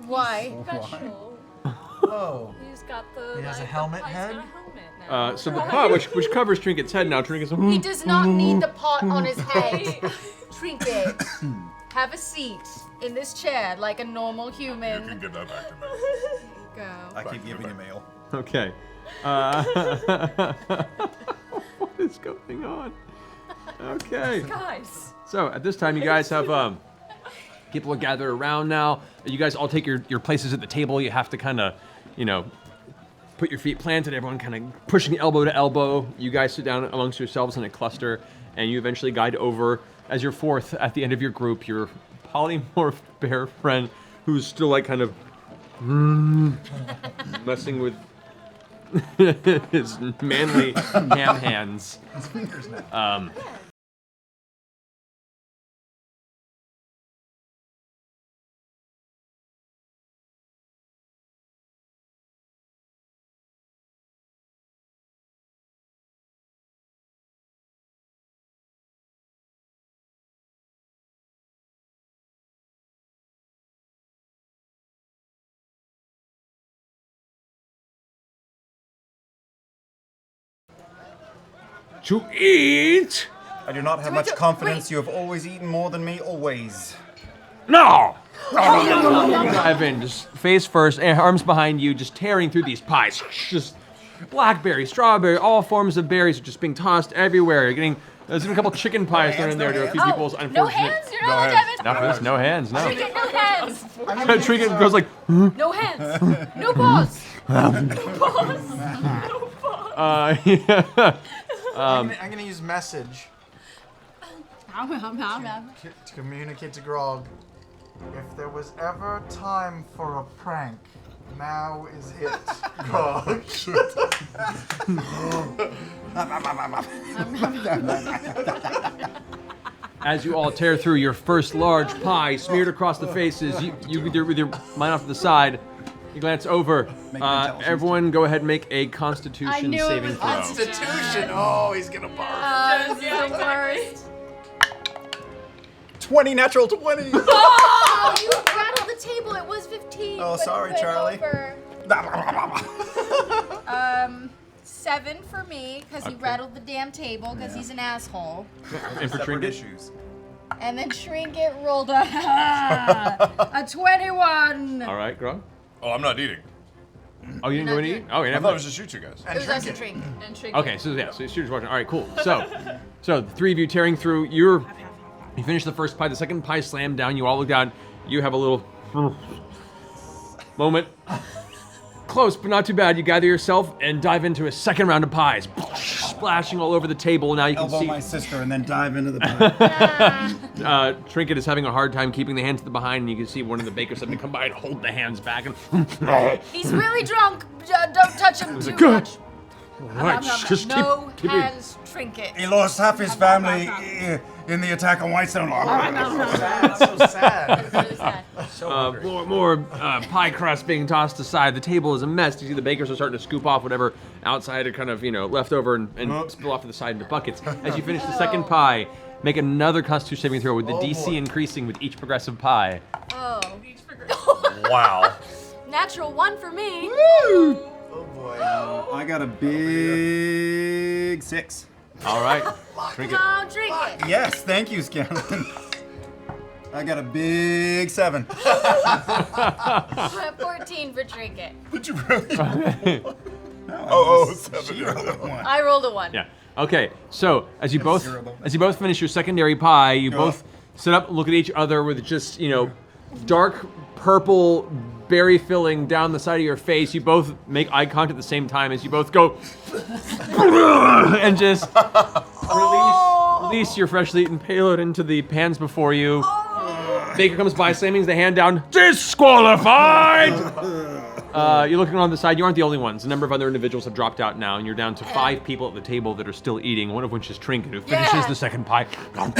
Why? Special. Whoa. He's got the. He has a like, the helmet pie's head? got a helmet now. So the pot, which covers Trinket's head now, Trinket's He does not need the pot on his head. Trinket, have a seat in this chair like a normal You human. can give that back to me. Go. I keep giving him ale. Okay. What is going on? Okay. Guys. So at this time, you guys have people are gathered around now. You guys all take your places at the table. You have to kind of, put your feet planted. Everyone kind of pushing elbow to elbow. You guys sit down amongst yourselves in a cluster, and you eventually guide over as your fourth at the end of your group. Your polymorphed bear friend, who's still like kind of messing with his manly ham hands. His fingers now. To eat I do not have much confidence. You have always eaten more than me, always. No! Dive in, just face first, arms behind you, just tearing through these pies. Just blackberry, strawberry, all forms of berries are just being tossed everywhere. You're getting, there's even a couple chicken pies thrown in there to a few people's unfortunate. No hands? You're not allowed to have it? Not for this, no hands, no. Trinket, no hands. Trinket goes like, No hands. No paws. No paws. No paws. Yeah. I'm gonna use message to communicate to Grog. If there was ever time for a prank, now is it, Grog. As you all tear through your first large pie, smeared across the faces, you with your mind off to the side, you glance over. Everyone, go ahead and make a Constitution saving throw. Constitution. Oh, he's gonna barf. This is the worst. 20 natural 20. Oh, you rattled the table. It was 15. Oh, but sorry, it went Charlie. over. 7 for me, because he rattled the damn table, because he's an asshole. And for Trinket? Issues. And then Trinket rolled a 21. All right, Grog. Oh, I'm not eating. Oh, you didn't go in and eat? Oh, you I didn't. thought it was just you two guys. It was us and Trinket. And Trinket. Okay, so yeah, so you're watching. All right, cool. So the three of you tearing through, you finish the first pie, the second pie slammed down, you all look down, you have a little moment. Close, but not too bad. You gather yourself and dive into a second round of pies, splashing all over the table. Now you can Elbow see my sister and then dive into the pie. Trinket is having a hard time keeping the hands to the behind, and you can see one of the bakers having to come by and hold the hands back. And He's really drunk. Don't touch him too good. much. Right, just No keep hands, Trinket. He lost half his family in the attack on Whitestone. So sad. More pie crust being tossed aside. The table is a mess. You see the bakers are starting to scoop off whatever outside are kind of, left over and spill off to the side into buckets. As you finish the second pie, make another Constitution saving throw with the DC increasing with each progressive pie. Oh. Wow. Natural 1 for me. Oh boy. I got a big 6. All right. Trinket. Come on, Trinket. Yes, thank you, Scanlan. I got a big 7. 14 for Trinket. Did you really? She rolled a 1. I rolled a 1. Yeah. Okay. So as you both finish your secondary pie, you both sit up, look at each other with just dark purple berry filling down the side of your face. You both make eye contact at the same time as you both go and just release your freshly eaten payload into the pans before you. Baker comes by, slamming the hand down. Disqualified! You're looking on the side. You aren't the only ones. A number of other individuals have dropped out now, and you're down to 5 people at the table that are still eating, one of which is Trinket, who finishes the second pie. Go,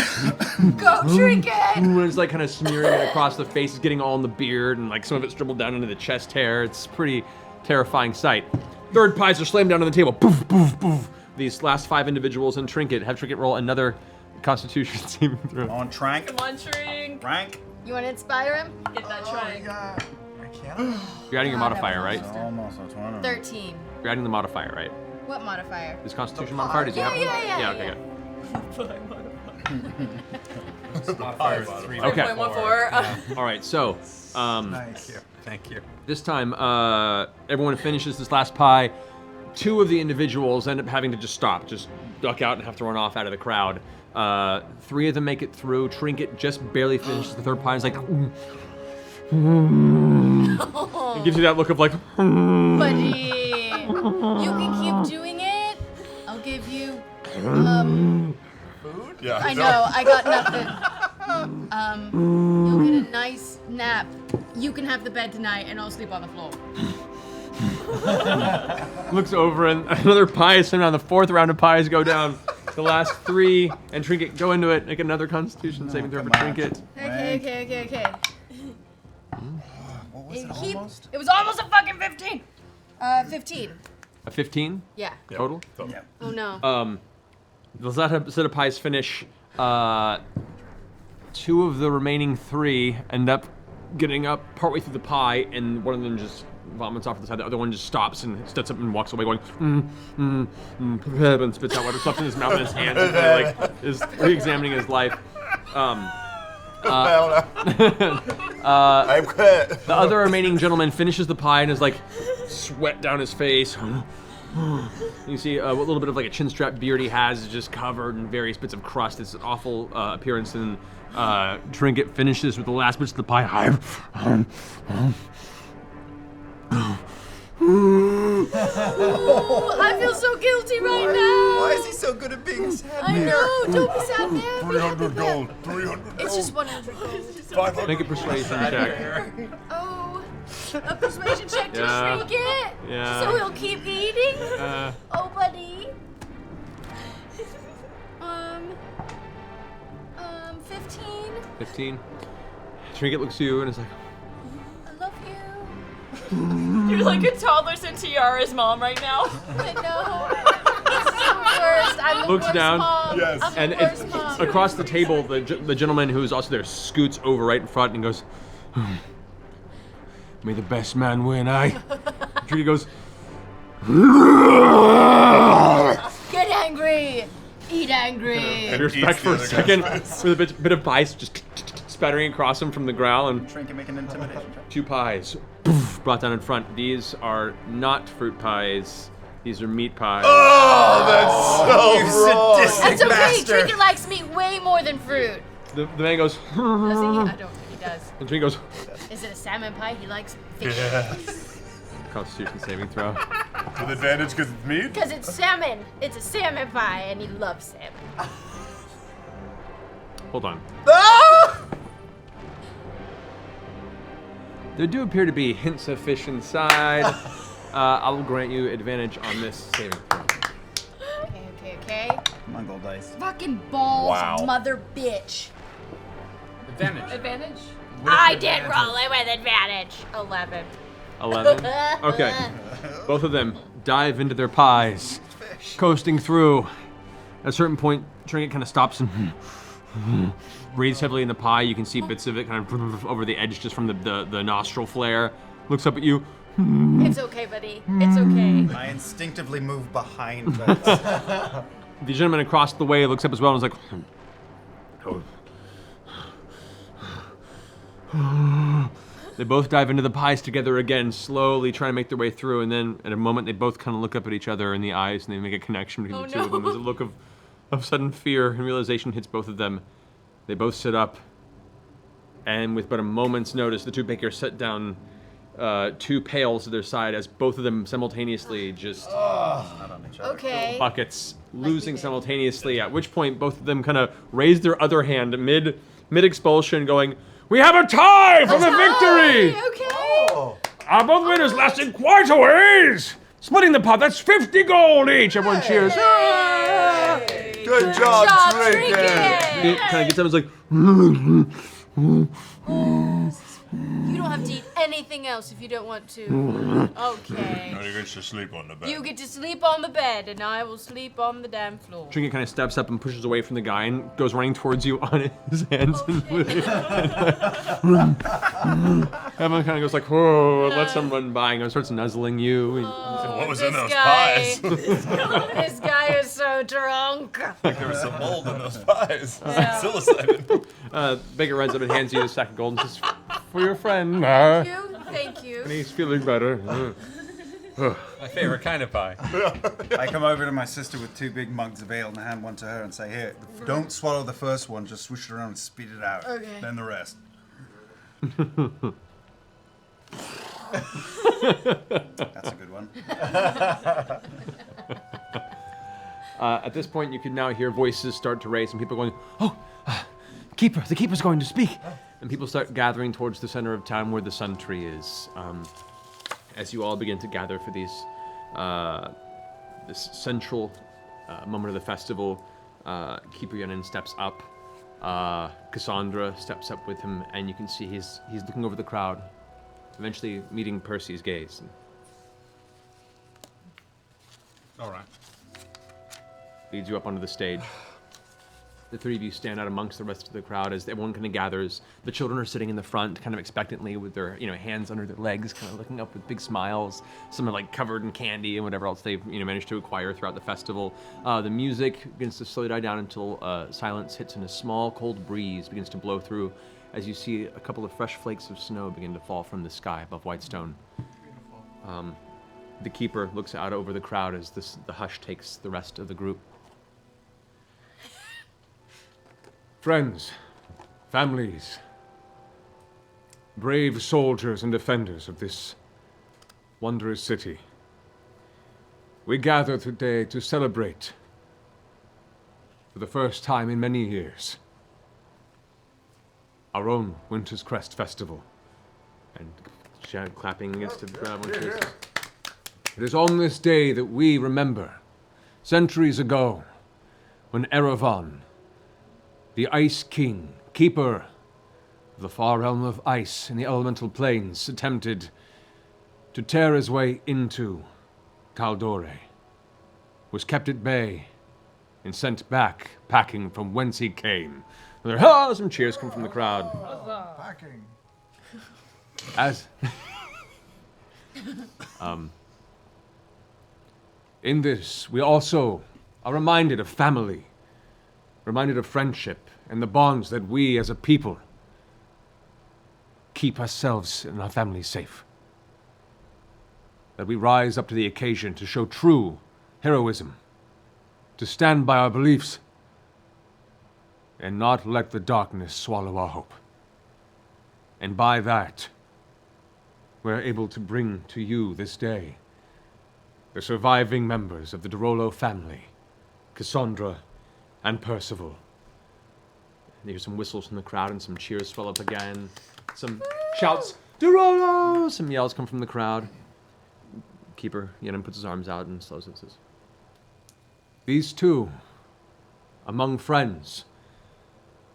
Trinket! And it's like kind of smearing it across the face, getting all in the beard, and like some of it's dribbled down into the chest hair. It's a pretty terrifying sight. Third pies are slammed down on the table. Poof, poof, poof. These last 5 individuals and Trinket have Trinket roll another Constitution saving throw. On Trank. Come on, Trink. Rank. You want to inspire him? Get that Trink. I can't. You're adding your modifier, right? Almost a 20. 13. You're adding the modifier, right? What modifier? This Constitution modifier? Does you have one? Yeah. Okay, Modifier 3. good. Okay. 3.14. All right, so Nice. Thank you. this time everyone finishes this last pie. 2 of the individuals end up having to just stop, just duck out and have to run off out of the crowd. 3 of them make it through. Trinket just barely finishes the third pie. It's like, it gives you that look of like, Buddy, you can keep doing it. I'll give you, Food? Yeah. I know, I got nothing. You'll get a nice nap. You can have the bed tonight, and I'll sleep on the floor. looks over and another pie is sent down. The 4th round of pies go down. The last 3 and Trinket go into it. Make another Constitution saving throw for Trinket. Okay. What was it almost? It was almost a fucking 15. 15. A 15 Yeah. total. Yeah. Oh no. The last set of pies finish. 2 of the remaining 3 end up getting up partway through the pie, and one of them just vomits off to the side. The other one just stops and steps up and walks away, going and spits out whatever stuff's in his mouth and his hands, and kind of like is re-examining his life. I'm quit. The other remaining gentleman finishes the pie and is like sweat down his face. You see a little bit of like a chin strap beard he has is just covered in various bits of crust. It's an awful appearance. And Trinket finishes with the last bits of the pie. I feel so guilty right now. Why is he so good at being sad? I know. Don't be sad, man. 300 gold. 300 It's just 100 gold. 500. Make a persuasion check. Oh, a persuasion check to Yeah. shrink it. Yeah. So he'll keep eating. Oh, buddy. 15. 15. Trinket looks at you and is like, I love you. You're like a toddler sent Tiara's mom right now. I know. This is the worst. I'm the looks worst down, mom. I'm and the worst mom. across the table, the gentleman who's also there scoots over right in front and goes, "May the best man win." Trinket goes, Get angry. Eat angry. and you're back for a second with a bit of pie just spattering across him from the growl, and Trinket, make an intimidation check. 2 pies brought down in front. These are not fruit pies. These are meat pies. Oh, that's so wrong. That's okay. Trinket likes meat way more than fruit. The man goes, Does he? I don't think he does. and Trinket goes, Is it a salmon pie? He likes fish. Constitution saving throw. With advantage because it's meat? Because it's salmon. It's a salmon pie, and he loves salmon. Hold on. There do appear to be hints of fish inside. I will grant you advantage on this saving throw. Okay. Come on, gold dice. Fucking balls, Wow. mother bitch. Advantage. Advantage? I did roll it with advantage. 11. 11. Okay. Both of them dive into their pies, coasting through. At a certain point, Trinket kind of stops and breathes heavily in the pie. You can see bits of it kind of over the edge just from the nostril flare. Looks up at you. It's okay, buddy. It's okay. I instinctively move behind the The gentleman across the way looks up as well and is like, they both dive into the pies together again, slowly trying to make their way through, and then at a moment they both kind of look up at each other in the eyes and they make a connection between the two of them. There's a look of sudden fear and realization hits both of them. They both sit up, and with but a moment's notice, the two bakers set down 2 pails to their side as both of them simultaneously just Okay. buckets, losing simultaneously, at which point both of them kind of raise their other hand mid-expulsion, going, "We have a tie for the victory! Okay. Both winners lasting quite a ways! Splitting the pot, that's 50 gold each!" Everyone cheers. Good job, Trinket! He kind of gets up and is like, You don't have to eat anything else if you don't want to. Okay. No, you get to sleep on the bed. You get to sleep on the bed, and I will sleep on the damn floor. Trinket kind of steps up and pushes away from the guy and goes running towards you on his hands. Everyone kind of goes like, whoa, lets him run by and starts nuzzling you. What was in This those guy. pies? This guy is so drunk. Like there was some mold in those pies. Psilocybin. Baker runs up and hands you a sack of gold and says, "For your friend." Thank you. Thank you. And he's feeling better. My favorite kind of pie. I come over to my sister with 2 big mugs of ale and hand one to her and say, "Here, don't swallow the first one, just swoosh it around and spit it out. Okay. Then the rest." That's a good one. At this point, you can now hear voices start to raise and people going, "Oh, Keeper, the Keeper's going to speak." And people start gathering towards the center of town where the Sun Tree is. As you all begin to gather for this central moment of the festival, Keeper Yenin steps up. Cassandra steps up with him, and you can see he's looking over the crowd, eventually meeting Percy's gaze. All right. Leads you up onto the stage. The three of you stand out amongst the rest of the crowd as everyone kind of gathers. The children are sitting in the front, kind of expectantly with their, hands under their legs, kind of looking up with big smiles. Some are like covered in candy and whatever else they've, managed to acquire throughout the festival. The music begins to slowly die down until silence hits and a small, cold breeze begins to blow through as you see a couple of fresh flakes of snow begin to fall from the sky above Whitestone. The keeper looks out over the crowd as the hush takes the rest of the group. Friends, families, brave soldiers and defenders of this wondrous city, we gather today to celebrate, for the first time in many years, our own Winter's Crest Festival. And clapping against the crowd. It is on this day that we remember, centuries ago, when Erevan, the Ice King, keeper of the far realm of ice in the elemental planes, attempted to tear his way into Kaldore, was kept at bay, and sent back packing from whence he came. Some cheers come from the crowd. Packing. As in this, we also are reminded of family, reminded of friendship, and the bonds that we as a people keep ourselves and our families safe. That we rise up to the occasion to show true heroism, to stand by our beliefs, and not let the darkness swallow our hope. And by that, we're able to bring to you this day the surviving members of the Derolo family, Cassandra and Percival. There's some whistles from the crowd and some cheers swell up again. Some shouts, Derolo! Some yells come from the crowd. Keeper Yenin puts his arms out and slows and says, these two, among friends,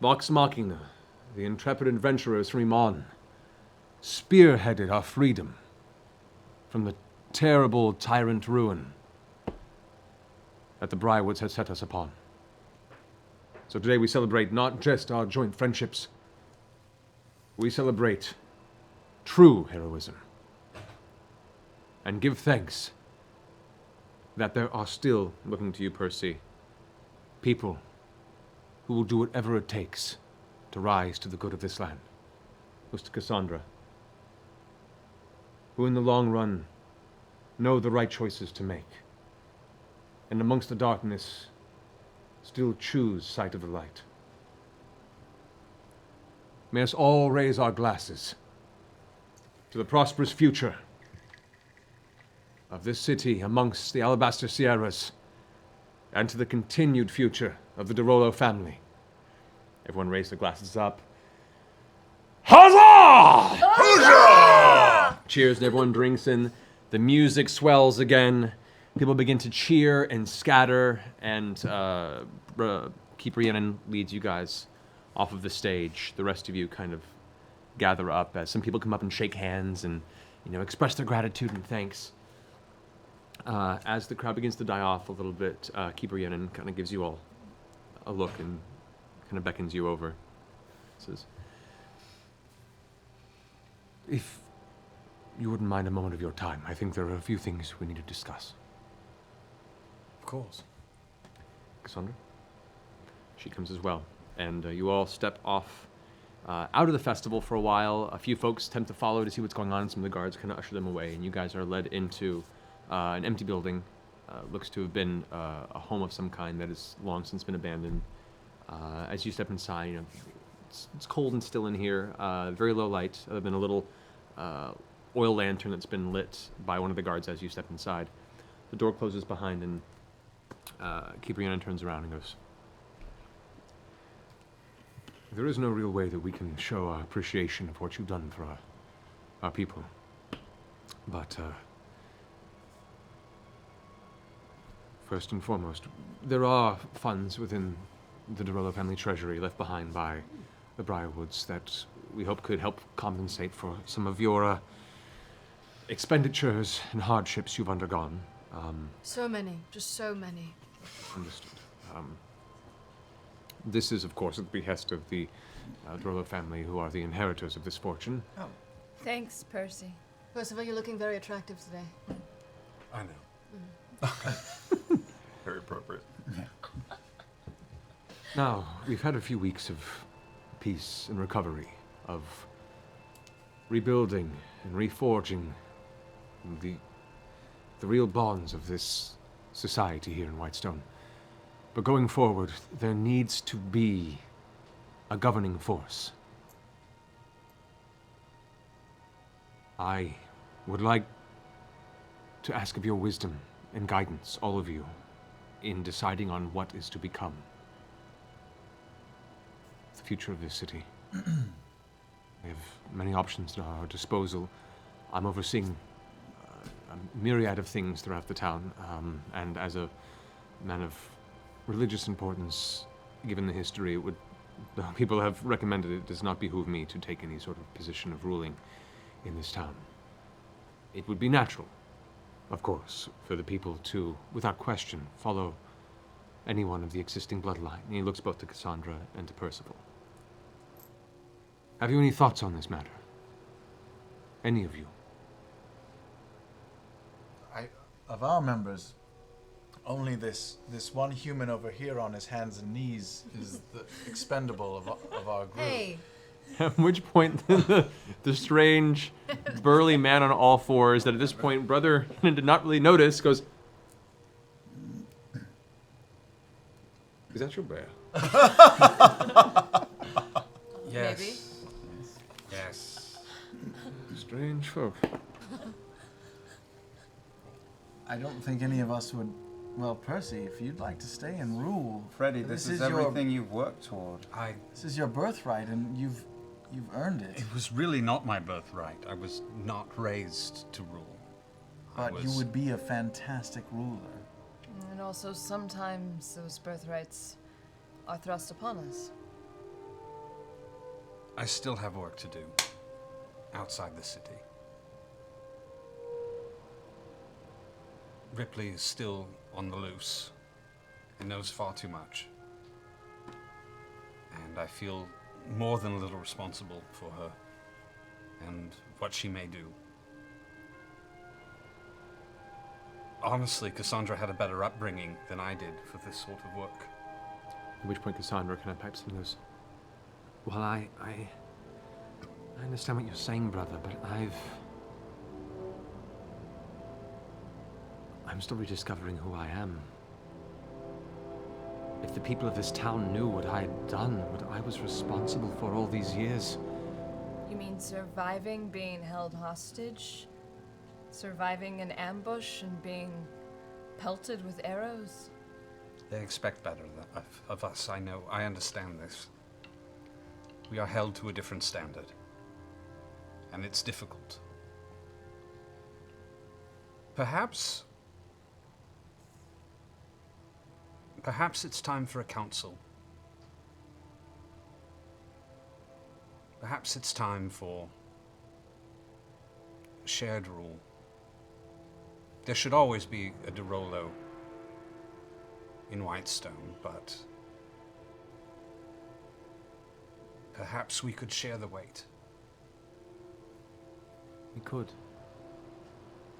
Vox Machina, the intrepid adventurers from Iman, spearheaded our freedom from the terrible tyrant ruin that the Briarwoods had set us upon. So today we celebrate not just our joint friendships, we celebrate true heroism and give thanks that there are still, looking to you, Percy, people who will do whatever it takes to rise to the good of this land. Goes to Cassandra, who in the long run know the right choices to make, and amongst the darkness still choose sight of the light. May us all raise our glasses to the prosperous future of this city amongst the Alabaster Sierras, and to the continued future of the Derolo family. Everyone raise their glasses up. Huzzah! Huzzah! Cheers, and everyone drinks in. The music swells again. People begin to cheer and scatter, and Keeper Yenin leads you guys off of the stage. The rest of you kind of gather up as some people come up and shake hands and, express their gratitude and thanks. As the crowd begins to die off a little bit, Keeper Yenin kind of gives you all a look and kind of beckons you over. Says, if you wouldn't mind a moment of your time, I think there are a few things we need to discuss. Of course. Cassandra? She comes as well. And you all step off out of the festival for a while. A few folks attempt to follow to see what's going on. Some of the guards kind of usher them away, and you guys are led into an empty building. Looks to have been a home of some kind that has long since been abandoned. As you step inside, it's cold and still in here. Very low light, other than a little oil lantern that's been lit by one of the guards as you step inside. The door closes behind, and Keeper Yenin turns around and goes, there is no real way that we can show our appreciation of what you've done for our people. But first and foremost, there are funds within the Derolo family treasury left behind by the Briarwoods that we hope could help compensate for some of your expenditures and hardships you've undergone. So many, just so many. Understood. This is, of course, at the behest of the Drolo family, who are the inheritors of this fortune. Oh. Thanks, Percy. Percival, you're looking very attractive today. I know. Very appropriate. Now, we've had a few weeks of peace and recovery, of rebuilding and reforging the real bonds of this society here in Whitestone. But going forward, there needs to be a governing force. I would like to ask of your wisdom and guidance, all of you, in deciding on what is to become the future of this city. We have many options at our disposal. I'm overseeing a myriad of things throughout the town, and as a man of religious importance, given the history, people have recommended it does not behoove me to take any sort of position of ruling in this town. It would be natural, of course, for the people to, without question, follow anyone of the existing bloodline. And he looks both to Cassandra and to Percival. Have you any thoughts on this matter? Any of you? Of our members, only this one human over here on his hands and knees is the expendable of our group. Hey. At which point, the strange, burly man on all fours that at this point Brother did not really notice goes, "Is that your bear?" Yes. Maybe. Yes. Strange folk. I don't think any of us would. Well, Percy, if you'd like to stay and rule, Freddie, this is everything you've worked toward. This is your birthright, and you've earned it. It was really not my birthright. I was not raised to rule. But you would be a fantastic ruler. And also, sometimes those birthrights are thrust upon us. I still have work to do outside the city. Ripley is still on the loose and knows far too much. And I feel more than a little responsible for her and what she may do. Honestly, Cassandra had a better upbringing than I did for this sort of work. At which point Cassandra kind of pipes in and goes, "Well, I understand what you're saying, brother, but I'm still rediscovering who I am. If the people of this town knew what I had done, what I was responsible for all these years." You mean surviving being held hostage? Surviving an ambush and being pelted with arrows? They expect better of us, I know. I understand this. We are held to a different standard. And it's difficult. Perhaps it's time for a council. Perhaps it's time for shared rule. There should always be a Drolo in Whitestone, but perhaps we could share the weight. We could.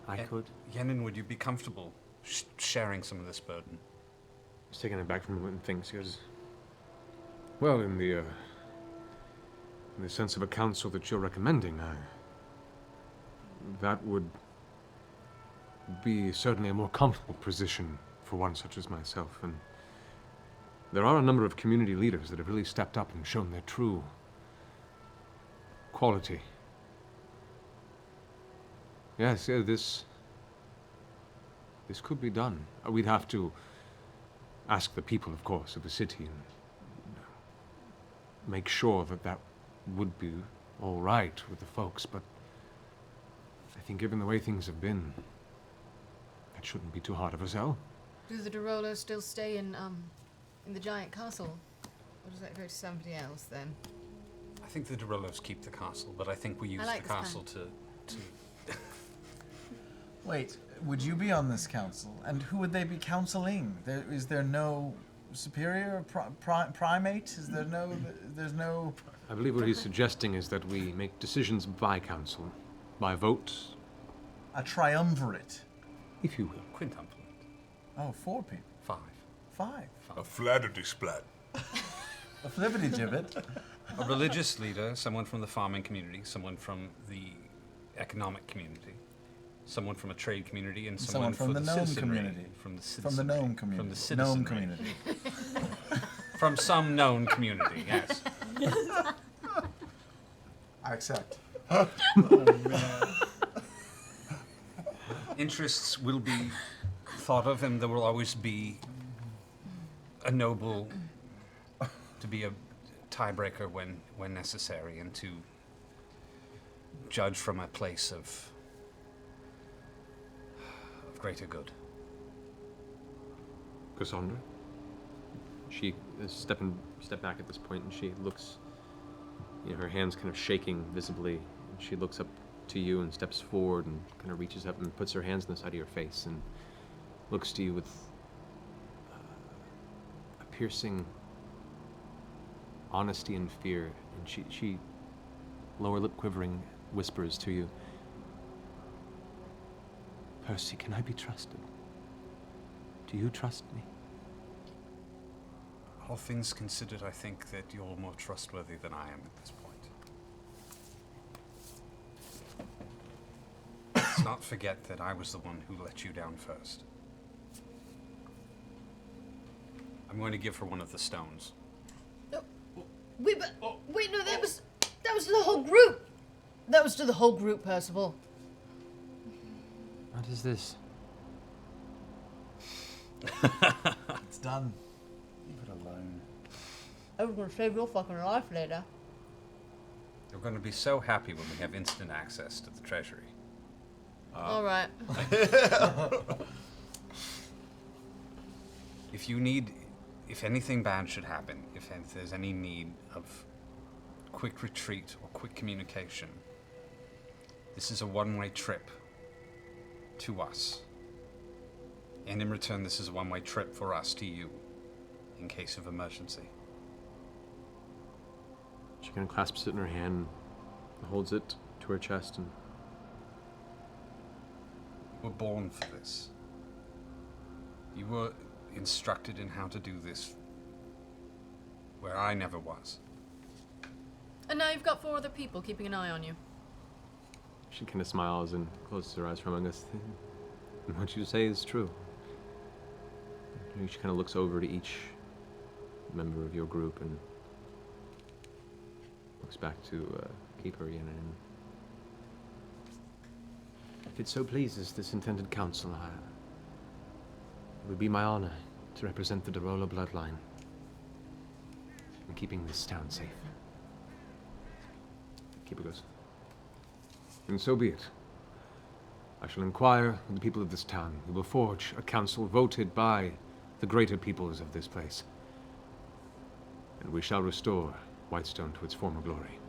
I could. Yenin, would you be comfortable sharing some of this burden? He's taken aback from it and thinks, he goes, "Well, in the sense of a council that you're recommending, that would be certainly a more comfortable position for one such as myself. And there are a number of community leaders that have really stepped up and shown their true quality. Yes, yeah, this could be done. We'd have to ask the people, of course, of the city and make sure that would be all right with the folks, but I think given the way things have been, that shouldn't be too hard of a sell. Do the Drolo still stay in the giant castle? Or does that go to somebody else then? I think the Drolos keep the castle, but I think we use like the this castle to Wait, would you be on this council? And who would they be counseling? Is there no superior primate? Is there no? There's no. I believe what he's suggesting is that we make decisions by council, by vote. A triumvirate, if you will. Quintuple. Oh, 4 people. 5. A flatterty splat. A flippity gibbet. A religious leader, someone from the farming community, someone from the economic community, someone from a trade community, and someone from the gnome citizenry, community. From the From the gnome community. From the citizenry. Gnome community. From some known community, yes. I accept. Interests will be thought of, and there will always be a noble to be a tiebreaker when necessary, and to judge from a place of greater good. Cassandra? She is step back at this point, and she looks, her hands kind of shaking visibly, and she looks up to you and steps forward and kind of reaches up and puts her hands on the side of your face and looks to you with a piercing honesty and fear, and she lower lip quivering, whispers to you, Percy, can I be trusted? Do you trust me? All things considered, I think that you're more trustworthy than I am at this point. Let's not forget that I was the one who let you down first. I'm going to give her one of the stones. Wait, no, that was to the whole group. That was to the whole group, Percival. What is this? It's done. Leave it alone. I was gonna save your fucking life later. You're going to be so happy when we have instant access to the treasury. All right. If anything bad should happen, if there's any need of quick retreat or quick communication, this is a one-way trip to us. And in return, this is a one-way trip for us to you, in case of emergency. She kind of clasps it in her hand, holds it to her chest, and... You were born for this. You were instructed in how to do this, where I never was. And now you've got 4 other people keeping an eye on you. She kind of smiles and closes her eyes for a moment. What you say is true. She kind of looks over to each member of your group and looks back to Keeper Yenna. If it so pleases this intended council, it would be my honor to represent the Darola bloodline in keeping this town safe. Keeper goes, and so be it. I shall inquire with the people of this town. We will forge a council voted by the greater peoples of this place. And we shall restore Whitestone to its former glory.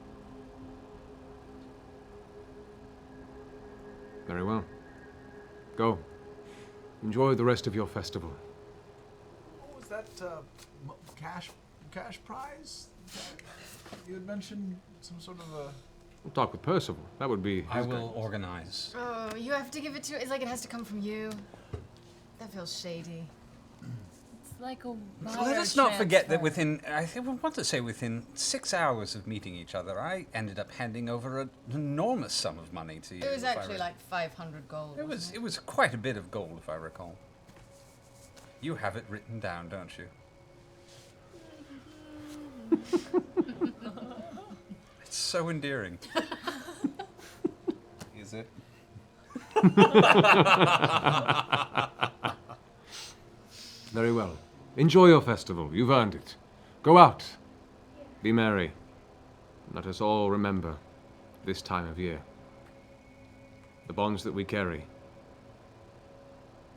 Very well. Go. Enjoy the rest of your festival. What was that cash prize? You had mentioned some sort of a... We'll talk with Percival. That would be... I will organize. Oh, you have to give it to... It's like it has to come from you. That feels shady. It's like a Let us not forget that within 6 hours of meeting each other, I ended up handing over an enormous sum of money to you. It was actually like 500 gold. It was quite a bit of gold, if I recall. You have it written down, don't you? It's so endearing. Is it? Very well. Enjoy your festival. You've earned it. Go out. Be merry. Let us all remember this time of year. The bonds that we carry.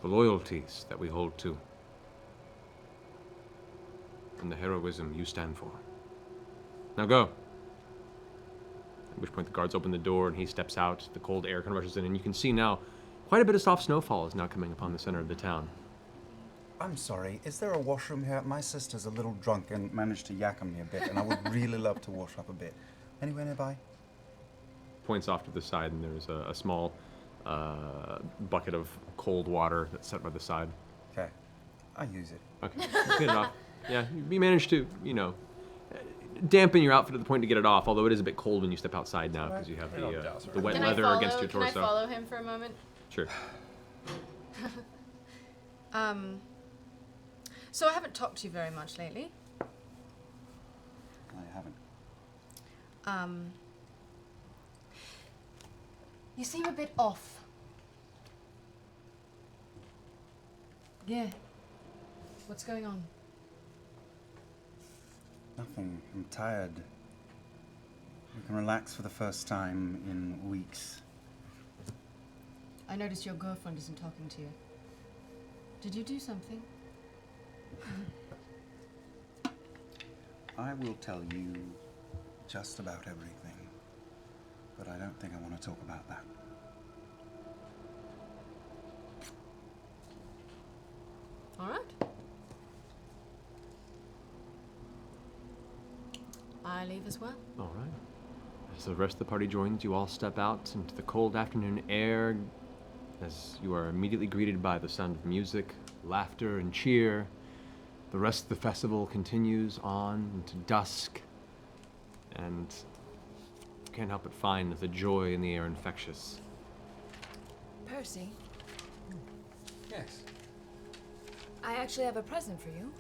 The loyalties that we hold to. And the heroism you stand for. Now go. At which point the guards open the door and he steps out. The cold air kind of rushes in, and you can see now quite a bit of soft snowfall is now coming upon the center of the town. I'm sorry, is there a washroom here? My sister's a little drunk and managed to yak on me a bit, and I would really love to wash up a bit. Anywhere nearby? Points off to the side, and there's a small bucket of cold water that's set by the side. Okay, I use it. Okay, clean it off. Yeah, you managed to, dampen your outfit to the point to get it off, although it is a bit cold when you step outside now because you have the wet leather against your torso. Can I follow him for a moment? Sure. So I haven't talked to you very much lately. I haven't. You seem a bit off. Yeah. What's going on? Nothing. I'm tired. We can relax for the first time in weeks. I noticed your girlfriend isn't talking to you. Did you do something? I will tell you just about everything, but I don't think I want to talk about that. All right. I leave as well. All right. As the rest of the party joins, you all step out into the cold afternoon air as you are immediately greeted by the sound of music, laughter, and cheer. The rest of the festival continues on into dusk, and you can't help but find the joy in the air infectious. Percy, Yes. I actually have a present for you.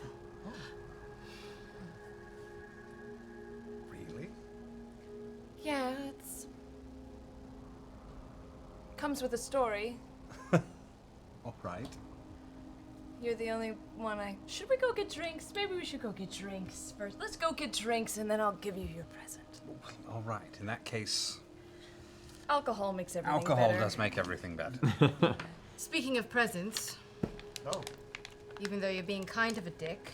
Really? Yeah, it's... comes with a story. All right. You're the only one Should we go get drinks? Maybe we should go get drinks first. Let's go get drinks and then I'll give you your present. All right. In that case, Alcohol makes everything alcohol better. does make everything better. Speaking of presents. Oh. Even though you're being kind of a dick.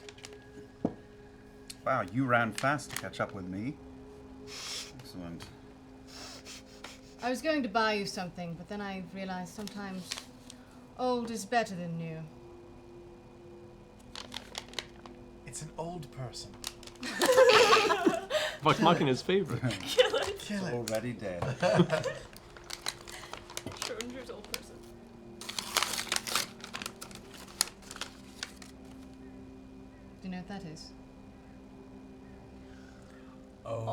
Wow, you ran fast to catch up with me. Excellent. I was going to buy you something, but then I realized sometimes old is better than new. It's an old person. Vox Machina's favorite. Kill it. It's already dead. Schrodinger's old person. Do you know what that is? Oh.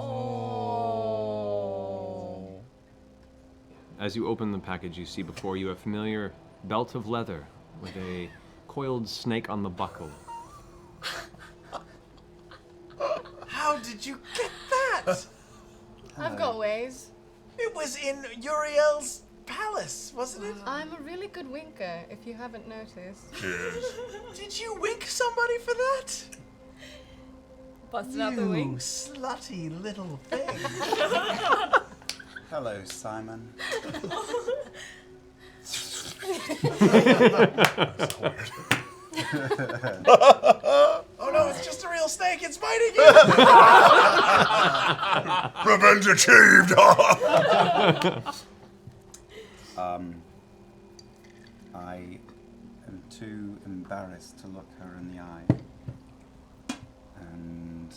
As you open the package, you see before you a familiar belt of leather with a coiled snake on the buckle. How did you get that? I've got ways. It was in Uriel's palace, wasn't it? I'm a really good winker, if you haven't noticed. Cheers. Did you wink somebody for that? Busting out the wing. You slutty little thing. Hello, Simon. That's weird. Oh no, it's just a real snake. It's biting you. Revenge achieved. I am too embarrassed to look her in the eye. And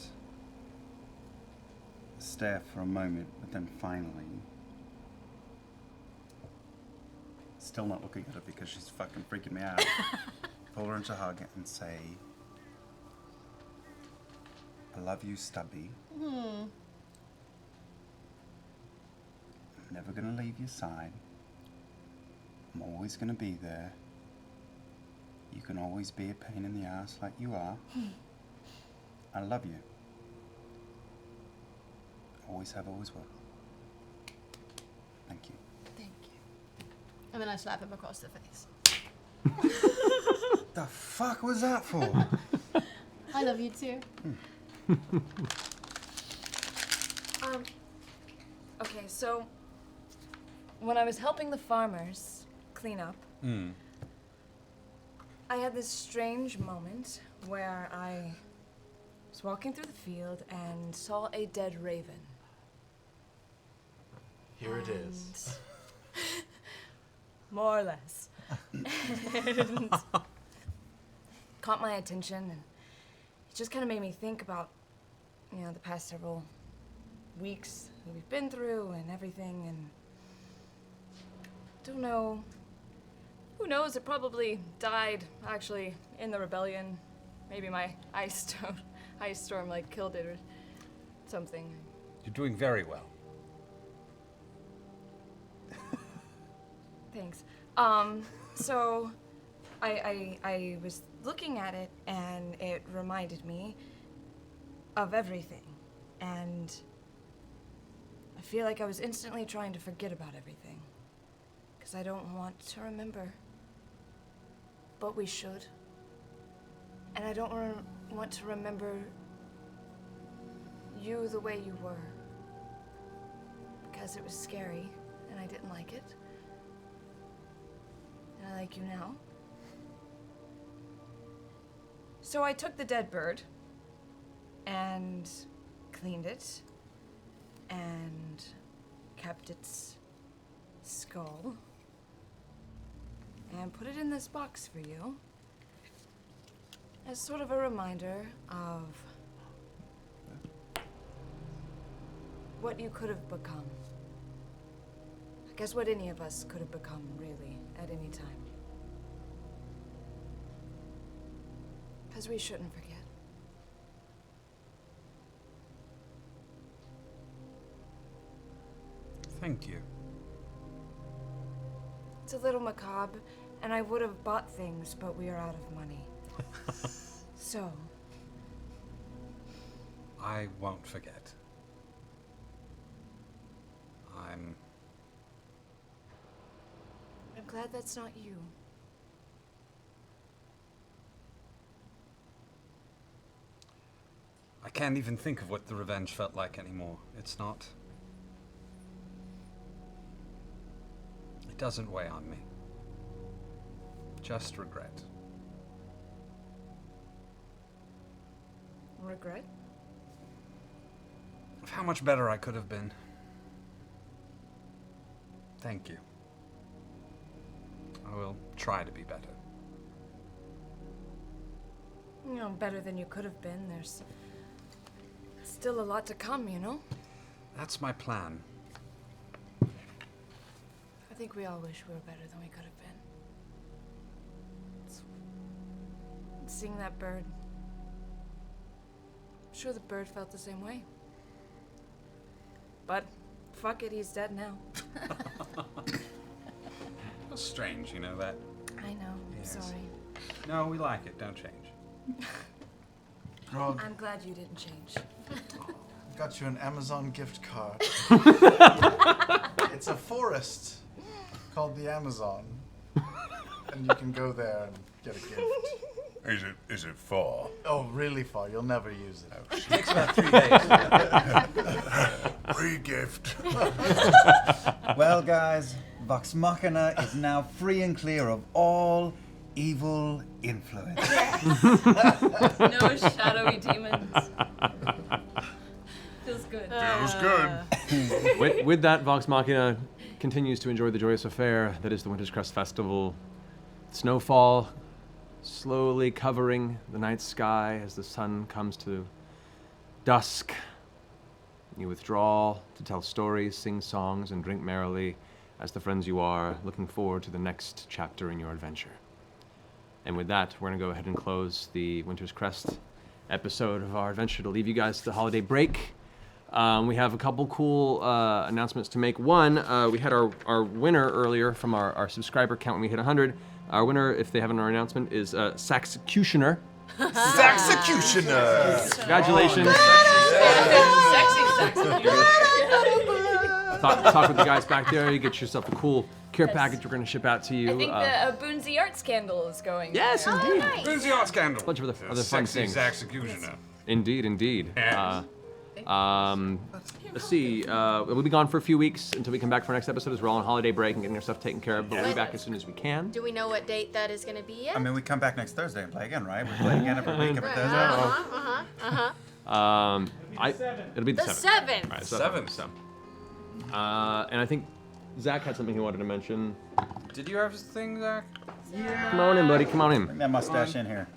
stare for a moment, but then finally, still not looking at her because she's fucking freaking me out, pull her into a hug and say, I love you, Stubby. I'm never gonna leave your side. I'm always gonna be there. You can always be a pain in the ass like you are. I love you. Always have, always will. Thank you. Thank you. And then I slap him across the face. The fuck was that for? I love you too. Okay, so when I was helping the farmers clean up, I had this strange moment where I was walking through the field and saw a dead raven. Here it is. More or less. And caught my attention, and it just kind of made me think about, you know, the past several weeks that we've been through and everything, and don't know. Who knows? It probably died actually in the rebellion. Maybe my ice storm like killed it or something. You're doing very well. Thanks. So I was looking at it and it reminded me of everything. And I feel like I was instantly trying to forget about everything. Because I don't want to remember. But we should. And I don't want to remember you the way you were. Because it was scary and I didn't like it. And I like you now. So I took the dead bird and cleaned it and kept its skull and put it in this box for you as sort of a reminder of what you could have become. I guess what any of us could have become, really, at any time. Because we shouldn't forget. Thank you. It's a little macabre, and I would have bought things, but we are out of money. So. I won't forget. I'm glad that's not you. I can't even think of what the revenge felt like anymore. It's not. It doesn't weigh on me. Just regret. Regret? Of how much better I could have been. Thank you. I will try to be better. You know, better than you could have been. There's still a lot to come, you know? That's my plan. I think we all wish we were better than we could have been. Seeing that bird. I'm sure the bird felt the same way. But fuck it, he's dead now. That's strange, you know that? I know, Yes. I'm sorry. No, we like it. Don't change. Grog, I'm glad you didn't change. got you an Amazon gift card. It's a forest called the Amazon. And you can go there and get a gift. Is it far? Oh, really far. You'll never use it. It takes about 3 days. Free gift. Well, guys, Vox Machina is now free and clear of all evil influence. No shadowy demons. Feels good. Feels good. with that, Vox Machina continues to enjoy the joyous affair that is the Winter's Crest Festival. Snowfall slowly covering the night sky as the sun comes to dusk. You withdraw to tell stories, sing songs, and drink merrily as the friends you are, looking forward to the next chapter in your adventure. And with that, we're going to go ahead and close the Winter's Crest episode of our adventure to leave you guys to the holiday break. We have a couple cool announcements to make. One, we had our winner earlier from our subscriber count when we hit 100. Our winner, if they haven't our announcement, is Saxecutioner. Saxecutioner! Congratulations. Talk with the guys back there. You get yourself a cool care package we're going to ship out to you. I think the Boonsy Art Scandal is going. Yes, there. indeed. Oh, nice. Boonsy Art Scandal. A bunch of other fun Sexy things. Saxecutioner. Indeed, indeed. Yes. Let's see. We'll be gone for a few weeks until we come back for our next episode as we're all on holiday break and getting our stuff taken care of. But we'll be back as soon as we can. Do we know what date that is going to be yet? I mean, we come back next Thursday and play again, right? We play again every week, every Thursday. It'll be the 7th. 7th. Right, 7th. So. And I think Zach had something he wanted to mention. Did you have this thing, Zach? Come on in, buddy. Come on in. Bring that mustache in here.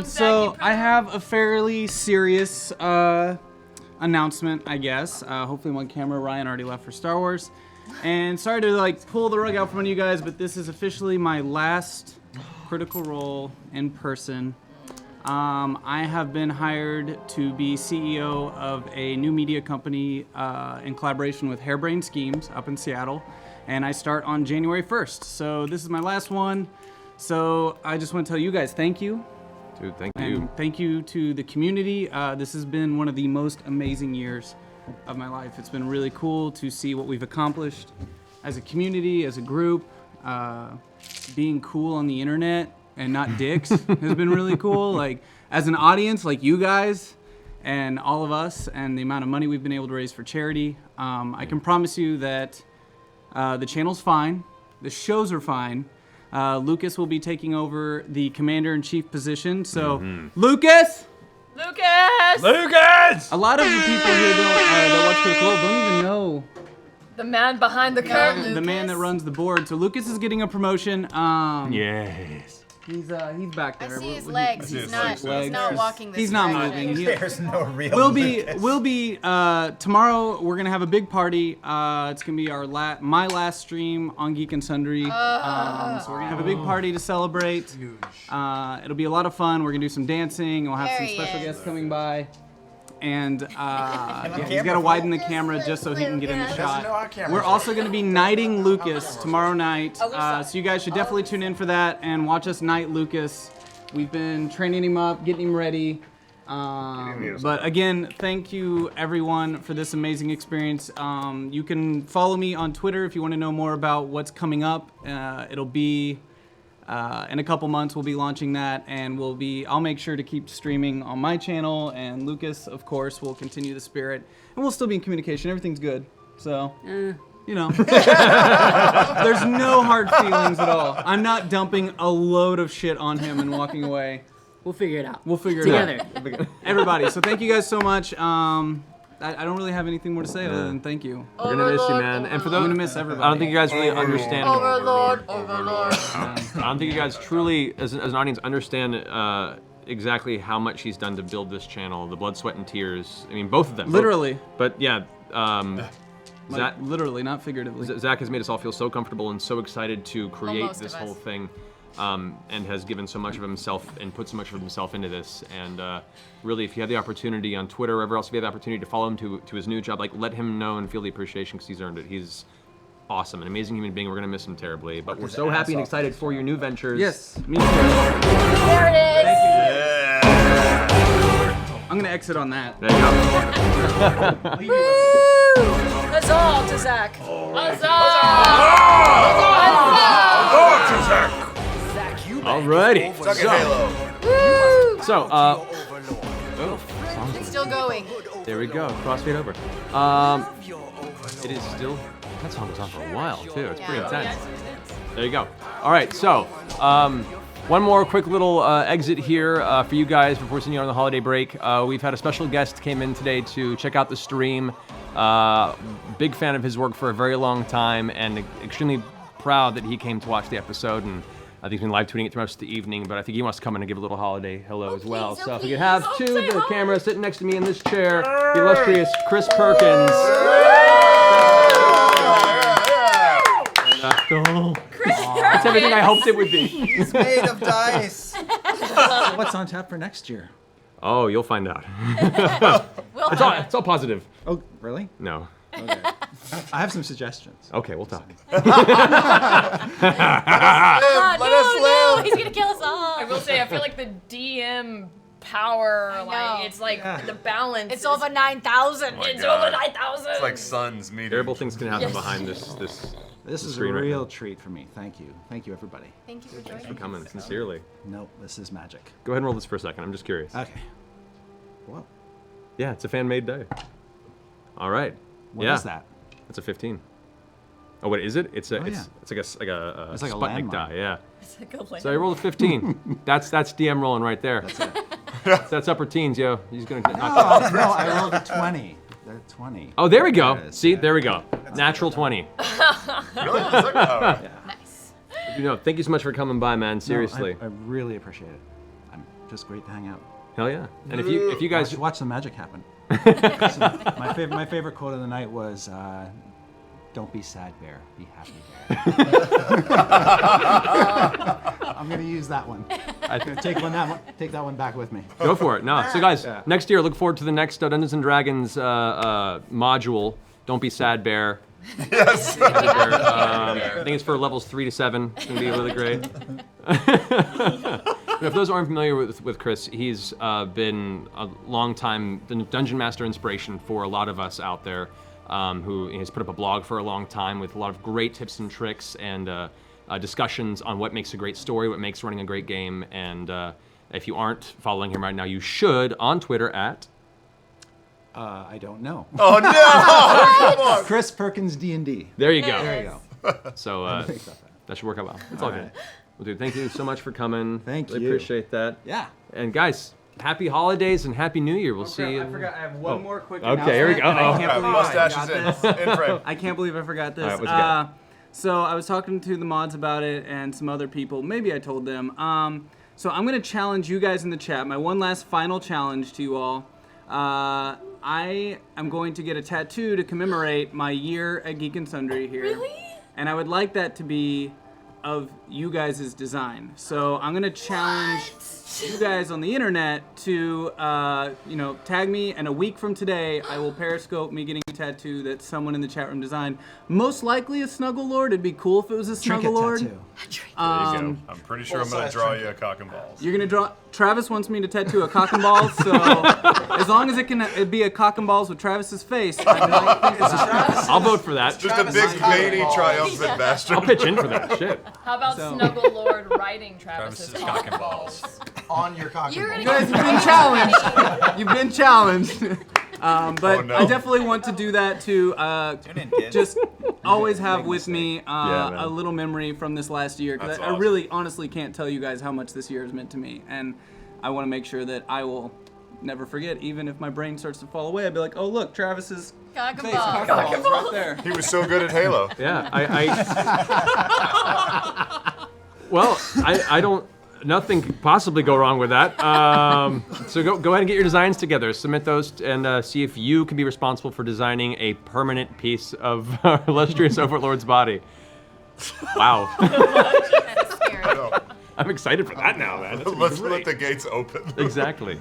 So I have a fairly serious announcement, I guess. Hopefully on camera. Ryan already left for Star Wars. And sorry to like pull the rug out from under you guys, but this is officially my last Critical Role in person. I have been hired to be CEO of a new media company in collaboration with Harebrained Schemes up in Seattle. And I start on January 1st. So this is my last one. So I just want to tell you guys thank you. Dude, thank And you. thank you to the community. This has been one of the most amazing years of my life. It's been really cool to see what we've accomplished as a community, as a group. Being cool on the internet and not dicks has been really cool. Like, as an audience, like you guys and all of us, and the amount of money we've been able to raise for charity, I can promise you that the channel's fine, the shows are fine. Lucas will be taking over the commander-in-chief position. So, Lucas! Lucas! A lot of the people here that watch Critical Role don't even know The man behind the curtain. the man that runs the board. So Lucas is getting a promotion. Yes. He's back there. I see his legs. He's not walking this He's not direction. moving. There's no real We'll Lucas. be tomorrow. We're gonna have a big party. It's gonna be my last stream on Geek and Sundry. So we're gonna have a big party to celebrate. It'll be a lot of fun. We're gonna do some dancing. We'll have some special guests coming by. And he's got to widen the camera just so he can get in the shot. We're also going to be knighting Lucas tomorrow night. So you guys should definitely tune in for that and watch us knight Lucas. We've been training him up, getting him ready. But again, thank you everyone for this amazing experience. You can follow me on Twitter if you want to know more about what's coming up. It'll be in a couple months we'll be launching that, and I'll make sure to keep streaming on my channel, and Lucas, of course, will continue the spirit, and we'll still be in communication. Everything's good. So, you know, there's no hard feelings at all. I'm not dumping a load of shit on him and walking away. We'll figure it out. We'll figure it out. Everybody, so thank you guys so much. I don't really have anything more to say other than thank you. We're gonna miss you, man. And for those, I'm gonna miss everybody. I don't think you guys really understand. Overlord. I don't think you guys truly, as an audience, understand exactly how much he's done to build this channel. The blood, sweat, and tears. I mean, both of them. Literally. But yeah, Zach, literally, not figuratively. Zach has made us all feel so comfortable and so excited to create most this of whole us. thing. And has given so much of himself and put so much of himself into this. And really, if you have the opportunity on Twitter or wherever else, if you have the opportunity to follow him to his new job, like let him know and feel the appreciation because he's earned it. He's awesome, an amazing human being. We're gonna miss him terribly, but we're so happy and excited for your new ventures. Yes, me too. There it is. I'm gonna exit on that. There you go. Woo! Huzzah to Zach. Alrighty. It's still going. There we go. Crossfade over. It is still. That song goes on for a while too. It's pretty intense. There you go. All right. So, one more quick little exit here for you guys before sending you on the holiday break. We've had a special guest came in today to check out the stream. Big fan of his work for a very long time, and extremely proud that he came to watch the episode. And I think he's been live tweeting it throughout the evening, but I think he wants to come in and give a little holiday hello as well. So if we could have to the camera sitting next to me in this chair, the illustrious Chris Perkins. That's everything I hoped it would be. He's made of dice. So what's on tap for next year? Oh, you'll find out. We'll It's all positive. Oh, really? No. Okay. I have some suggestions. Okay, we'll talk. Let us live. He's gonna kill us all. I will say, I feel like the DM power, like it's like the balance. It's over 9,000. Oh my It's God. over 9,000. It's like suns meeting. Terrible things can happen Yes. behind this This is a screen right real now. treat for me. Thank you. Thank you, everybody. Thank you for Thanks joining for coming, sincerely. Nope, this is magic. Go ahead and roll this for a second. I'm just curious. Okay. Whoa. Yeah, it's a fan-made die. All right. What is that? It's a 15. Oh, what is it? It's a Oh, it's like a It's like a Sputnik landmine. die. Yeah. It's like a land. So I rolled a 15. that's DM rolling right there. That's it. That's upper teens, yo. He's gonna knock that. No, I rolled a 20. They're 20. Oh, there we go. There it is, See, yeah. there we go. Natural 20. Really? It's like, Nice. thank you so much for coming by, man. Seriously. No, I really appreciate it. I'm just great to hang out. Hell yeah. And if you guys watch the magic happen. So my favorite quote of the night was, "Don't be sad, bear. Be happy, bear." I'm gonna use that one. I'm gonna take that one back with me. Go for it. No. So guys, next year, look forward to the next Dungeons and Dragons module. Don't be sad, bear. Yes. I think it's for levels 3 to 7. It's gonna be really great. If those aren't familiar with Chris, he's been a long time Dungeon Master inspiration for a lot of us out there, who has put up a blog for a long time with a lot of great tips and tricks and discussions on what makes a great story, what makes running a great game. And if you aren't following him right now, you should on Twitter at... I don't know. Oh no! Come on. Chris Perkins D&D. There you go. There you go. So that should work out well. It's all good. Well, dude, thank you so much for coming. Thank really you. Appreciate that. Yeah. And guys, happy holidays and happy New Year. We'll see you. I forgot. I have one more quick Okay, announcement. here we go. And I can't believe Mustache I is forgot this. in frame. I can't believe I forgot this. All right, what you got? So I was talking to the mods about it and some other people. Maybe I told them. So I'm gonna challenge you guys in the chat. My one last final challenge to you all. I am going to get a tattoo to commemorate my year at Geek and Sundry here. Really? And I would like that to be of you guys' design. So I'm gonna challenge you guys on the internet to, tag me, and a week from today, I will Periscope me getting a tattoo that someone in the chat room designed. Most likely a Snuggle Lord. It'd be cool if it was a Snuggle Lord. There you go. I'm pretty sure I'm gonna draw you a cock and balls. You're gonna draw. Travis wants me to tattoo a cock and balls, so as long as it'd be a cock and balls with Travis's face, I'll vote for that. Just a big veiny triumphant bastard. I'll pitch in for that. Shit. How about Snuggle Lord riding Travis's cock and balls? On your cock and balls. You guys have been challenged. You've been challenged. But no. I definitely want to do that to just always have with me man. a little memory from this last year. Because That's I awesome. really, honestly can't tell you guys how much this year has meant to me. And I want to make sure that I will never forget, even if my brain starts to fall away. I'd be like, oh, look, Travis's Cock and face, balls. cock and balls right there. He was so good at Halo. Yeah, well, I don't. Nothing could possibly go wrong with that. So go ahead and get your designs together. Submit those and see if you can be responsible for designing a permanent piece of illustrious Overlord's body. Wow. That's scary. I'm excited for that now, man. That's gonna be Let's great. let the gates open. Exactly.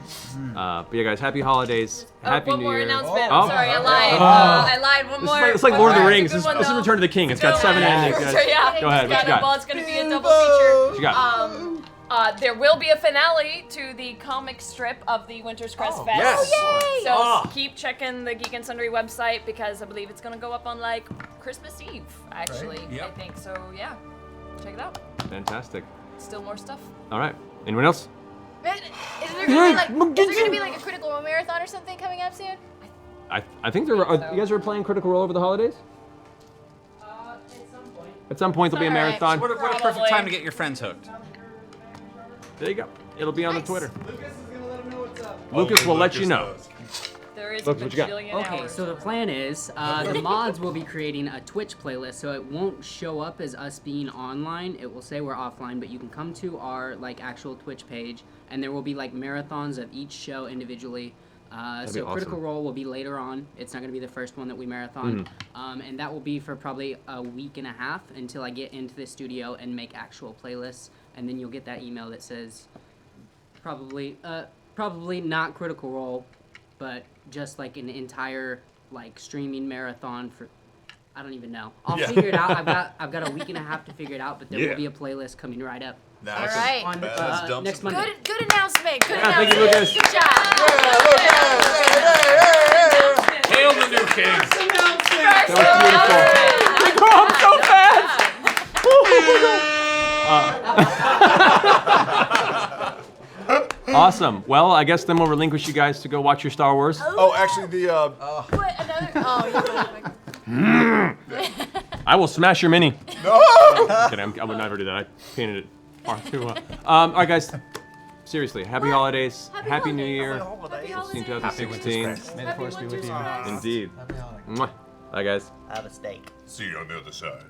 But yeah, guys, happy holidays. Happy One New more Year. announcement. Oh. Sorry, I lied. I lied. One more. It's like one Lord of the more. Rings. It's This a good is one, Return to the King. It's got 7 endings. So, yeah. Go ahead. What you Well, got? it's going to be a double feature. What you got? There will be a finale to the comic strip of the Winter's Crest Fest. Yes. Oh, yay! So Ah. keep checking the Geek and Sundry website because I believe it's going to go up on like Christmas Eve, actually. Right. Yep. I think so. Yeah, check it out. Fantastic. Still more stuff. All right. Anyone else? Is there gonna be like a Critical Role marathon or something coming up soon? I think there are. You guys are playing Critical Role over the holidays? At some point, there'll be a Alright. marathon. What a perfect time to get your friends hooked. There you go. It'll be on the Twitter. Lucas is gonna let him know what's up. Lucas will let you know. There is Look, a what you got? bajillion Okay, hours. so the plan is the mods will be creating a Twitch playlist, so it won't show up as us being online. It will say we're offline, but you can come to our like actual Twitch page, and there will be like marathons of each show individually. be So Critical awesome. Role will be later on. It's not going to be the first one that we marathon, and that will be for probably a week and a half until I get into the studio and make actual playlists, and then you'll get that email that says probably not Critical Role, but just like an entire like streaming marathon for I don't even know. I'll Yeah. figure it out. I've got a week and a half to figure it out, but there Yeah. will be a playlist coming right up Nice. All right. on Let's dump next some- Monday. Good announcement. Good thank you, announcement. Lucas. Good job. Hail the new king. That was beautiful. They grow up so fast. Awesome. Well, I guess then we'll relinquish you guys to go watch your Star Wars. Oh, actually, the What? Another? Oh, you I will smash your mini. no. I'm kidding, I would never do that. I painted it far too well. All right, guys. Seriously, happy holidays. Happy New Year. See you in 2016. May the force be with you. Indeed. Mwah. Bye, guys. Have a steak. See you on the other side.